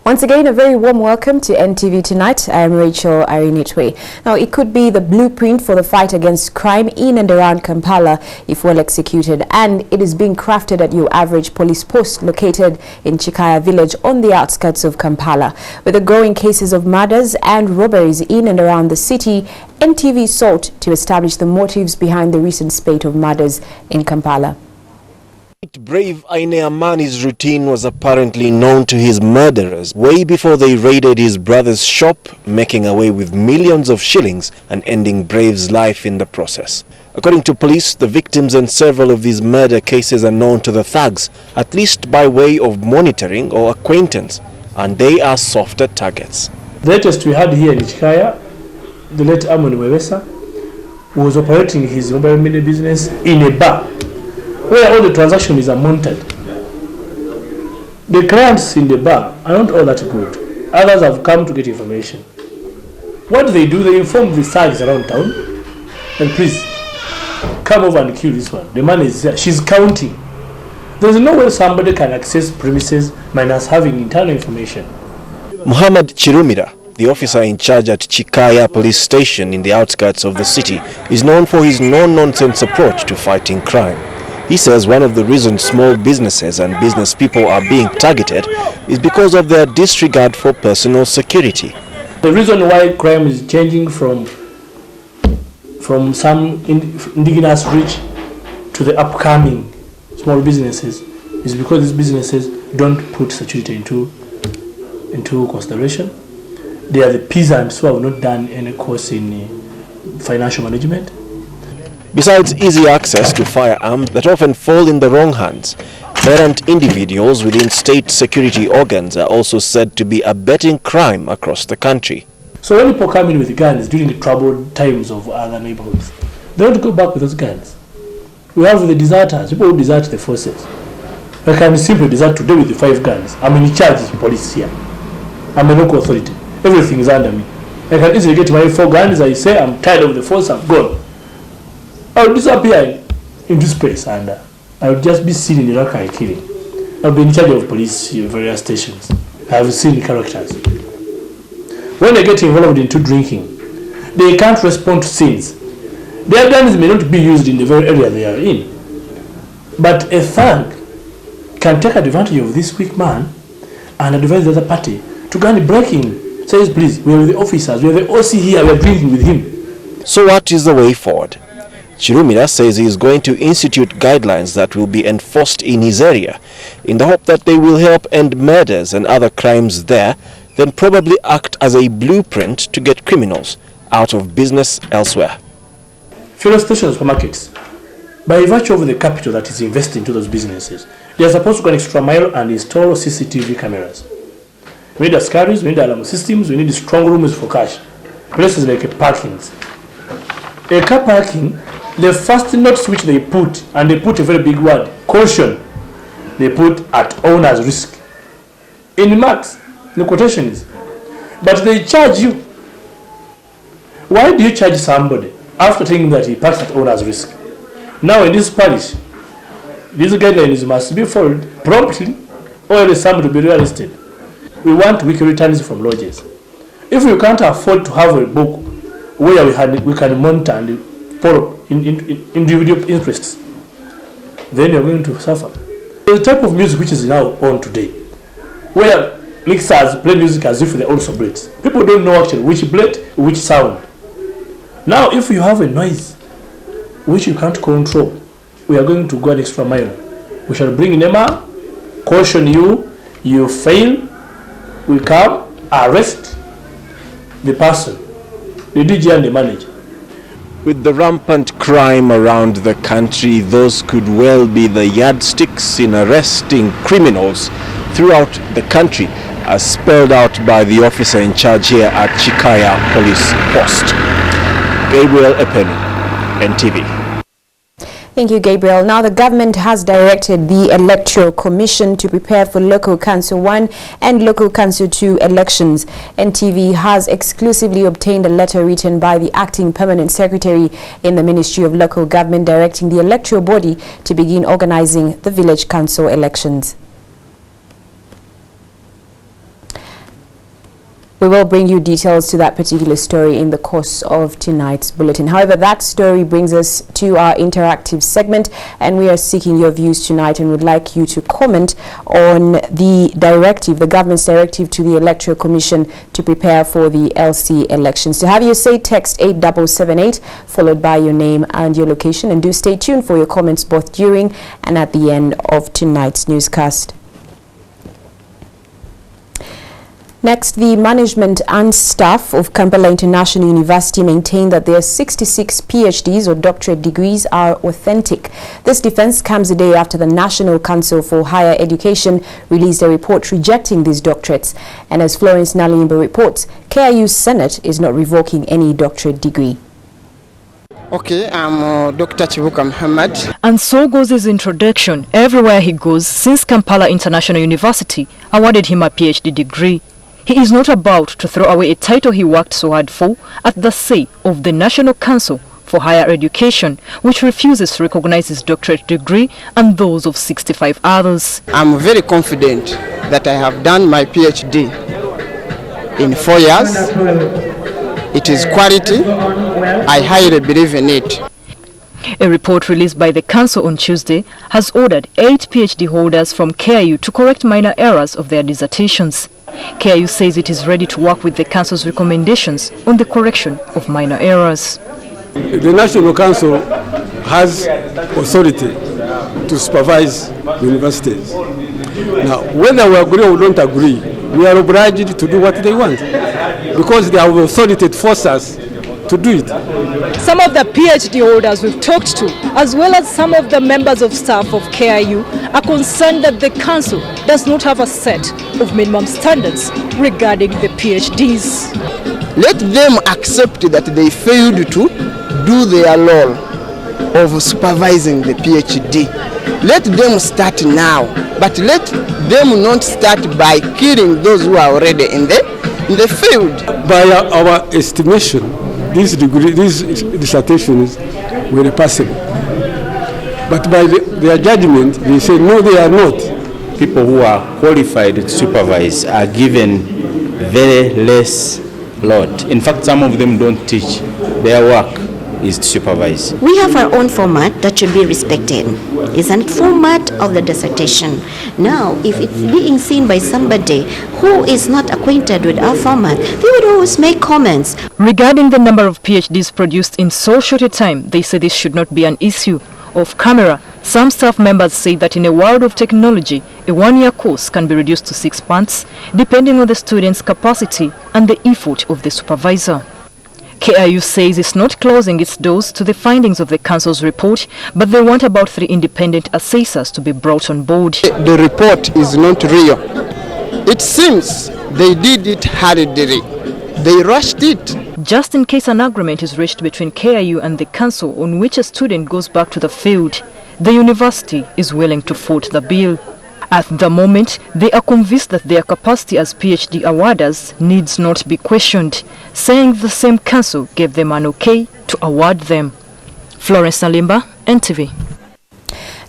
S20: Once again, a very warm welcome to NTV Tonight. I am Rachel Arinitwe. Now, it could be the blueprint for the fight against crime in and around Kampala if well executed, and it is being crafted at your average police post located in Chikaya village on the outskirts of Kampala. With the growing cases of murders and robberies in and around the city, NTV sought to establish the motives behind the recent spate of murders in Kampala.
S21: Brave Aine Amani's routine was apparently known to his murderers way before they raided his brother's shop, making away with millions of shillings and ending Brave's life in the process. According to police, the victims in several of these murder cases are known to the thugs, at least by way of monitoring or acquaintance, and they are softer targets.
S22: The latest we had here in Chikaya, the late Amon Wewesa was operating his mobile money business in a bar, where all the transactions are monitored. The clients in the bar are not all that good. Others have come to get information. What do? They inform the thugs around town, and please, come over and kill this one. The man is there. She's counting. There's no way somebody can access premises minus having internal information.
S21: Muhammad Chirumira The officer in charge at Chikaya police station in the outskirts of the city is known for his no-nonsense approach to fighting crime. He says one of the reasons small businesses and business people are being targeted is because of their disregard for personal security.
S22: The reason why crime is changing from some indigenous rich to the upcoming small businesses is because these businesses don't put security into consideration. They are the peasants who have not done any course in financial management.
S21: Besides easy access to firearms that often fall in the wrong hands, errant individuals within state security organs are also said to be abetting crime across the country.
S22: So when people come in with guns during the troubled times of other neighborhoods, they don't go back with those guns. We have the deserters, people who desert the forces. I can simply desert today with the 5 guns. I'm in charge of police here. I'm a local authority. Everything is under me. I can easily get my 4 guns. I say I'm tired of the force, I'm gone. I'll disappear in this place and I'll just be seen in the Rakai killing. I'll be in charge of police in various stations. I have seen the characters. When they get involved into drinking, they can't respond to scenes. Their guns may not be used in the very area they are in. But a thug can take advantage of this weak man and advise the other party to go and break him. Says, please, we are the officers, we are the OC here, we are drinking with him.
S21: So what is the way forward? Chirumira says he is going to institute guidelines that will be enforced in his area in the hope that they will help end murders and other crimes there, then probably act as a blueprint to get criminals out of business elsewhere.
S22: Fuel stations, supermarkets, by virtue of the capital that is invested into those businesses, they are supposed to go an extra mile and install CCTV cameras. We need ascaris, we need alarm systems, we need strong rooms for cash. Places like parkings. A car parking, the first notice which they put, and they put a very big word, caution, they put at owner's risk. In marks, the quotation is, but they charge you. Why do you charge somebody after telling that he parks at owner's risk? Now in this parish, these guidelines must be followed promptly or else somebody will be rearrested. We want weekly returns from lodges. If you can't afford to have a book where we can monitor and follow individual interests, then you're going to suffer. The type of music which is now on today, where mixers play music as if they're also blades. People don't know actually which blade, which sound. Now if you have a noise which you can't control, we are going to go an extra mile. We shall bring NEMA, caution you, you fail, we come, arrest the person, the DJ and the manager.
S21: With the rampant crime around the country, those could well be the yardsticks in arresting criminals throughout the country, as spelled out by the officer in charge here at Chikaya Police Post. Gabriel Epeni, NTV.
S20: Thank you, Gabriel. Now, the government has directed the Electoral Commission to prepare for Local Council 1 and Local Council 2 elections. NTV has exclusively obtained a letter written by the Acting Permanent Secretary in the Ministry of Local Government directing the electoral body to begin organizing the Village Council elections. We will bring you details to that particular story in the course of tonight's bulletin. However, that story brings us to our interactive segment, and we are seeking your views tonight and would like you to comment on the directive, the government's directive to the Electoral Commission to prepare for the LC elections. To have your say, text 8778 followed by your name and your location, and do stay tuned for your comments both during and at the end of tonight's newscast. Next, the management and staff of Kampala International University maintain that their 66 PhDs or doctorate degrees are authentic. This defense comes a day after the National Council for Higher Education released a report rejecting these doctorates. And as Florence Nalimba reports, KIU's Senate is not revoking any doctorate degree.
S5: Okay, I'm Dr. Chibuka Muhammad.
S6: And so goes his introduction everywhere he goes since Kampala International University awarded him a PhD degree. He is not about to throw away a title he worked so hard for at the say of the National Council for Higher Education, which refuses to recognize his doctorate degree and those of 65 others.
S5: I'm very confident that I have done my PhD in 4 years. It is quality. I highly believe in it.
S6: A report released by the Council on Tuesday has ordered 8 PhD holders from KIU to correct minor errors of their dissertations. KIU says it is ready to work with the Council's recommendations on the correction of minor errors.
S3: The National Council has authority to supervise universities. Now, whether we agree or don't agree, we are obliged to do what they want because they have authority to force us to do it.
S7: Some of the PhD holders we've talked to, as well as some of the members of staff of KIU, are concerned that the council does not have a set of minimum standards regarding the PhDs.
S5: Let them accept that they failed to do their role of supervising the PhD. Let them start now, but let them not start by killing those who are already in the field.
S3: By our estimation, these dissertations were possible. But by their judgment, they say no, they are not.
S8: People who are qualified to supervise are given very less load. In fact, some of them don't teach. Their work is to supervise.
S23: We have our own format that should be respected. It's a format of the dissertation. Now, if it's being seen by somebody who is not acquainted with our format, they would always make comments.
S6: Regarding the number of PhDs produced in so short a time, they say this should not be an issue. Off camera, some staff members say that in a world of technology, a one-year course can be reduced to 6 months, depending on the student's capacity and the effort of the supervisor. KIU says it's not closing its doors to the findings of the Council's report, but they want about 3 independent assessors to be brought on board.
S5: The report is not real. It seems they did it hurriedly. They rushed it.
S6: Just in case an agreement is reached between KIU and the Council on which a student goes back to the field, the university is willing to foot the bill. At the moment, they are convinced that their capacity as PhD awarders needs not be questioned, saying the same council gave them an okay to award them. Florence Nalimba, NTV.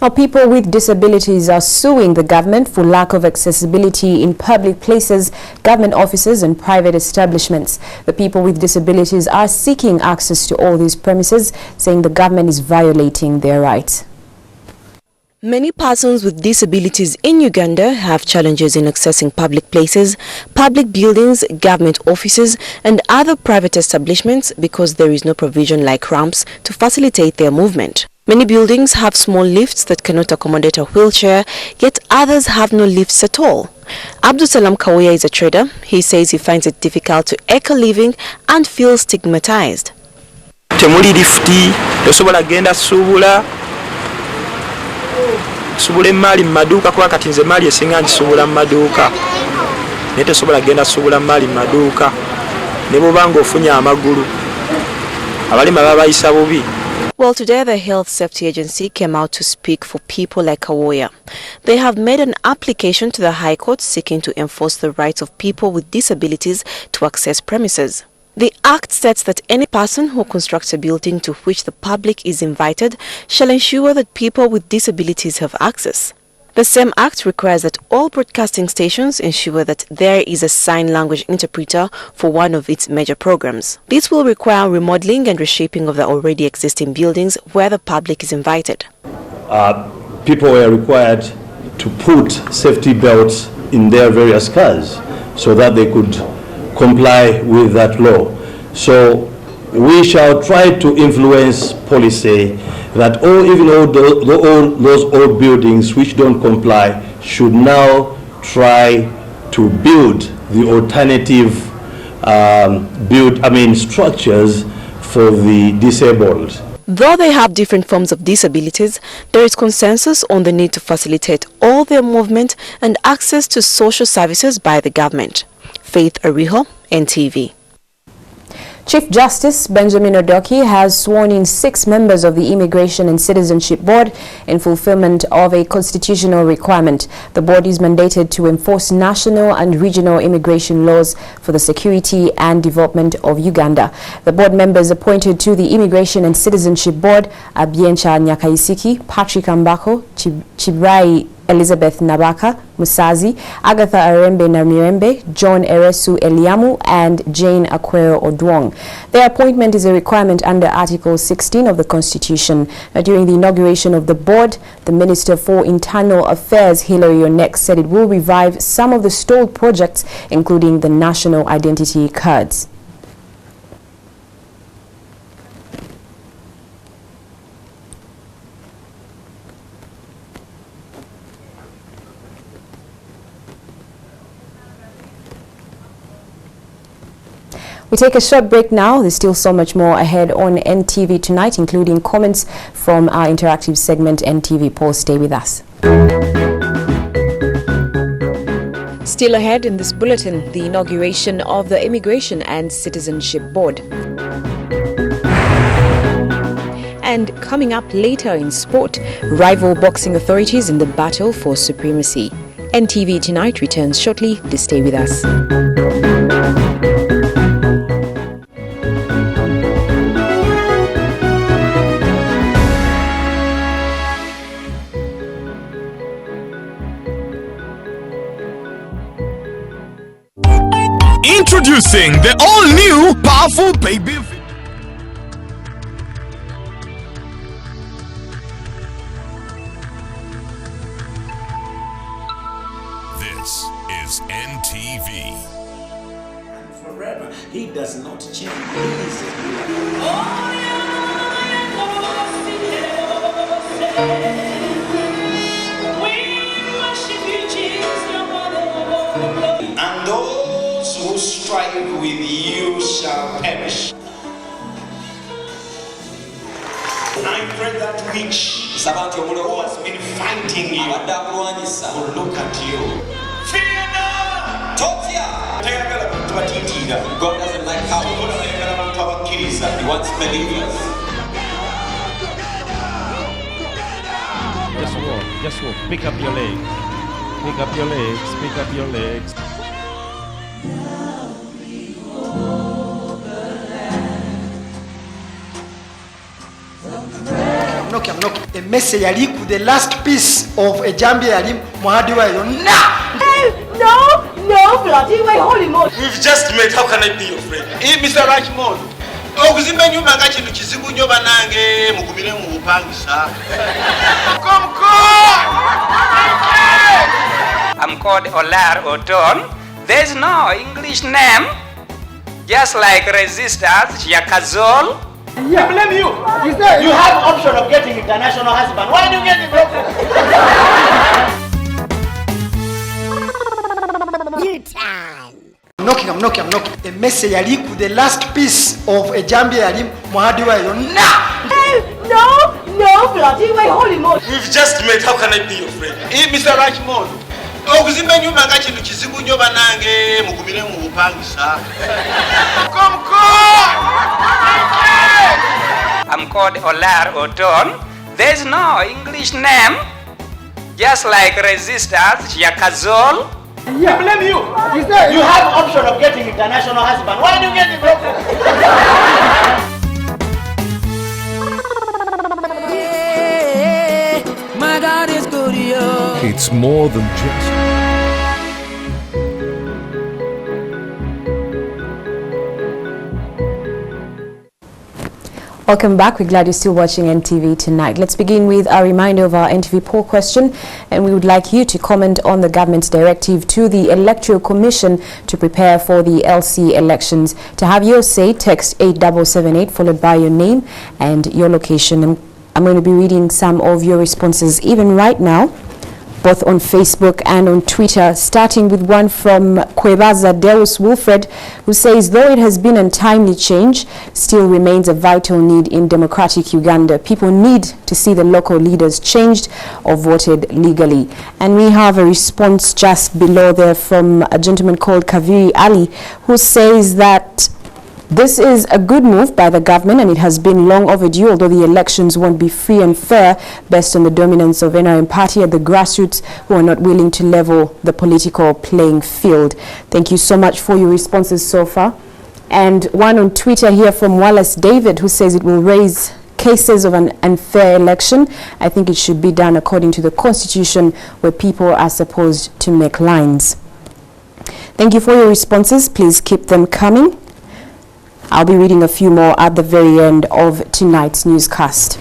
S20: Now, people with disabilities are suing the government for lack of accessibility in public places, government offices and private establishments. The people with disabilities are seeking access to all these premises, saying the government is violating their rights.
S24: Many persons with disabilities in Uganda have challenges in accessing public places, public buildings, government offices and other private establishments because there is no provision like ramps to facilitate their movement. Many buildings have small lifts that cannot accommodate a wheelchair, yet others have no lifts at all. Abdul Salam Kaweya is a trader. He says he finds it difficult to eke a living and feels stigmatized.
S25: Temuli lifti, tosobola genda subula. Subula emali maduka kwa kati nze mali esinga njisubula maduka. Ne tosobola genda subula mali maduka. Ne bobanga ofunya amagulu. Abalima babayisa bubi.
S24: Well, today the Health Safety Agency came out to speak for people like Kawoya. They have made an application to the High Court seeking to enforce the rights of people with disabilities to access premises. The Act states that any person who constructs a building to which the public is invited shall ensure that people with disabilities have access. The same Act requires that all broadcasting stations ensure that there is a sign language interpreter for one of its major programs. This will require remodeling and reshaping of the already existing buildings where the public is invited.
S26: People were required to put safety belts in their various cars so that they could comply with that law. So we shall try to influence policy that even all those old buildings which don't comply should now try to build the alternative structures for the disabled.
S24: Though they have different forms of disabilities, there is consensus on the need to facilitate all their movement and access to social services by the government. Faith Ariho, NTV.
S20: Chief Justice Benjamin Odoki has sworn in 6 members of the Immigration and Citizenship Board in fulfillment of a constitutional requirement. The board is mandated to enforce national and regional immigration laws for the security and development of Uganda. The board members appointed to the Immigration and Citizenship Board are Biencha Nyakaisiki, Patrick Ambako, Chibrai Elizabeth Nabaka Musazi, Agatha Arembe Namirembe, John Eresu Eliamu, and Jane Akwero Odwong. Their appointment is a requirement under Article 16 of the Constitution. During the inauguration of the board, the Minister for Internal Affairs, Hilary Onek, said it will revive some of the stalled projects, including the national identity cards. We take a short break now. There's still so much more ahead on NTV Tonight, including comments from our interactive segment NTV Pulse. Stay with us. Still ahead in this bulletin, the inauguration of the Immigration and Citizenship Board. And coming up later in sport, rival boxing authorities in the battle for supremacy. NTV Tonight returns shortly. Please stay with us.
S1: Introducing the all-new powerful baby.
S11: This is NTV.
S19: Forever, he does not change. And those who strive with you shall perish. I pray that which who has been fighting you will look at you. Fear not! God doesn't like cowards. He wants believers.
S4: Just walk. Pick up your legs. Pick up your legs. Pick up your legs.
S15: I'm knocking. A message yali ku the last piece of a jambia yali muhadi wa yonna.
S7: No, bloody way, holy moly.
S19: We've just met. How can I be your friend? Mr. Rachmond. Okuzimba nyumba nga kintu kizibu nnyo banange mugumire mu bupangisa. Come.
S16: I'm called Olar Oton. There's no English name. Just like resistors, Yakazol.
S19: I blame you. You have option of getting international husband. Why do you get it broken?
S15: I'm knocking. A message yali ku the last piece of a jambia yali muhadi wa yonna.
S7: No, bloody way, holy moly.
S19: We've just met. How can I be your friend? Mr. Rachmond. Okuzimba nyumba nga kintu kizibu nnyo banange mugumire mu bupangisa. Come.
S16: I'm called Olar Oton. There's no English name. Just like resistors, Yakazol.
S19: I blame you. You have option of getting international husband. Why do you get it broken?
S18: My God is good, yo.
S2: It's more than just...
S20: Welcome back. We're glad you're still watching NTV Tonight. Let's begin with a reminder of our NTV poll question, and we would like you to comment on the government's directive to the Electoral Commission to prepare for the LC elections. To have your say, text 8778 followed by your name and your location. I'm going to be reading some of your responses even right now, both on Facebook and on Twitter, starting with one from Kwebaza Deus Wilfred, who says, though it has been untimely change, still remains a vital need in democratic Uganda. People need to see the local leaders changed or voted legally. And we have a response just below there from a gentleman called Kaviri Ali, who says that this is a good move by the government and it has been long overdue, although the elections won't be free and fair based on the dominance of NRM party at the grassroots who are not willing to level the political playing field. Thank you so much for your responses so far. And one on Twitter here from Wallace David, who says it will raise cases of an unfair election, I think it should be done according to the Constitution, where people are supposed to make lines. Thank you for your responses. Please keep them coming. I'll be reading a few more at the very end of tonight's newscast.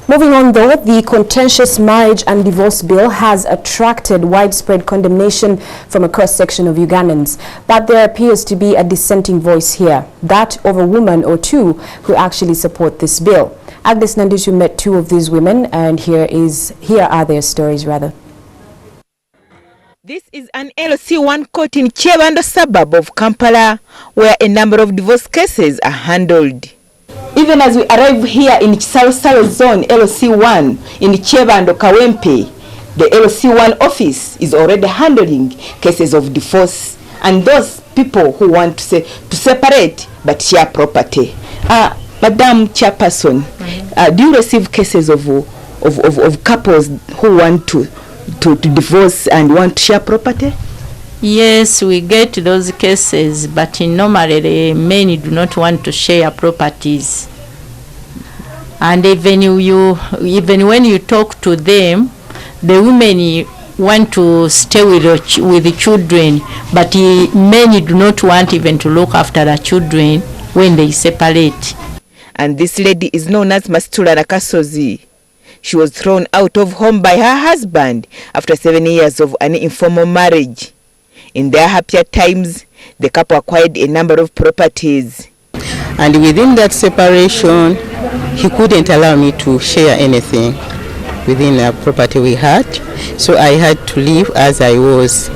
S20: Moving on though, the contentious marriage and divorce bill has attracted widespread condemnation from a cross-section of Ugandans. But there appears to be a dissenting voice here, that of a woman or two who actually support this bill. Agnes Nanditu met two of these women, and here are their stories rather.
S9: This is an LC1 court in Chebando suburb of Kampala, where a number of divorce cases are handled. Even as we arrive here in Chisalo zone LC1 in Chebando Kawempe, the LC1 office is already handling cases of divorce and those people who want to separate but share property. Madam Chairperson, do you receive cases of couples who want to divorce and want to share property?
S10: Yes, we get those cases, but normally men do not want to share properties. And even when you talk to them, the women want to stay with the children, but men do not want even to look after the children when they separate.
S9: And this lady is known as Masitula Nakasozi. She was thrown out of home by her husband after 7 years of an informal marriage. In their happier times, the couple acquired a number of properties.
S12: And within that separation, he couldn't allow me to share anything within the property we had. So I had to leave as I was.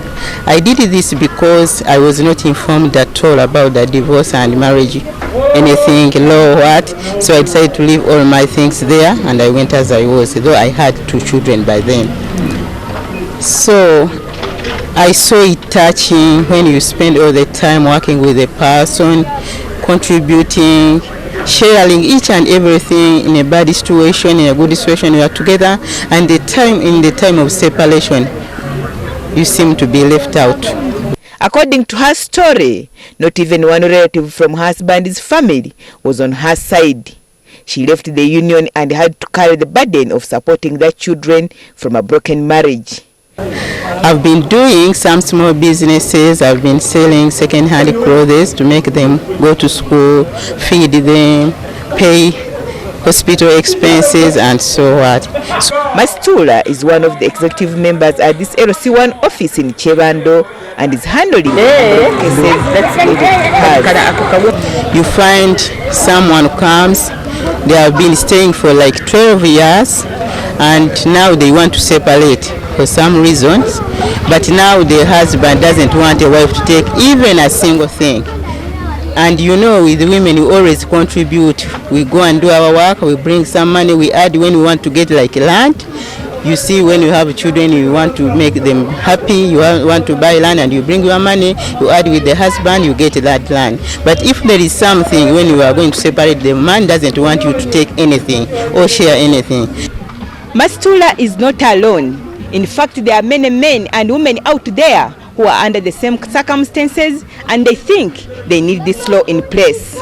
S12: I did this because I was not informed at all about the divorce and marriage, anything, law, what. So I decided to leave all my things there and I went as I was, though I had 2 children by then. So I saw it touching when you spend all the time working with a person, contributing, sharing each and everything in a bad situation, in a good situation, you are together, and in the time of separation, you seem to be left out.
S9: According to her story, not even one relative from her husband's family was on her side. She left the union and had to carry the burden of supporting their children from a broken marriage.
S12: I've been doing some small businesses. I've been selling second-hand clothes to make them go to school, feed them, pay hospital expenses, and so what.
S9: Masitula is one of the executive members at this LC1 office in Chebando and is handling cases that
S12: you find someone comes, they have been staying for like 12 years and now they want to separate for some reasons, but now the husband doesn't want a wife to take even a single thing. And you know, with women we always contribute. We go and do our work, we bring some money, we add when we want to get like land. You see, when you have children, you want to make them happy, you want to buy land and you bring your money, you add with the husband, you get that land. But if there is something when you are going to separate, the man doesn't want you to take anything or share anything.
S9: Masitula is not alone. In fact, there are many men and women out there who are under the same circumstances and they think they need this law in place.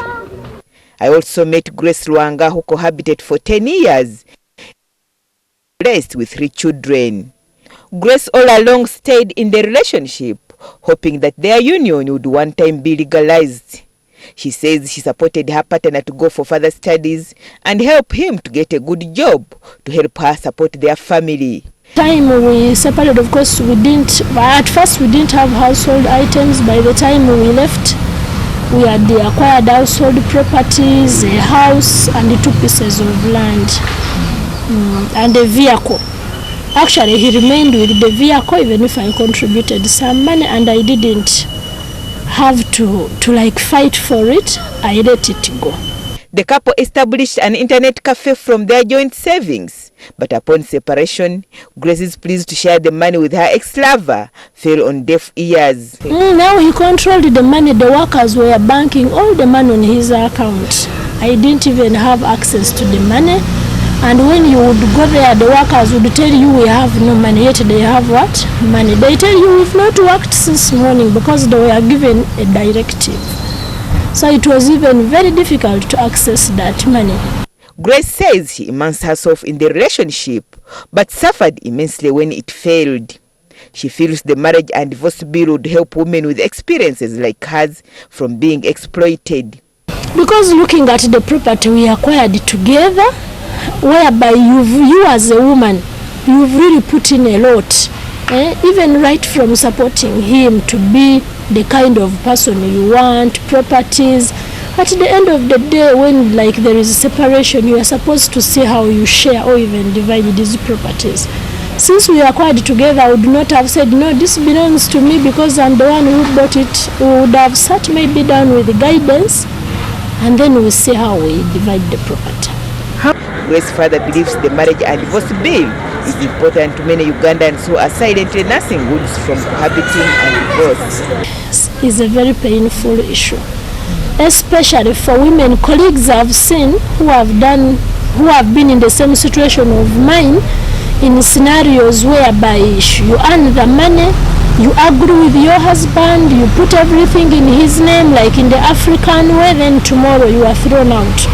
S9: I also met Grace Luanga, who cohabited for 10 years, blessed with 3 children. Grace all along stayed in the relationship, hoping that their union would one time be legalized. She says she supported her partner to go for further studies and help him to get a good job to help her support their family.
S13: Time we separated, of course, at first we didn't have household items. By the time we left, we had acquired household properties, a house and 2 pieces of land and a vehicle. Actually, he remained with the vehicle even if I contributed some money and I didn't have to like fight for it. I let it go.
S9: The couple established an internet cafe from their joint savings, but upon separation, Grace's pleas to share the money with her ex-lover fell on deaf ears.
S13: Now he controlled the money. The workers were banking all the money on his account. I didn't even have access to the money. And when you would go there, the workers would tell you we have no money, yet they have what? Money. They tell you we've not worked since morning because they were given a directive. So it was even very difficult to access that money.
S9: Grace says she immersed herself in the relationship but suffered immensely when it failed. She feels the marriage and divorce bill would help women with experiences like hers from being exploited.
S13: Because looking at the property we acquired together, whereby you as a woman, you've really put in a lot. Even right from supporting him to be the kind of person you want, properties. At the end of the day, when like there is a separation, you are supposed to see how you share or even divide these properties. Since we acquired together, I would not have said, no, this belongs to me because I'm the one who bought it. We would have sat maybe down with the guidance and then we see how we divide the property.
S9: Grace's father believes the marriage and divorce bill is important to many Ugandans who are silently nursing wounds from cohabiting and divorce.
S13: It's a very painful issue, especially for women colleagues I've seen who have been in the same situation of mine, in scenarios whereby you earn the money, you agree with your husband, you put everything in his name like in the African way, then tomorrow you are thrown out.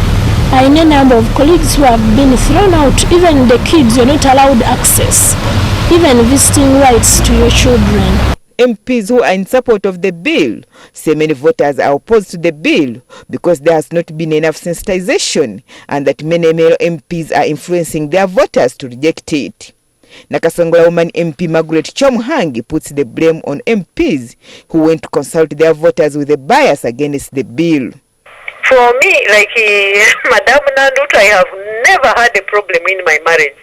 S13: I know a number of colleagues who have been thrown out. Even the kids, you're not allowed access, even visiting rights to your children.
S9: MPs who are in support of the bill say many voters are opposed to the bill because there has not been enough sensitization and that many male MPs are influencing their voters to reject it. Nakasongola woman MP Margaret Chomhangi puts the blame on MPs who went to consult their voters with a bias against the bill.
S3: For me, like Madam Nandut, I have never had a problem in my marriage.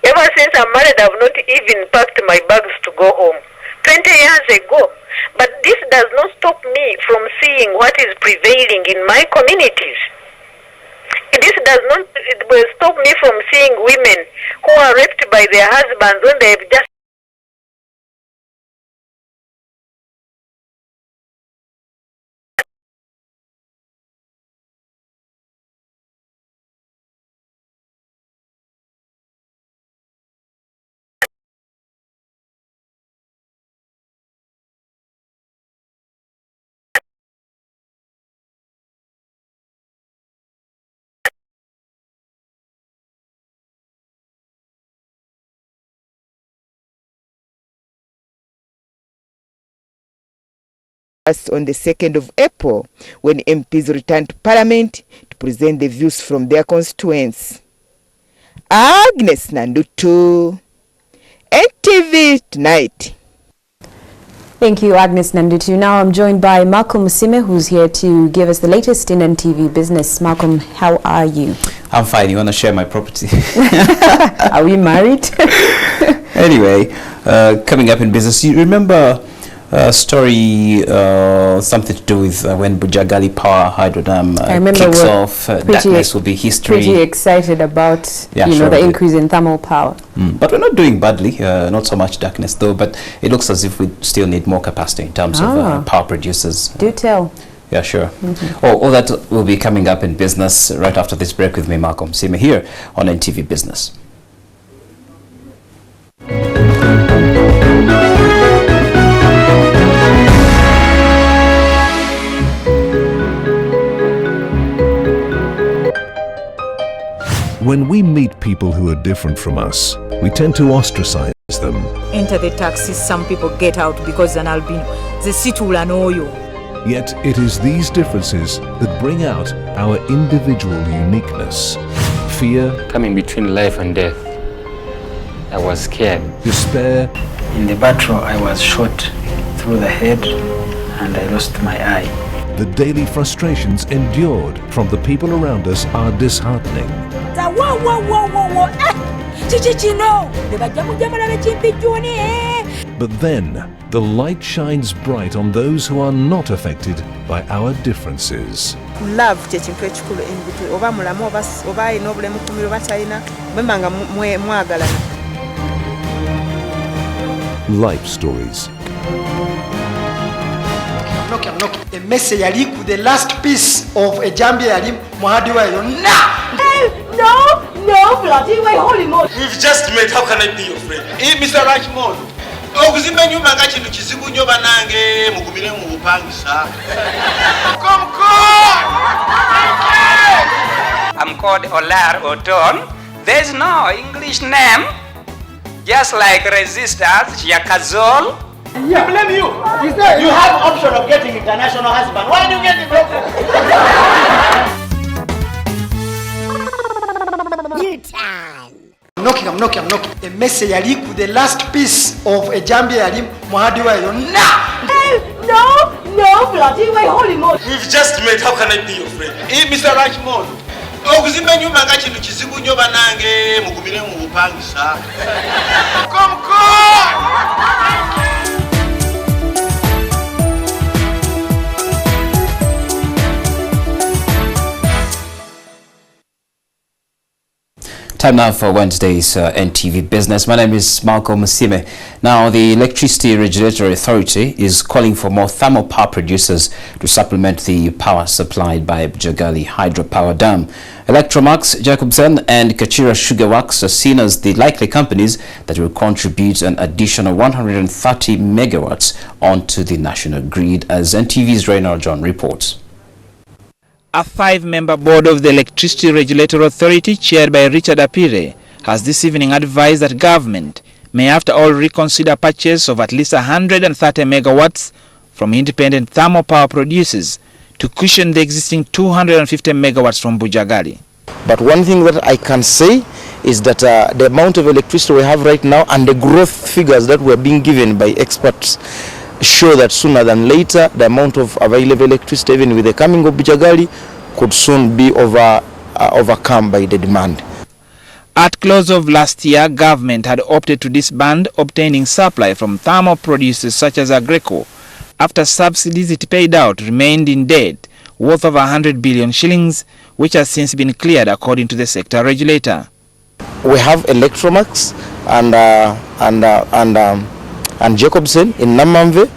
S3: Ever since I'm married, I've not even packed my bags to go home. 20 years ago. But this does not stop me from seeing what is prevailing in my communities. This does not stop me from seeing women who are raped by their husbands when they have just
S9: on the 2nd of April, when MPs return to Parliament to present the views from their constituents. Agnes Nandutu, NTV Tonight.
S20: Thank you, Agnes Nandutu. Now I'm joined by Malcolm Musime, who's here to give us the latest in NTV business. Malcolm, how are you?
S8: I'm fine. You want to share my property?
S20: Are we married?
S8: Anyway, coming up in business, you remember story, something to do with when Bujagali Power Hydro Dam kicks off, darkness will be history.
S20: Pretty excited about the increase in thermal power.
S8: But we're not doing badly, not so much darkness though, but it looks as if we still need more capacity in terms of power producers.
S20: Do tell.
S8: Yeah, sure. All that will be coming up in business right after this break with me, Malcolm Sima, here on NTV Business.
S2: When we meet people who are different from us, we tend to ostracize them.
S14: Enter the taxi, some people get out because an albino. The city will annoy you.
S2: Yet it is these differences that bring out our individual uniqueness. Fear.
S17: Coming between life and death. I was scared.
S2: Despair.
S21: In the battle, I was shot through the head and I lost my eye.
S2: The daily frustrations endured from the people around us are disheartening. But then, the light shines bright on those who are not affected by our differences.
S22: Love tekintu ekikulu embitu oba mulamu oba ina obulemu kumiro batayina mwembanga mwagalana.
S2: Life stories.
S15: Emese yali ku the last piece of a jambia yali muhadi wa yonna.
S22: No, bloody way, holy moly.
S19: We've just met. How can I be your friend? Mr. Rashmond. Okuzimba nyumba nga kintu kizibu nnyo banange mugumire mu bupangisa. Come.
S16: called Olar Oton. There's no English name. Just like resistors, Yakazol.
S19: Yeah, blame you. You have option of getting international husband. Why do you get it? I'm knocking. A message yali ku the last piece of a jambia yali muhadi wa yonna. No, bloody way, holy moly. We've just met. How can I be your friend? Mr. Rashmond. Okuzimba nyumba nga kintu kizibu nnyo banange mugumire mu bupangisa. Come.
S8: Time now for Wednesday's NTV Business. My name is Malcolm Musime. Now, the Electricity Regulatory Authority is calling for more thermal power producers to supplement the power supplied by Bujagali Hydropower Dam. Electromax, Jacobson and Kachira Sugar Works are seen as the likely companies that will contribute an additional 130 megawatts onto the national grid, as NTV's Reynald John reports.
S5: A 5-member board of the Electricity Regulatory Authority, chaired by Richard Apire, has this evening advised that government may after all reconsider purchase of at least 130 megawatts from independent thermal power producers to cushion the existing 250 megawatts from Bujagali.
S6: But one thing that I can say is that the amount of electricity we have right now and the growth figures that were being given by experts show that sooner than later the amount of available electricity, even with the coming of Bujagali, could soon be overcome by the demand.
S5: At close of last year, government had opted to disband obtaining supply from thermal producers such as Agreco after subsidies it paid out remained in debt worth over 100 billion shillings, which has since been cleared according to the sector regulator.
S6: We have Electromax and Jacobson in Namamve,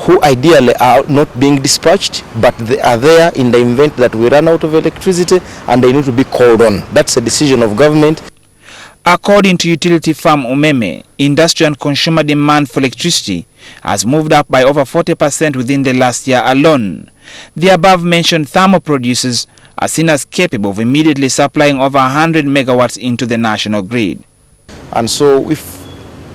S6: who ideally are not being dispatched, but they are there in the event that we run out of electricity and they need to be called on. That's a decision of government.
S5: According to utility firm Umeme, industry and consumer demand for electricity has moved up by over 40% within the last year alone. The above-mentioned thermal producers are seen as capable of immediately supplying over 100 megawatts into the national grid.
S6: And so if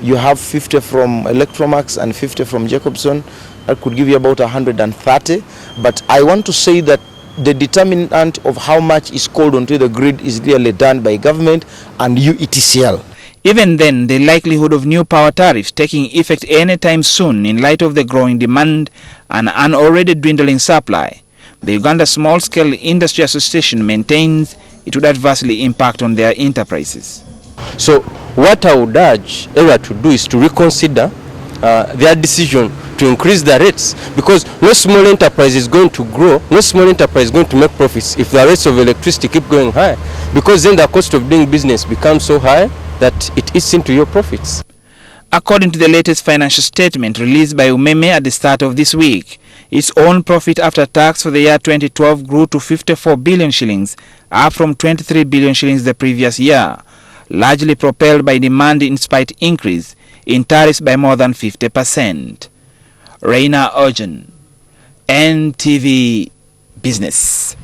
S6: you have 50 from Electromax and 50 from Jacobson, that could give you about 130. But I want to say that the determinant of how much is called onto the grid is really done by government and UETCL.
S5: Even then, the likelihood of new power tariffs taking effect anytime soon in light of the growing demand and an already dwindling supply, the Uganda Small Scale Industry Association maintains it would adversely impact on their enterprises.
S23: So what I would urge ERA to do is to reconsider their decision to increase the rates, because no small enterprise is going to grow, no small enterprise is going to make profits if the rates of electricity keep going high, because then the cost of doing business becomes so high that it eats into your profits.
S5: According to the latest financial statement released by Umeme at the start of this week, its own profit after tax for the year 2012 grew to 54 billion shillings, up from 23 billion shillings the previous year, largely propelled by demand in spite increase in tariffs by more than 50%. Reina Ojan, NTV Business.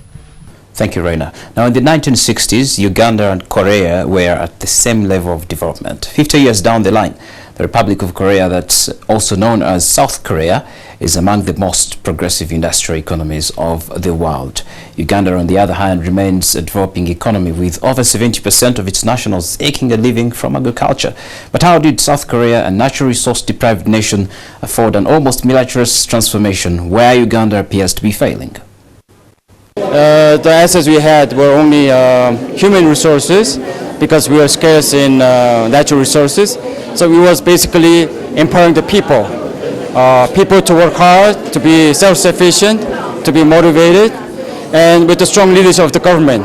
S8: Thank you, Reina. Now, in the 1960s, Uganda and Korea were at the same level of development. 50 years down the line, the Republic of Korea, that's also known as South Korea, is among the most progressive industrial economies of the world. Uganda, on the other hand, remains a developing economy with over 70% of its nationals making a living from agriculture. But how did South Korea, a natural resource-deprived nation, afford an almost militarist transformation where Uganda appears to be failing?
S21: The assets we had were only human resources, because we were scarce in natural resources. So it was basically empowering the people. People to work hard, to be self-sufficient, to be motivated, and with the strong leadership of the government.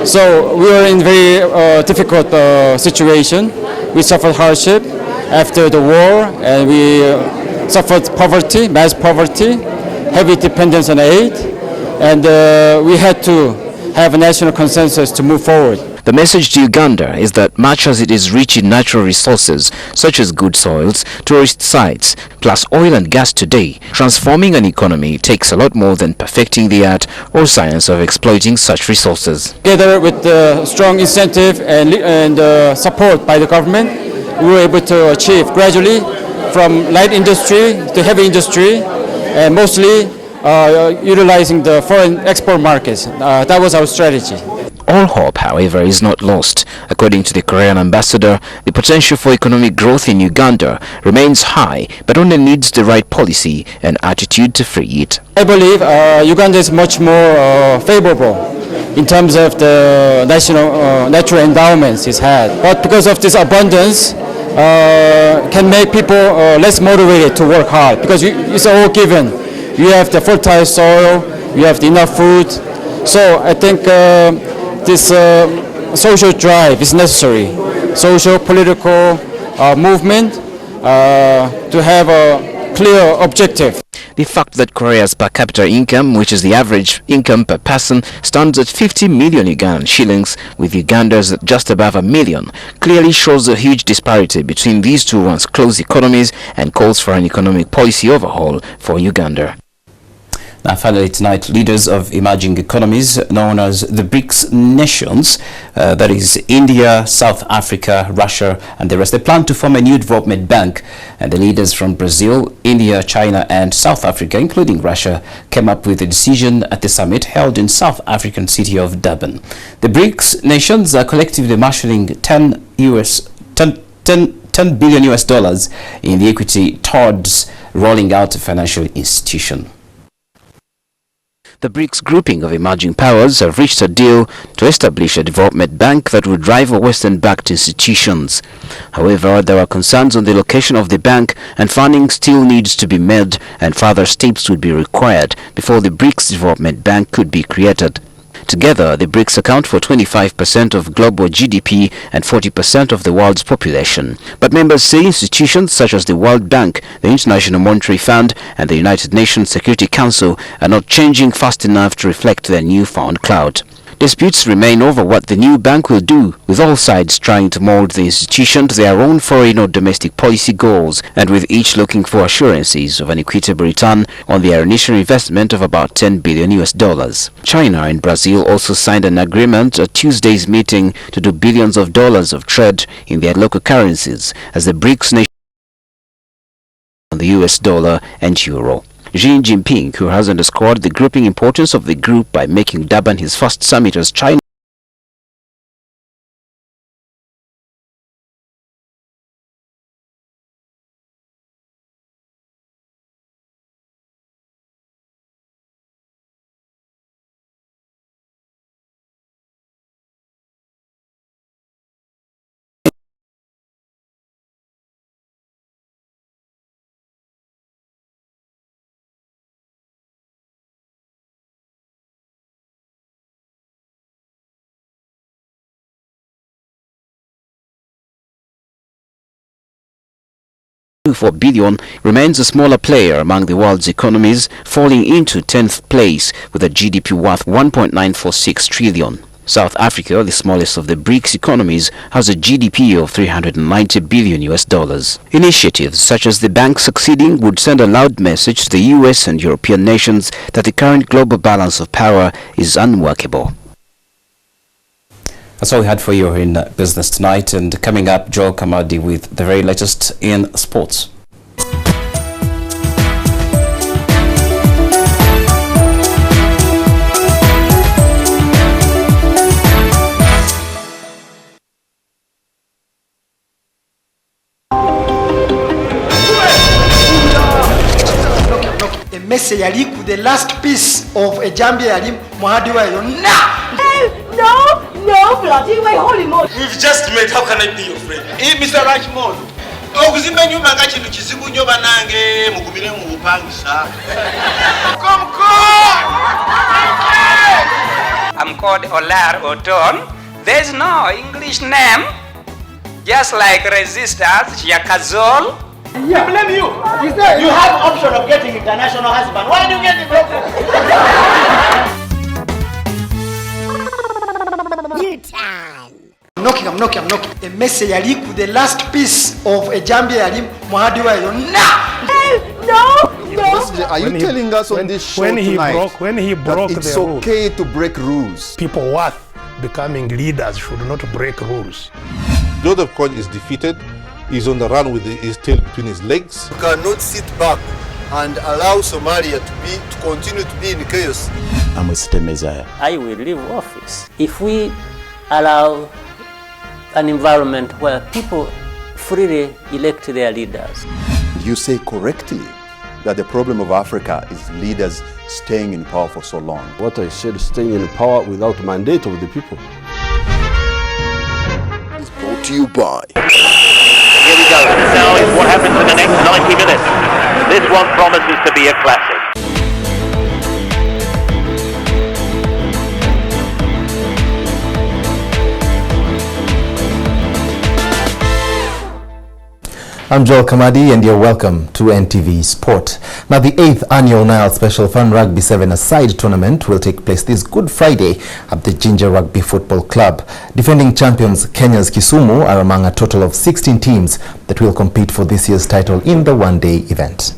S21: So we were in a very difficult situation. We suffered hardship after the war, and we suffered poverty, mass poverty, heavy dependence on aid, and we had to have a national consensus to move forward.
S1: The message to Uganda is that much as it is rich in natural resources such as good soils, tourist sites, plus oil and gas today, transforming an economy takes a lot more than perfecting the art or science of exploiting such resources.
S21: Together with strong incentive and support by the government, we were able to achieve gradually from light industry to heavy industry, and mostly utilizing the foreign export markets. That was our strategy.
S1: All hope, however, is not lost. According to the Korean ambassador, the potential for economic growth in Uganda remains high, but only needs the right policy and attitude to free it.
S21: I believe Uganda is much more favorable in terms of the natural endowments it's had. But because of this abundance, can make people less motivated to work hard, because it's all given. You have the fertile soil, you have enough food. So I think this social drive is necessary, social, political movement to have a clear objective.
S1: The fact that Korea's per capita income, which is the average income per person, stands at 50 million Ugandan shillings, with Uganda's at just above $1 million, clearly shows a huge disparity between these two once close economies and calls for an economic policy overhaul for Uganda.
S8: Now, finally tonight, leaders of emerging economies known as the BRICS nations, that is India, South Africa, Russia and the rest, they plan to form a new development bank. And the leaders from Brazil, India, China and South Africa, including Russia, came up with a decision at the summit held in South African city of Durban. The BRICS nations are collectively marshalling $10 billion in the equity towards rolling out a financial institution.
S1: The BRICS grouping of emerging powers have reached a deal to establish a development bank that would rival Western-backed institutions. However, there are concerns on the location of the bank, and funding still needs to be made, and further steps would be required before the BRICS Development Bank could be created. Together, the BRICS account for 25% of global GDP and 40% of the world's population. But members say institutions such as the World Bank, the International Monetary Fund and the United Nations Security Council are not changing fast enough to reflect their newfound clout. Disputes remain over what the new bank will do, with all sides trying to mold the institution to their own foreign or domestic policy goals, and with each looking for assurances of an equitable return on their initial investment of about $10 billion. China and Brazil also signed an agreement at Tuesday's meeting to do billions of dollars of trade in their local currencies, as the BRICS nations on the US dollar and euro. Xi Jinping, who has underscored the grouping importance of the group by making Durban his first summit as China $4 billion remains a smaller player among the world's economies, falling into 10th place with a GDP worth $1.946 trillion. South Africa, the smallest of the BRICS economies, has a GDP of $390 billion. Initiatives such as the bank succeeding would send a loud message to the US and European nations that the current global balance of power is unworkable.
S8: That's all we had for you in business tonight, and coming up, Joel Kamadi with the very latest in sports.
S15: Messe yali ku the last piece of a jambia yali muhadi wa yonna. No, bloody way, holy moly.
S19: We've just met. How can I be your friend? Mr. Rashmore. Okuzimba nyumba nga kintu kizibu nnyo banange mugumire mu bupangisa. Come.
S16: I'm called Olar Oton. There's no English name. Just like Resistors, Yakazol.
S19: Yeah, blame you. You have option of getting international husband. Why do you get it?
S4: New time.
S15: emmese yali ku the last piece of ejambye yali muhadi wa yonna.
S4: Are you telling us on this show tonight
S7: when he broke
S4: that it's
S7: the
S4: okay to break rules?
S7: People worth becoming leaders should not break rules.
S11: Joseph Con is defeated. He's on the run with his tail between his legs.
S4: You cannot sit back and allow Somalia to continue to be in chaos.
S24: I'm Mr. Messiah.
S25: I will leave office if we allow an environment where people freely elect their leaders.
S26: You say correctly that the problem of Africa is leaders staying in power for so long.
S27: What I said, staying in power without mandate of the people.
S26: It's brought to you by...
S28: Here we go. Now is what happens in the next 90 minutes. This one promises to be a classic.
S29: I'm Joel Kamadi and you're welcome to NTV Sport. Now the 8th annual Nile Special Fun Rugby 7-a-side tournament will take place this Good Friday at the Ginger Rugby Football Club. Defending champions Kenya's Kisumu are among a total of 16 teams that will compete for this year's title in the one-day event.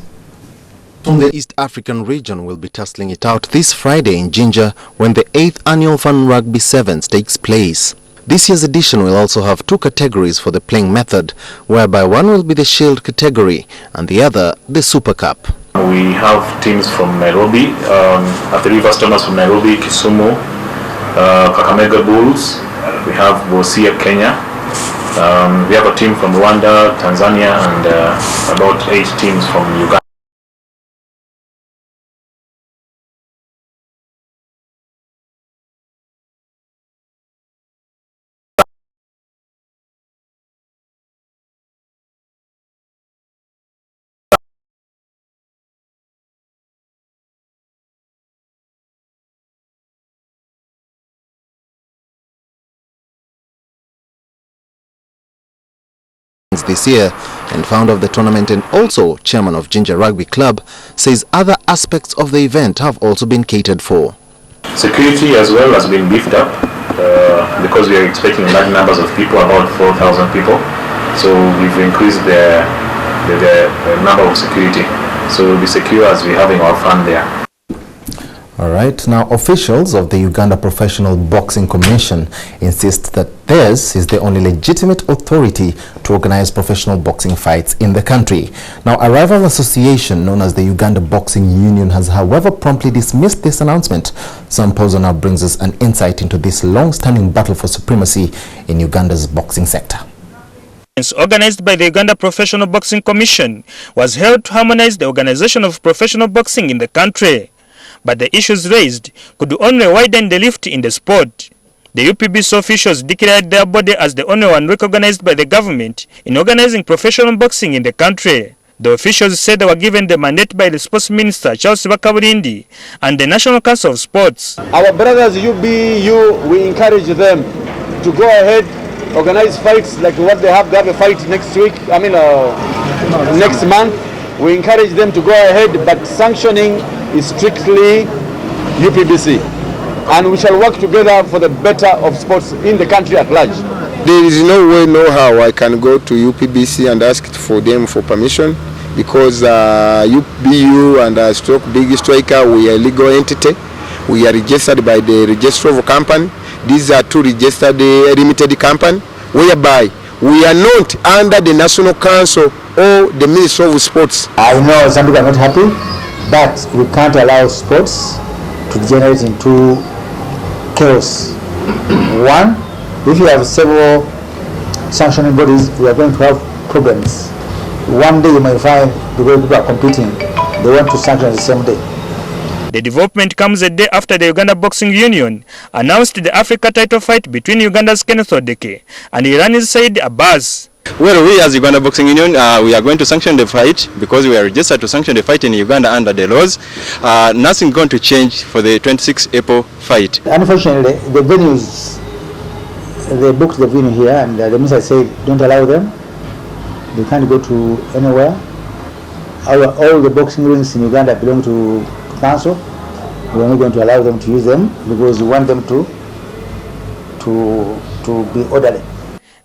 S29: The East African region will be tussling it out this Friday in Ginger when the 8th annual Fun Rugby 7s takes place. This year's edition will also have two categories for the playing method, whereby one will be the Shield category and the other the Super Cup.
S30: We have teams from Nairobi, at the River Stormers from Nairobi, Kisumu, Kakamega Bulls, we have Busia, Kenya, we have a team from Rwanda, Tanzania, and about 8 teams from Uganda.
S29: This year, and founder of the tournament and also chairman of Ginger Rugby Club, says other aspects of the event have also been catered for.
S30: Security as well has been beefed up because we are expecting large numbers of people, about 4,000 people. So we've increased the number of security. So we'll be secure as we're having our fun there.
S29: All right, now officials of the Uganda Professional Boxing Commission insist that theirs is the only legitimate authority to organize professional boxing fights in the country. Now, a rival association known as the Uganda Boxing Union has, however, promptly dismissed this announcement. Sam Pozo now brings us an insight into this long-standing battle for supremacy in Uganda's boxing sector.
S5: Organized by the Uganda Professional Boxing Commission was held to harmonize the organization of professional boxing in the country. But the issues raised could only widen the rift in the sport. The UPBC officials declared their body as the only one recognized by the government in organizing professional boxing in the country. The officials said they were given the mandate by the Sports Minister Charles Bakabulindi and the National Council of Sports.
S31: Our brothers UBU, we encourage them to go ahead, organize fights like what they have. They have a fight next week, next month. We encourage them to go ahead, but sanctioning is strictly UPBC, and we shall work together for the better of sports in the country at large.
S32: There is no way, no how I can go to UPBC and ask for them for permission, because UBU and Stroke Big Striker, we are a legal entity. We are registered by the Registrar of Company. These are two registered limited company, whereby we are not under the National Council or the Ministry of Sports.
S33: I know some people are not happy, but we can't allow sports to degenerate into chaos. One, if you have several sanctioning bodies, we are going to have problems. One day you might find the way people are competing, they want to sanction the same day.
S5: The development comes a day after the Uganda Boxing Union announced the Africa title fight between Uganda's Kenneth Odeke and Irani's Said Abbas.
S24: Well, we as Uganda Boxing Union, we are going to sanction the fight because we are registered to sanction the fight in Uganda under the laws. Nothing going to change for the 26th April fight.
S33: Unfortunately, the venues, they booked the venue here, and the minister said don't allow them. They can't go to anywhere. All the boxing rings in Uganda belong to council. We are not going to allow them to use them because we want them to be orderly.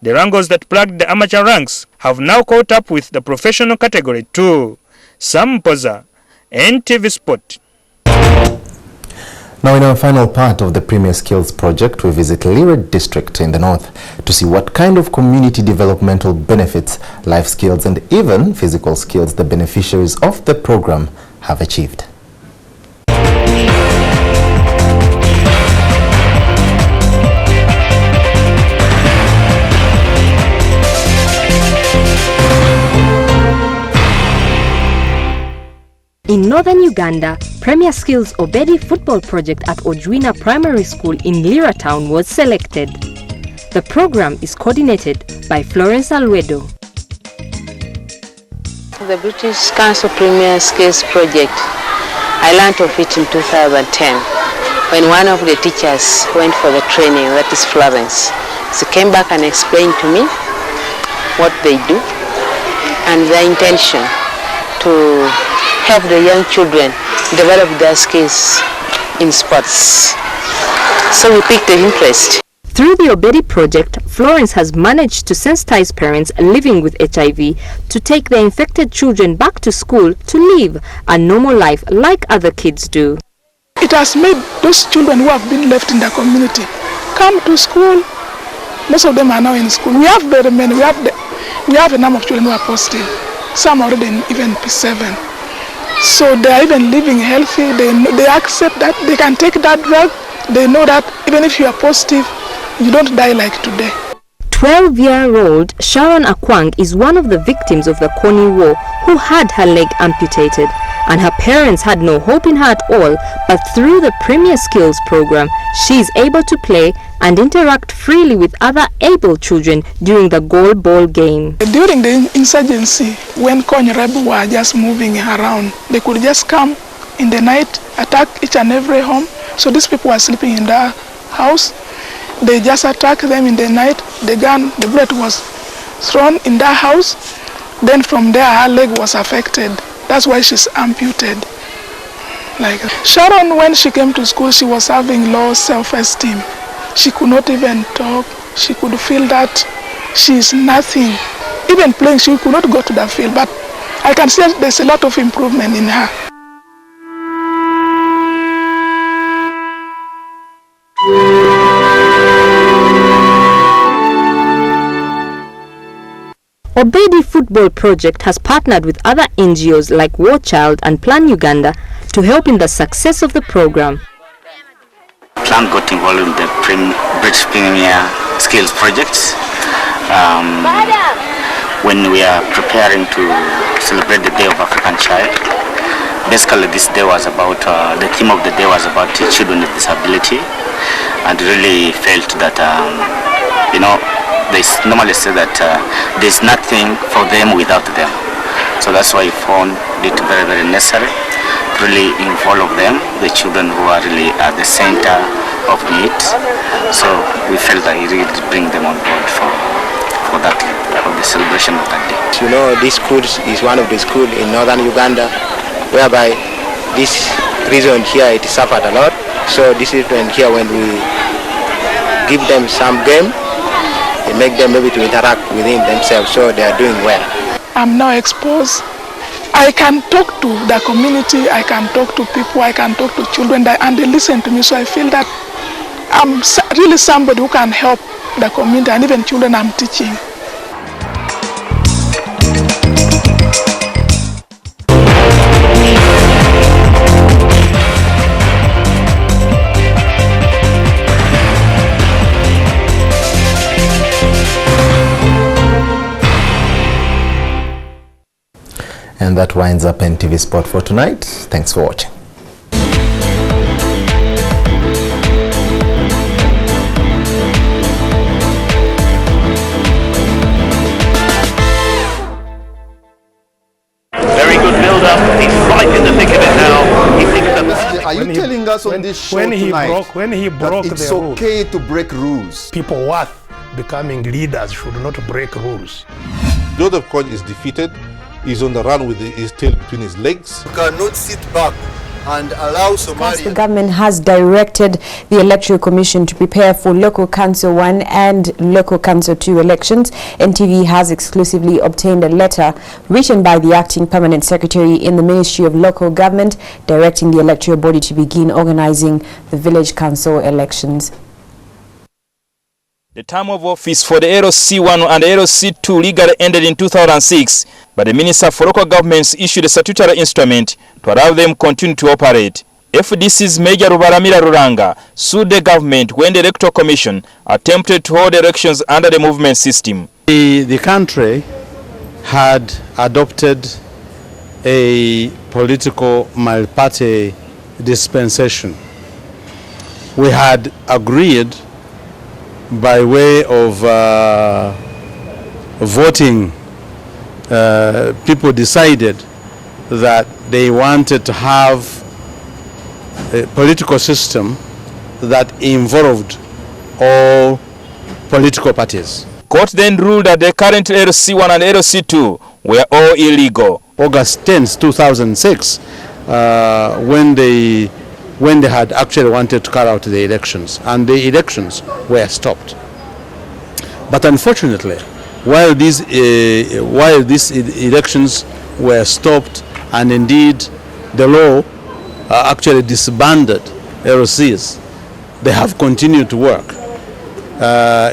S5: The wrangles that plagued the amateur ranks have now caught up with the professional category too. Sam Poza, NTV Sport.
S29: Now in our final part of the Premier Skills Project, we visit Lira District in the north to see what kind of community developmental benefits, life skills and even physical skills the beneficiaries of the program have achieved.
S2: In northern Uganda, Premier Skills Obedi Football Project at Ojwina Primary School in Lira Town was selected. The program is coordinated by Florence Alwedo.
S3: The British Council Premier Skills Project, I learned of it in 2010 when one of the teachers went for the training, that is Florence. She came back and explained to me what they do and their intention to help the young children develop their skills in sports. So we picked an interest.
S2: Through the Obedi project, Florence has managed to sensitize parents living with HIV to take their infected children back to school to live a normal life like other kids do.
S6: It has made those children who have been left in the community come to school. Most of them are now in school. We have very many. We have a number of children who are positive. Some already in even P7. So they are even living healthy. They accept that they can take that drug. They know that even if you are positive, you don't die like today.
S2: 12-year-old Sharon Akwang is one of the victims of the Kony War who had her leg amputated, and her parents had no hope in her at all, but through the Premier Skills program, she is able to play and interact freely with other able children during the goal ball game.
S6: During the insurgency, when Kony rebels were just moving around, they could just come in the night, attack each and every home. So these people were sleeping in their house. They just attacked them in the night. The bullet was thrown in their house. Then from there, her leg was affected. That's why she's amputated. Like Sharon, when she came to school, she was having low self-esteem. She could not even talk. She could feel that she is nothing. Even playing, she could not go to the field. But I can see there's a lot of improvement in her.
S2: Obedi Football Project has partnered with other NGOs like War Child and Plan Uganda to help in the success of the program.
S9: Plan got involved in the British Premier Skills projects when we are preparing to celebrate the Day of African Child. Basically, this day was about, the theme of the day was about children with disability, and really felt that, they normally say that there's nothing for them without them. So that's why I found it very, very necessary to really involve them, the children who are really at the center of it. So we felt that we really bring them on board for that, for the celebration of that day.
S10: You know, this school is one of the schools in northern Uganda, whereby this region here, it suffered a lot. So this is when here, when we give them some game, it make them able to interact within themselves, so they are doing well.
S6: I'm now exposed. I can talk to the community, I can talk to people, I can talk to children, and they listen to me, so I feel that I'm really somebody who can help the community and even children I'm teaching.
S29: And that winds up NTV Sport for tonight. Thanks for watching.
S28: Very good build-up. He's right in the thick of it now. He picks up.
S4: Are you telling us on this show tonight
S7: when he broke
S4: that it's
S7: the
S4: okay to break rules?
S7: People worth becoming leaders should not break rules.
S11: Joseph Kony is defeated. He's on the run with his tail between his legs.
S4: You cannot sit back and allow Somalia.
S1: The government has directed the Electoral Commission to prepare for Local Council 1 and Local Council 2 elections. NTV has exclusively obtained a letter written by the Acting Permanent Secretary in the Ministry of Local Government directing the electoral body to begin organizing the village council elections.
S5: The term of office for the LC1 and the LC2 legally ended in 2006, but the Minister for Local Governments issued a statutory instrument to allow them continue to operate. FDC's Major Rubaramira Ruranga sued the government when the Electoral Commission attempted to hold elections under the movement system.
S31: The country had adopted a political multi-party dispensation. We had agreed by way of voting, people decided that they wanted to have a political system that involved all political parties.
S5: Court then ruled that the current LC1 and LC2 were all illegal.
S31: August 10, 2006, when they had actually wanted to carry out the elections, and the elections were stopped. But unfortunately, while these elections were stopped, and indeed the law actually disbanded LCs, they have continued to work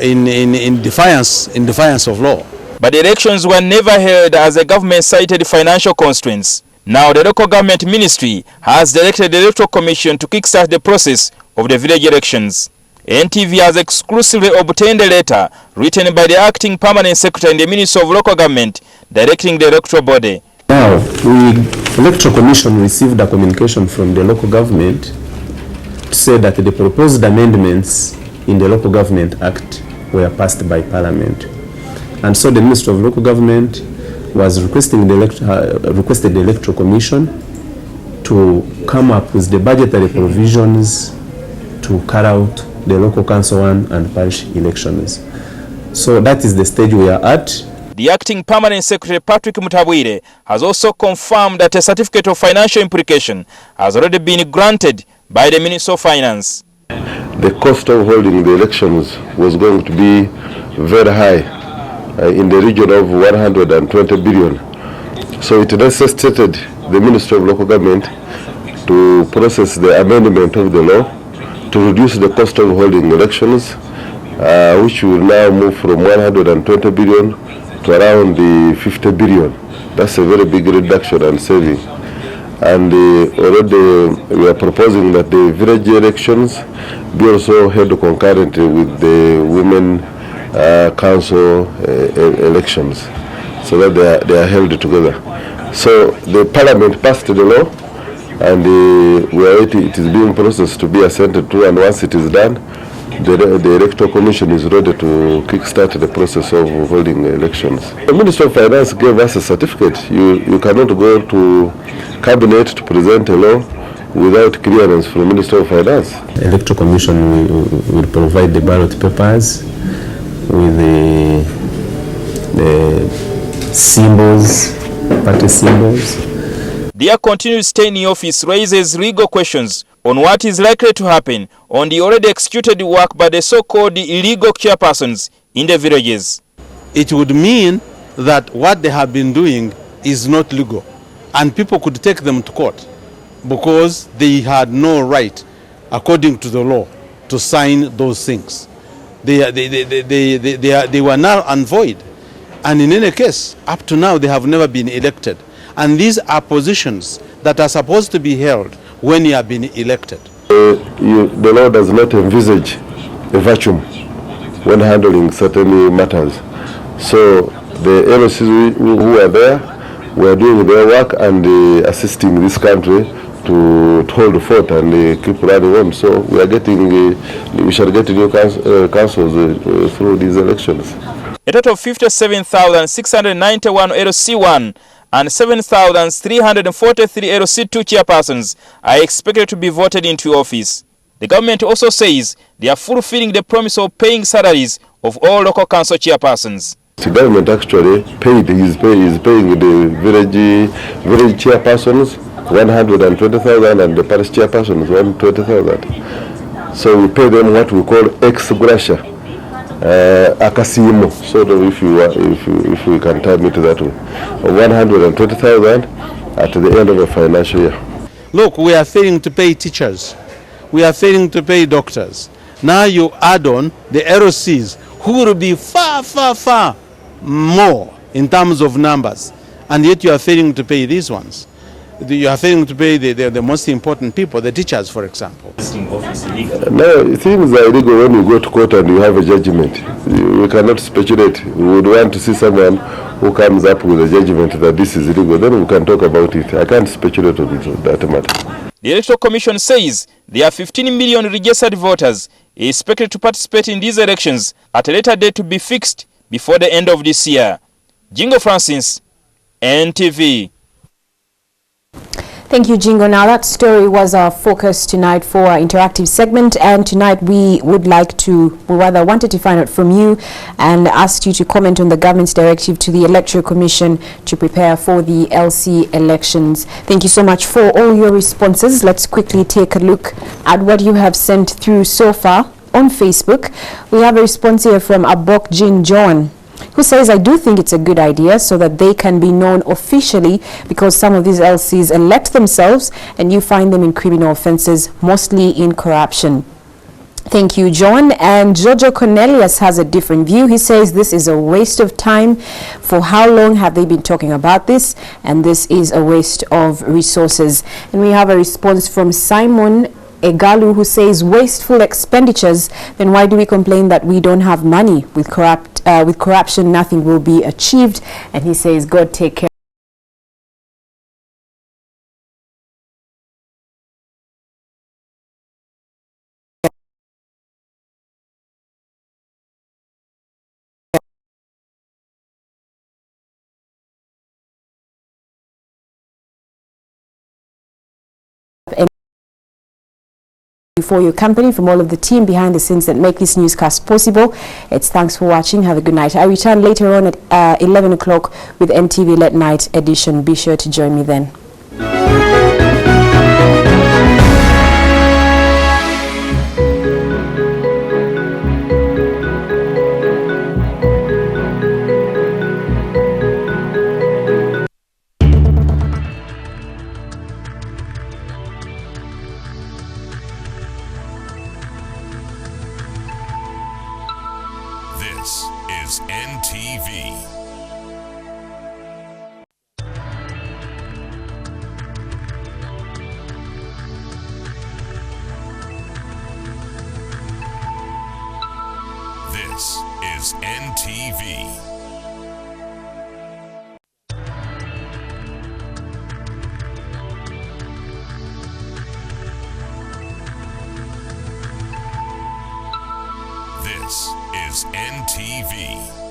S31: in defiance of law.
S5: But the elections were never held as the government cited financial constraints. Now the local government ministry has directed the Electoral Commission to kickstart the process of the village elections. NTV has exclusively obtained a letter written by the Acting Permanent Secretary in the Ministry of Local Government directing the electoral body.
S8: Now, the Electoral Commission received a communication from the local government to say that the proposed amendments in the Local Government Act were passed by Parliament. And so the Ministry of Local Government was requested the Electoral Commission to come up with the budgetary provisions to carry out the local council 1 and parish elections. So that is the stage we are at.
S5: The Acting Permanent Secretary Patrick Mutabwire has also confirmed that a certificate of financial implication has already been granted by the Minister of Finance.
S12: The cost of holding the elections was going to be very high, in the region of 120 billion. So it necessitated the Ministry of Local Government to process the amendment of the law to reduce the cost of holding elections, which will now move from 120 billion to around the 50 billion. That's a very big reduction and saving. And already we are proposing that the village elections be also held concurrently with the women council elections, so that they are held together. So the Parliament passed the law, and we are waiting. It is being processed to be assented to, and once it is done, the Electoral Commission is ready to kickstart the process of holding elections. The Minister of Finance gave us a certificate. You cannot go to Cabinet to present a law without clearance from the Minister of Finance.
S8: The Electoral Commission will provide the ballot papers with the symbols, party symbols.
S5: Their continued stay in office raises legal questions on what is likely to happen on the already executed work by the so-called illegal chairpersons in the villages.
S31: It would mean that what they have been doing is not legal, and people could take them to court because they had no right, according to the law, to sign those things. They were null and void, and in any case, up to now, they have never been elected. And these are positions that are supposed to be held when you have been elected.
S12: The law does not envisage a vacuum when handling certain matters. So the LOCs who are there were doing their work and assisting this country to hold forth and keep running on. So we shall get new councils through these elections.
S5: A total of 57,691 LC1 and 7,343 LC2 chairpersons are expected to be voted into office. The government also says they are fulfilling the promise of paying salaries of all local council chairpersons.
S12: The government actually is paying the village chairpersons 120,000 and the parish chairperson is 120,000. So we pay them what we call ex gratia, akasimo, sort of, if we can term it that way, 120,000 at the end of the financial year.
S31: Look, we are failing to pay teachers. We are failing to pay doctors. Now you add on the LCs, who will be far more in terms of numbers, and yet you are failing to pay these ones. You are failing to pay the most important people, the teachers, for example.
S12: No, things are illegal when you go to court and you have a judgment. We cannot speculate. We would want to see someone who comes up with a judgment that this is illegal. Then we can talk about it. I can't speculate on that matter.
S5: The Electoral Commission says there are 15 million registered voters expected to participate in these elections at a later date to be fixed before the end of this year. Jingo Francis, NTV.
S1: Thank you, Jingo. Now, that story was our focus tonight for our interactive segment, and tonight we would like to, or rather wanted to find out from you and asked you to comment on the government's directive to the Electoral Commission to prepare for the LC elections. Thank you so much for all your responses. Let's quickly take a look at what you have sent through so far on Facebook. We have a response here from Abok Jin John, who says, I do think it's a good idea so that they can be known officially, because some of these LCs elect themselves and you find them in criminal offenses, mostly in corruption. Thank you, John. And Jojo Cornelius has a different view. He says this is a waste of time. For how long have they been talking about this? And this is a waste of resources. And we have a response from Simon Egalu, who says wasteful expenditures. Then why do we complain that we don't have money? With corruption, nothing will be achieved. And he says, God take care. For your company, from all of the team behind the scenes that make this newscast possible, it's thanks for watching. Have a good night. I return later on at 11 o'clock with NTV Late Night Edition. Be sure to join me then.
S13: This is NTV. This is NTV. This is NTV.